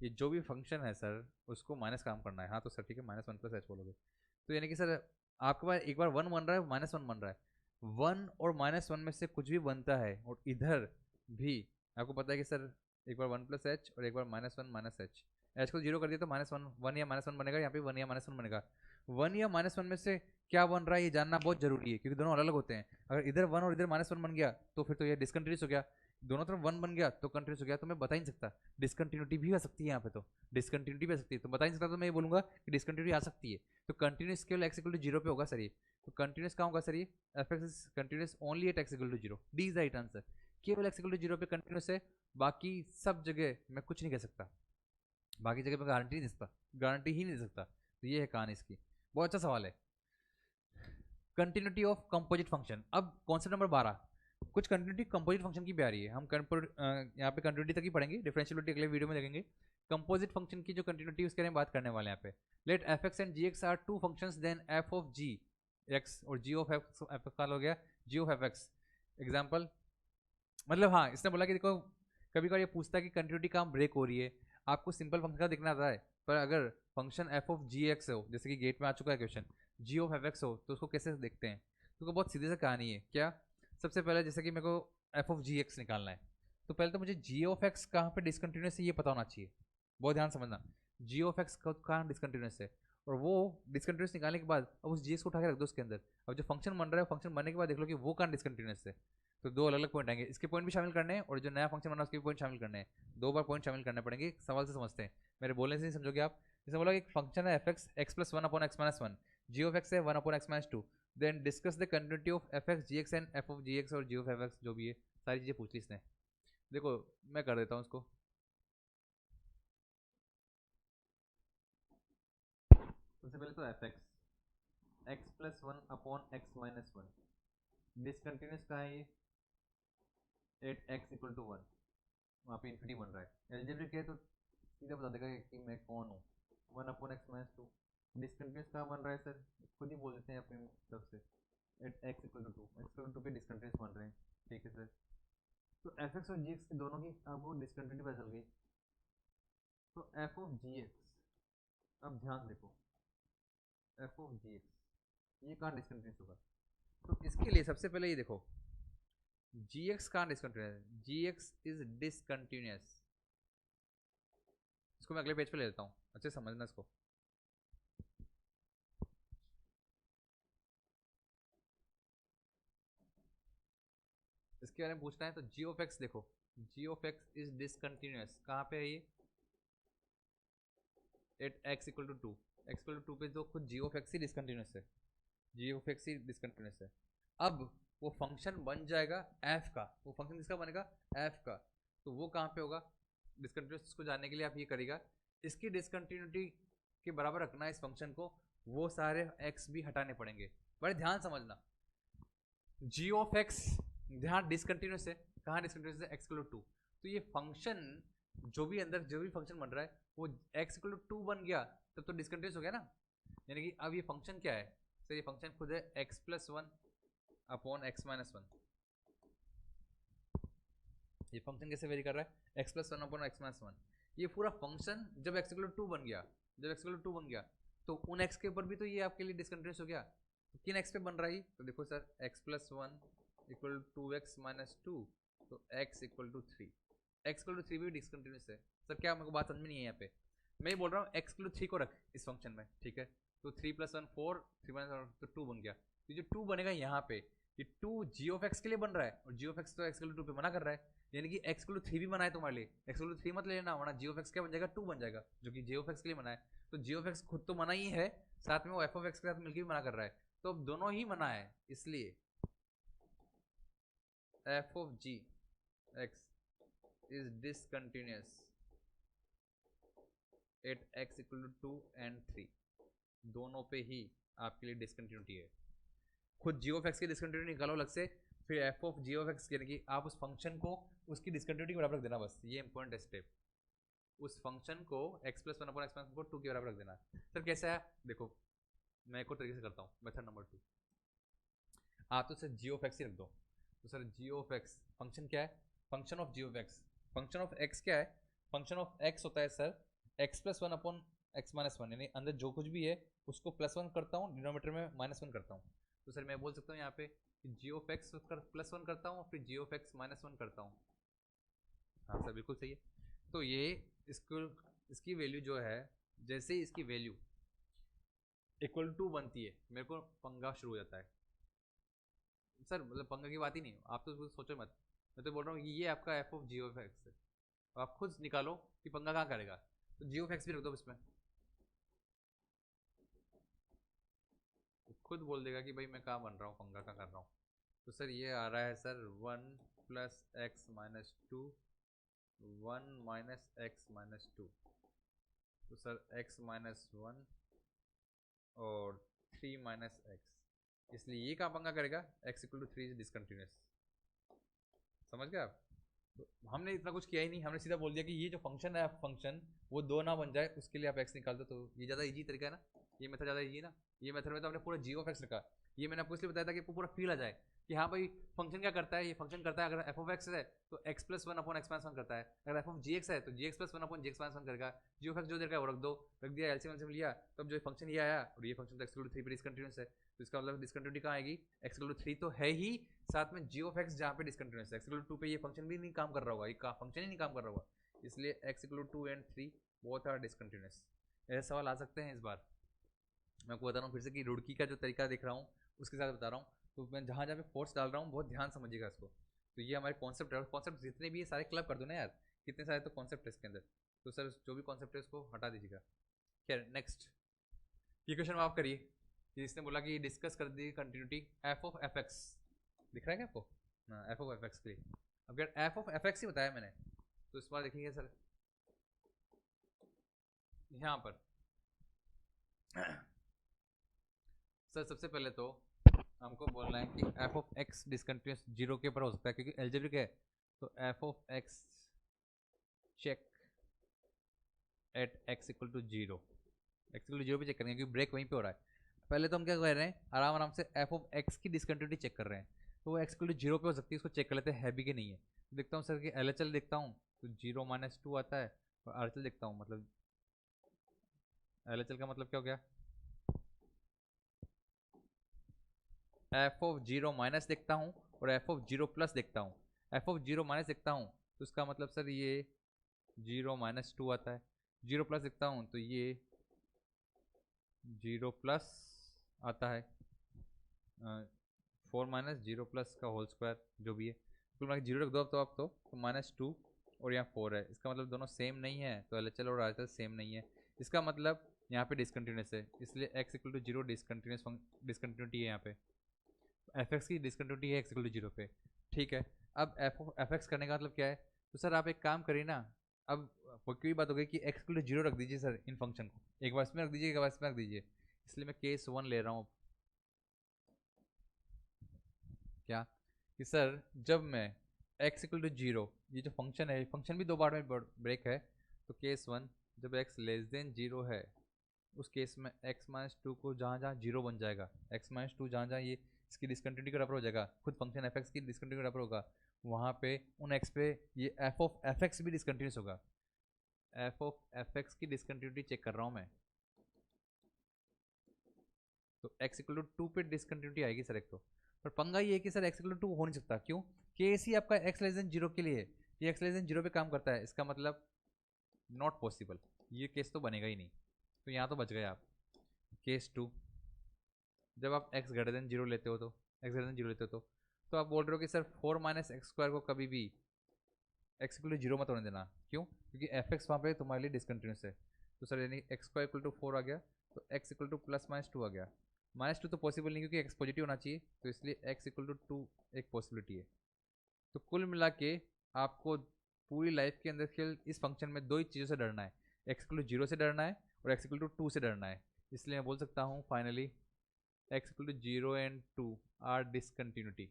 ये जो भी फंक्शन है सर उसको माइनस काम करना है। हाँ तो सर ठीक है, माइनस वन प्लस एच बोलोगे। तो यानी कि सर आपके पास एक बार वन बन रहा है, माइनस वन बन रहा है, वन और माइनस वन में से कुछ भी बनता है, और इधर भी आपको पता है कि सर एक बार वन प्लस एच और एक बार minus one minus h, h को जीरो कर दिया तो माइनस वन वन या माइनस वन बनेगा, यहाँ पे वन या माइनस वन बनेगा। वन या माइनस वन में से क्या बन रहा है ये जानना बहुत जरूरी है, क्योंकि दोनों अलग अलग होते हैं। अगर इधर वन और इधर माइनस वन बन गया तो फिर तो ये डिसकंटिन्यूस हो गया, दोनों तरफ वन बन गया तो कंटिन्यूस हो गया, तो मैं बता ही नहीं सकता। डिसकंटिन्यूटी भी आ सकती है यहाँ पे, तो डिसकंटिन्यूटी भी आ सकती है, तो बता ही नहीं सकता, तो मैं ये बोलूंगा कि डिसकंटिन्यूटी आ सकती है। तो कंटिन्यूस केवल एक्स इक्वल टू जीरो पे होगा सर ये, तो कंटिन्यूस कहाँ होगा सर ये, f x is continuous only at x equal to zero, D is the right answer. केवल एक्स इक्वल टू जीरो पे कंटिन्यूस है, बाकी सब जगह मैं कुछ नहीं कह सकता, बाकी जगह मैं गारंटी नहीं दे सकता, गारंटी ही नहीं दे सकता। तो ये है कहानी इसकी। बहुत अच्छा सवाल है। Continuity of composite function. अब कॉन्सेप्ट नंबर 12, कुछ कंटिन्यूटी कंपोजिट फंक्शन की भी आ रही है। हम यहाँ पे कंटिन्यूटी तक ही पढ़ेंगे, डिफरेंशियलिटी अगले वीडियो में देखेंगे। कंपोजिट फंक्शन की जो कंटिन्यूटी उसके बारे में बात करने वाले हैं यहाँ पे। Let f x and g x are two functions, then f of g x और जी ऑफ एफ का हो गया g of f x. Example मतलब हाँ, इसने बोला कि देखो कभी कभी ये पूछता है कि कंटिन्यूटी कहाँ ब्रेक हो रही है, आपको सिंपल फंक्शन का दिखना आता है, पर अगर function f of g x हो, जैसे कि गेट में आ चुका है question, g of f x हो, तो उसको कैसे देखते हैं। तो बहुत सीधी सी कहानी है क्या, सबसे पहले जैसे कि मेरे को एफ ऑफ जी एक्स निकालना है, तो पहले तो मुझे जी ऑफ एक्स कहाँ पे डिसकंटिन्यूस है ये पता होना चाहिए। बहुत ध्यान समझना, जी ऑफ एक्स कहाँ डिसकंटिन्यूस है, और वो डिसकंटिन्यूस निकालने के बाद अब उस जी एक्स को उठा के रख दो उसके अंदर। अब जो फंक्शन बन रहा है, फंक्शन बनने के बाद देख लो कि वो कहाँ डिसकंटिन्यूस है। तो दो अलग अलग पॉइंट आएंगे, इसके पॉइंट भी शामिल करने हैं और जो नया फंक्शन बना उसके पॉइंट शामिल करने हैं, दो बार पॉइंट शामिल करने पड़ेंगे। सवाल से समझते हैं, मेरे बोलने से नहीं समझोगे आप। जैसे बोला एक फंक्शन है f x x plus one upon x minus one, g of x है one upon x minus two, then discuss the continuity of f x g x and f of g x और g of f x, जो भी है सारी चीज़ें पूछ ली इसने। देखो मैं कर देता हूँ उसको। सबसे पहले तो f x x plus one upon x minus one, discontinuous कहाँ है ये, at x equal to one, वहाँ पे इन्फिनिटी बन रहा है। एलजेब्रिक है तो सीधा बता देगा कि मैं कौन हूँ। One upon x minus to, discontinuous कहाँ बन रहा है सर, खुद ही बोल देते हैं अपने तरफ से, at x equal to two, x equal to पे डिसकंटिन्यूस बन रहे हैं, ठीक है सर। तो एफ एक्स और जी एक्स की दोनों की आपको डिसकंटिन्यूटी पता चल गई। तो एफ ऑफ जी एक्स, अब ध्यान देखो, एफ ऑफ जी एक्स ये कहाँ डिसकंटिन्यूस होगा, तो इसके लिए सबसे पहले ये देखो जी एक्स कहाँ discontinuous, g x is discontinuous. इसको मैं अगले पेज पे ले लेता हूँ, अच्छे समझना इसको। इसके बारे में पूछना है तो जी ऑफ एक्स देखो, g of x is discontinuous कहाँ पे है ये, at x equal to two, x equal to two पे तो खुद जी ऑफ एक्स ही डिसकंटिन्यूस है, जी ऑफ एक्स ही डिसकंटिन्यूस है। अब वो फंक्शन बन जाएगा एफ का। वो फंक्शन किसका बनेगा? एफ का। तो वो कहाँ पे होगा? डिसकंटिन्यूस को जानने के लिए आप ये करेगा, इसकी डिसकंटिन्यूटी के बराबर रखना है इस फंक्शन को, वो सारे एक्स भी हटाने पड़ेंगे। बड़े ध्यान समझना, जी ऑफ एक्स, ध्यान डिसकंटिन्यूस है, कहाँ डिसकंटिन्यूस है? X equal to 2। तो ये फंक्शन जो भी अंदर जो भी फंक्शन बन रहा है वो एक्स इक्वल टू 2 बन गया, तब तो डिसकंटिन्यूस हो गया ना। यानी कि अब ये फंक्शन क्या है सर? ये फंक्शन खुद है x plus one upon x minus one. ये फंक्शन कैसे वेरी कर रहा है? X plus one upon x minus one. ये पूरा फंक्शन जब एक्स इक्वल टू बन गया, जब एक्स इक्वल टू बन गया तो उन एक्स के ऊपर भी तो ये आपके लिए डिसकंटिन्यूस हो गया। तो किन एक्स पे बन रहा है? तो देखो sir, x plus one equal to x minus two, तो x equal to three. X equal to three भी डिसकंटिन्यूस है सर। क्या मेरे को बात समझ में नहीं है यहाँ पे? मैं ये बोल रहा हूँ एक्स इक्वल टू थ्री को रख इस फंक्शन में, ठीक है? तो three plus one four, three minus one तो टू बन गया। तो जो टू बनेगा यहाँ पे, ये टू जी ऑफ एक्स के लिए बन रहा है, और जी ऑफ एक्स तो एक्स इक्वल टू पे मना कर रहा है, यानी कि एक्स इक्वल टू थ्री भी बना है तुम्हारे लिए। एक्स इक्वल टू थ्री मत लेना, वरना जी ऑफ एक्स क्या बन जाएगा? टू बन जाएगा, जो कि जी ऑफ एक्स के लिए मना है। तो जी ऑफ एक्स खुद तो मना ही है, साथ में वो एफ ऑफ एक्स के साथ मिलकर भी मना कर रहा है, तो अब दोनों ही मना है। इसलिए f of g x is discontinuous at x equal to two and three. दोनों पे ही आपके लिए डिसकंटिन्यूटी है। खुद जी ऑफ एक्स की डिसकंटिन्यूटी निकालो अलग से, फिर f of g of x यानी कि आप उस फंक्शन को उसकी डिसकंटिन्यूटी के बराबर रख देना, बस ये इंपॉर्टेंट है स्टेप। उस फंक्शन को x plus one upon x minus one को टू के बराबर रख देना। सर कैसा है? देखो मैं एक और तरीके से करता हूँ, मेथड नंबर टू। आप तो सर जी ऑफ एक्स ही रख दो। तो sir g of x function क्या है? Function of g of x. Function of x क्या है? फंक्शन ऑफ एक्स होता है sir x plus one upon x minus one, यानी अंदर जो कुछ भी है उसको प्लस वन करता हूँ, डिनोमीटर में माइनस वन करता हूँ। तो सर मैं बोल सकता हूँ यहाँ पे जी ऑफ एक्स प्लस वन करता हूँ, फिर जी ऑफ एक्स माइनस वन करता हूँ। हाँ सर बिल्कुल सही है। तो ये इसको, इसकी वैल्यू जो है, जैसे ही इसकी वैल्यू इक्वल टू बनती है, मेरे को पंगा शुरू हो जाता है सर। मतलब पंगा की बात ही नहीं, आप तो कुछ सोचो मत। मैं तो बोल रहा हूँ कि ये आपका f of g of x है, तो आप खुद निकालो कि पंगा कहाँ करेगा। तो जी ऑफ एक्स भी रख दो इसमें, तो खुद बोल देगा कि भाई मैं कहाँ बन रहा हूँ, पंगा कहाँ कर रहा हूँ। तो सर ये आ रहा है sir one plus x minus two, one minus x minus two. तो सर एक्स माइनस वन और थ्री माइनस एक्स, इसलिए ये कहाँ पंगा करेगा? X equal to three is discontinuous. समझ गए आप? तो हमने इतना कुछ किया ही नहीं, हमने सीधा बोल दिया कि ये जो फंक्शन है फंक्शन वो दो ना बन जाए उसके लिए आप एक्स निकाल दो। तो ये ज़्यादा इजी तरीका है ना, ये मेथड ज़्यादा इजी है ना। ये मेथड में तो हमने पूरा जी ऑफ एक्स रखा, ये मैंने आपको इसलिए बताया था कि पूरा फील आ जाए कि हाँ भाई फंक्शन क्या करता है। ये फंक्शन करता है, अगर एफ ऑफ एक्स है तो x plus one upon x minus one करता है, अगर एफ ऑफ जी एक्स है तो जी एक्स प्लस वन अपॉन जी एक्स माइनस वन करेगा। जी ऑफ एक्स जो देर का वो रख दो, रख दिया, एलसीएम एलसीएम लिया, तब जो फंक्शन ये आया, और ये फंक्शन तो एक्स इक्वल टू थ्री पर डिसकंटिन्यूअस है, तो इसका मतलब डिसकंटिन्यूटी कहाँ आएगी? एक्स इक्वल टू थ्री तो है ही, साथ में जी ऑफ एक्स जहाँ पे डिसकंटिन्यूअस है, एक्स इक्वल टू टू पे ये फंक्शन भी नहीं काम कर रहा होगा, ये फंक्शन ही नहीं काम कर रहा होगा, इसलिए x equal to two and three both are discontinuous. ऐसे सवाल आ सकते हैं इस बार। मैं आपको बता रहा हूँ फिर से कि रुड़की का जो तरीका देख रहा हूँ उसके साथ बता रहा हूँ, तो मैं जहाँ जहाँ पे फोर्स डाल रहा हूँ बहुत ध्यान समझिएगा इसको। तो ये हमारे कॉन्सेप्ट है, और कॉन्सेप्ट जितने भी ये सारे क्लब कर दो ना यार, कितने सारे तो कॉन्सेप्ट है इसके अंदर। तो सर जो भी कॉन्सेप्ट है उसको हटा दीजिएगा। खैर नेक्स्ट ये क्वेश्चन आप करिए कि इसने बोला कि डिस्कस कर दी continuity f of f x. दिख रहा है क्या आपको? हाँ एफ ऑफ एफ एक्स के लिए, अगर एफ ऑफ एफ एक्स ही बताया मैंने, तो इस बार देखेंगे सर यहाँ पर सर सबसे पहले तो हमको बोलना है कि f of x discontinuous zero के ऊपर हो सकता है क्योंकि एल्जेब्रिक है। तो F of x check at x equal to zero, x equal to zero पे चेक करेंगे क्योंकि ब्रेक वहीं पे हो रहा है। पहले तो हम क्या कर रहे हैं, आराम आराम से एफ ऑफ एक्स की डिसकंटिन्यूटी चेक कर रहे हैं, तो वो एक्स इक्वल टू जीरो पे हो सकती है, उसको चेक कर लेते हैं है भी कि नहीं है। देखता हूँ सर कि एल एच एल देखता हूँ तो जीरो माइनस टू आता है, और आर एच एल देखता हूँ, मतलब एल एच एल का मतलब क्या हो गया, एफ ऑफ जीरो माइनस देखता हूँ और एफ ऑफ जीरो प्लस देखता हूँ। एफ ऑफ जीरो माइनस देखता हूँ तो उसका मतलब सर ये जीरो माइनस टू आता है, जीरो प्लस देखता हूँ तो ये जीरो प्लस आता है, फोर माइनस जीरो प्लस का होल स्क्वायर जो भी है, कुल मिला जीरो रख दो अब तो माइनस टू और यहाँ फोर है, इसका मतलब दोनों सेम नहीं है, तो एल एच एल और आर एच एल सेम नहीं है, इसका मतलब यहाँ पे डिसकंटिन्यूस है, इसलिए x equal to zero discontinuity है यहाँ पे। एफ एक्स की डिसकंटिन्यूटी है एक्स इक्वल टू जीरो पे। ठीक है, अब एफ एक्स करने का मतलब क्या है? तो सर आप एक काम करिए ना, अब कोई बात हो गई कि एक्स इक्वल टू जीरो रख दीजिए सर इन फंक्शन को, एक बार इसमें रख दीजिए, एक बार इसमें रख दीजिए। इसलिए मैं केस वन ले रहा हूँ क्या, कि सर जब मैं x इक्वल टू जीरो, ये जो फंक्शन है, फंक्शन भी दो बार में ब्रेक है, तो केस वन जब x लेस देन जीरो है, उस केस में x माइनस टू को जहाँ जहाँ जीरो बन जाएगा, x माइनस टू जहाँ जहाँ ये इसकी डिसकंटिन्यूटी का बराबर हो जाएगा, खुद फंक्शन एफ एक्स की डिसकंटिन्यूटी का बराबर होगा, वहाँ पे उन x पे ये एफ ऑफ एफ एक्स भी डिसकंटिन्यूस होगा। एफ ऑफ एफ एक्स की डिसकंटिन्यूटी चेक कर रहा हूँ मैं, तो x इक्वल टू टू पे डिसकंटिन्यूटी आएगी सर एक तो। पर पंगा ये है कि sir x equal to two हो नहीं सकता, क्यों? केस ही आपका x लेस देन जीरो के लिए है, ये x लेस देन जीरो पे काम करता है, इसका मतलब नॉट पॉसिबल, ये केस तो बनेगा ही नहीं, तो यहाँ तो बच गए आप। केस टू, जब आप x ग्रेटर देन जीरो लेते हो तो x ग्रेटर देन जीरो लेते हो तो आप बोल रहे हो कि sir four minus x square को कभी भी x इक्वल टू जीरो मत होने देना, क्यों? क्योंकि एफ एक्स वहाँ पे तुम्हारे लिए डिसकंटिन्यूस है, तो सर यानी x square equal to four आ गया, तो x equal to plus minus two आ गया। माइनस टू तो पॉसिबल नहीं क्योंकि x पॉजिटिव होना चाहिए, तो इसलिए x इक्वल टू टू एक पॉसिबिलिटी है। तो कुल मिला के आपको पूरी लाइफ के अंदर केवल इस फंक्शन में दो ही चीज़ों से डरना है, x इक्वल टू जीरो से डरना है और x इक्वल टू टू से डरना है। इसलिए मैं बोल सकता हूँ finally x equal to zero and two are discontinuity,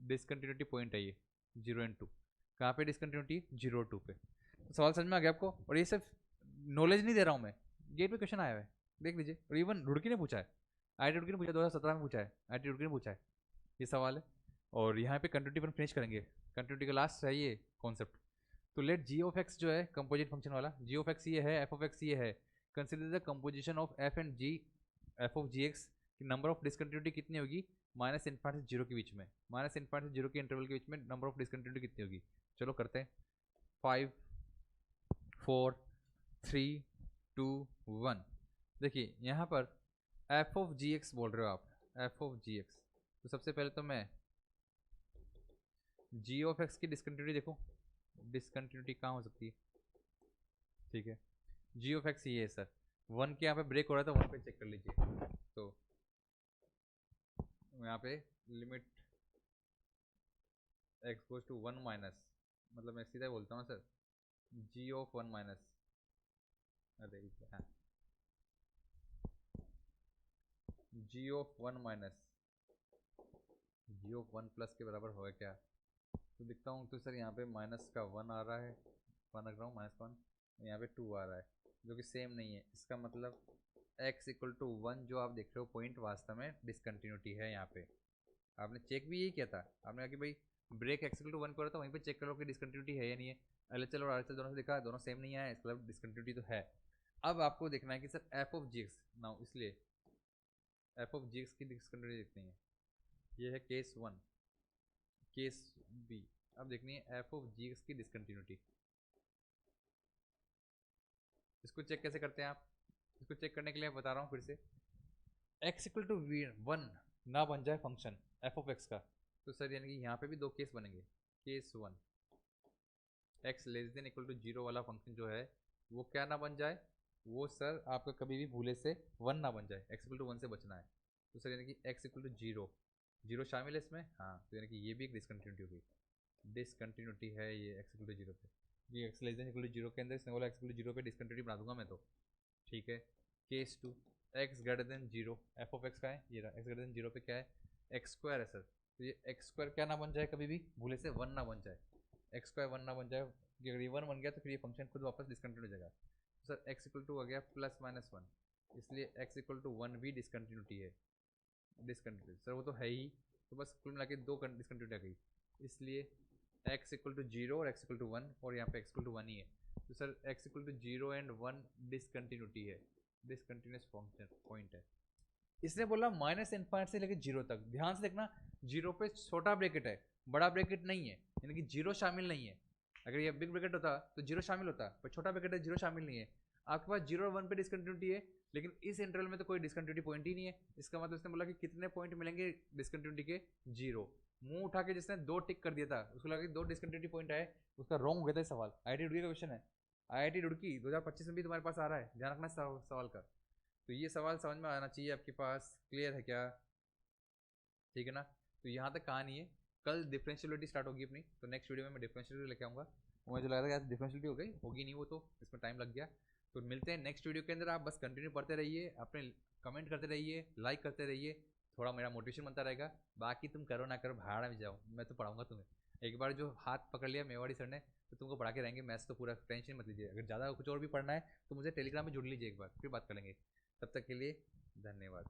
discontinuity point है ये जीरो एंड टू। कहाँ पे डिसकंटिन्यूटी? जीरो टू पे। तो सवाल समझ में आ गया आपको? और ये सिर्फ नॉलेज नहीं दे रहा हूँ मैं, गेट पे क्वेश्चन आया हुआ है, देख लीजिए, और इवन रुड़की ने पूछा है, आई रुड़की ने पूछा 2017 में पूछा है, आई रुड़की ने पूछा है ये सवाल है। और यहाँ पे कंटिन्यूटी पर फिनिश करेंगे, कंटिन्यूटी का लास्ट है ये कॉन्सेप्ट। तो लेट जी ऑफ एक्स जो है कंपोजिट फंक्शन वाला, जी ऑफ एक्स ये है, एफ ऑफ एक्स ये है, consider the composition of f and g, f of g x की नंबर ऑफ डिसकंटिन्यूटी कितनी होगी माइनस इनफाइनाइट से जीरो के बीच में, माइनस इनफाइनाइट से जीरो के इंटरवल के बीच में नंबर ऑफ डिसकंटिन्यूटी कितनी होगी। चलो करते हैं, 5 4 3 2 1। देखिए यहाँ पर एफ ऑफ जी एक्स बोल रहे हो आप, एफ ऑफ जी एक्स, तो सबसे पहले तो मैं जी ऑफ एक्स की डिसकंटिन्यूटी देखो, डिसकंटिन्यूटी कहाँ हो सकती है? ठीक है, जी ऑफ एक्स ये है सर, वन के यहाँ पे ब्रेक हो रहा था, वन पे चेक कर लीजिए, तो यहाँ पे limit x goes to one minus, मतलब मैं सीधा बोलता हूँ sir, g of one minus, अरे g of one minus g of one plus के बराबर होगा क्या? तो दिखता हूँ तो सर यहाँ पे माइनस का वन आ रहा है, वन रख रहा हूँ माइनस का वन, यहाँ पे टू आ रहा है जो कि सेम नहीं है, इसका मतलब x इक्वल टू वन जो आप देख रहे हो पॉइंट वास्तव में डिसकंटिन्यूटी है। यहाँ पे आपने चेक भी यही किया था, आपने कहा कि भाई break x equal to one पर था, वहीं पे चेक करो कि डिसकंटिन्यूटी है या नहीं है, LHL और RHL दोनों से देखा, दोनों सेम नहीं है, इसका मतलब डिसकंटिन्यूटी तो है। अब आपको देखना है कि sir f of g x now, इसलिए एफ ऑफ जी एक्स की डिसकंटिन्यूटी देखनी है, ये है केस वन। केस बी, अब देखनी है एफ ऑफ जी एक्स की डिसकंटिन्यूटी। इसको चेक कैसे करते हैं आप? इसको चेक करने के लिए बता रहा हूँ फिर से, x इक्वल टू वन ना बन जाए फंक्शन एफ ऑफ एक्स का, तो सर यानी कि यहाँ पे भी दो केस बनेंगे। Case one, x less than equal to zero वाला फंक्शन जो है वो क्या ना बन जाए, वो सर आपका कभी भी भूले से वन ना बन जाए, x इक्वल टू वन से बचना है। तो सर यानी कि x equal to zero, zero शामिल है इसमें, हाँ, तो यानी कि ये भी एक डिसकंटिन्यूटी होगी, डिसकंटिन्यूटी है ये x इक्वल टू जीरो पे, ये x less than equal to zero के अंदर इसने बोला x इक्वल टू जीरो पे डिसकंटिन्यूटी बना दूंगा मैं तो। ठीक है, case two, x greater than zero, f of x का है ये रहा, x ग्रेटर देन जीरो पे क्या है, एक्स स्क्वायर है सर, तो ये एक्स स्क्वायर क्या ना बन जाए कभी भी भूले से, वन ना बन जाए, एक्स स्क्वायर वन ना बन जाए, अगर ये वन बन गया तो फिर ये फंक्शन खुद वापस डिसकंटिन्यू हो जाएगा। तो सर x इक्वल टू आ गया प्लस माइनस वन, इसलिए x इक्वल टू वन भी डिसकंटिन्यूटी है, डिसकंटिन्यूटी सर वो तो है ही, तो बस कुल मिला के दो डिसकंटिन्यूटी आ गई, इसलिए x इक्वल टू जीरो और x इक्वल टू वन, और यहाँ पे x इक्वल टू वन ही है, तो sir x equal to zero and one discontinuity है, डिसकंटिन्यूस फंक्शन पॉइंट है। इसने बोला माइनस इनफाइनाइट से लेकर जीरो तक, ध्यान से देखना, जीरो पे छोटा ब्रैकेट है, बड़ा ब्रैकेट नहीं है, यानी कि जीरो शामिल नहीं है। अगर ये बिग ब्रैकेट होता तो जीरो शामिल होता, पर छोटा ब्रैकेट है, जीरो शामिल नहीं है। आपके पास जीरो और वन पे डिसकंटिन्यूटी है, लेकिन इस इंटरवल में तो कोई डिसकंटिन्यूटी पॉइंट ही नहीं है, इसका मतलब इसने बोला कि कितने पॉइंट मिलेंगे डिसकंटिन्यूटी के, जीरो। मुंह उठा के जिसने दो टिक कर दिया था उसको लगा कि दो डिसकंटिन्यूटी पॉइंट आए, उसका रॉन्ग हो गया था सवाल। IIT रुड़की का क्वेश्चन है, IIT रुड़की 2025 में भी तुम्हारे पास आ रहा है, ध्यान रखना सवाल का। तो ये सवाल समझ में आना चाहिए आपके पास, क्लियर है क्या? ठीक है ना? तो यहाँ तक कहानी है। कल डिफरेंशियलिटी स्टार्ट होगी अपनी, तो नेक्स्ट वीडियो में मैं डिफरेंशियलिटी लेके आऊँगा। मुझे लग रहा है कि डिफरेंशियलिटी हो गई होगी, नहीं वो तो इसमें टाइम लग गया। तो मिलते हैं नेक्स्ट वीडियो के अंदर। आप बस कंटिन्यू पढ़ते रहिए, अपने कमेंट करते रहिए, लाइक करते रहिए, थोड़ा मेरा मोटिवेशन बनता रहेगा। बाकी तुम करो ना करो, भाड़ में जाओ, मैं तो पढ़ाऊंगा तुम्हें। एक बार जो हाथ पकड़ लिया मेवाड़ी सर ने, तो तुमको पढ़ा के रहेंगे मैथ्स, तो पूरा टेंशन मत लीजिए। अगर ज़्यादा कुछ और भी पढ़ना है तो मुझे टेलीग्राम में जुड़ लीजिए, एक बार फिर बात करेंगे। तब तक के लिए धन्यवाद।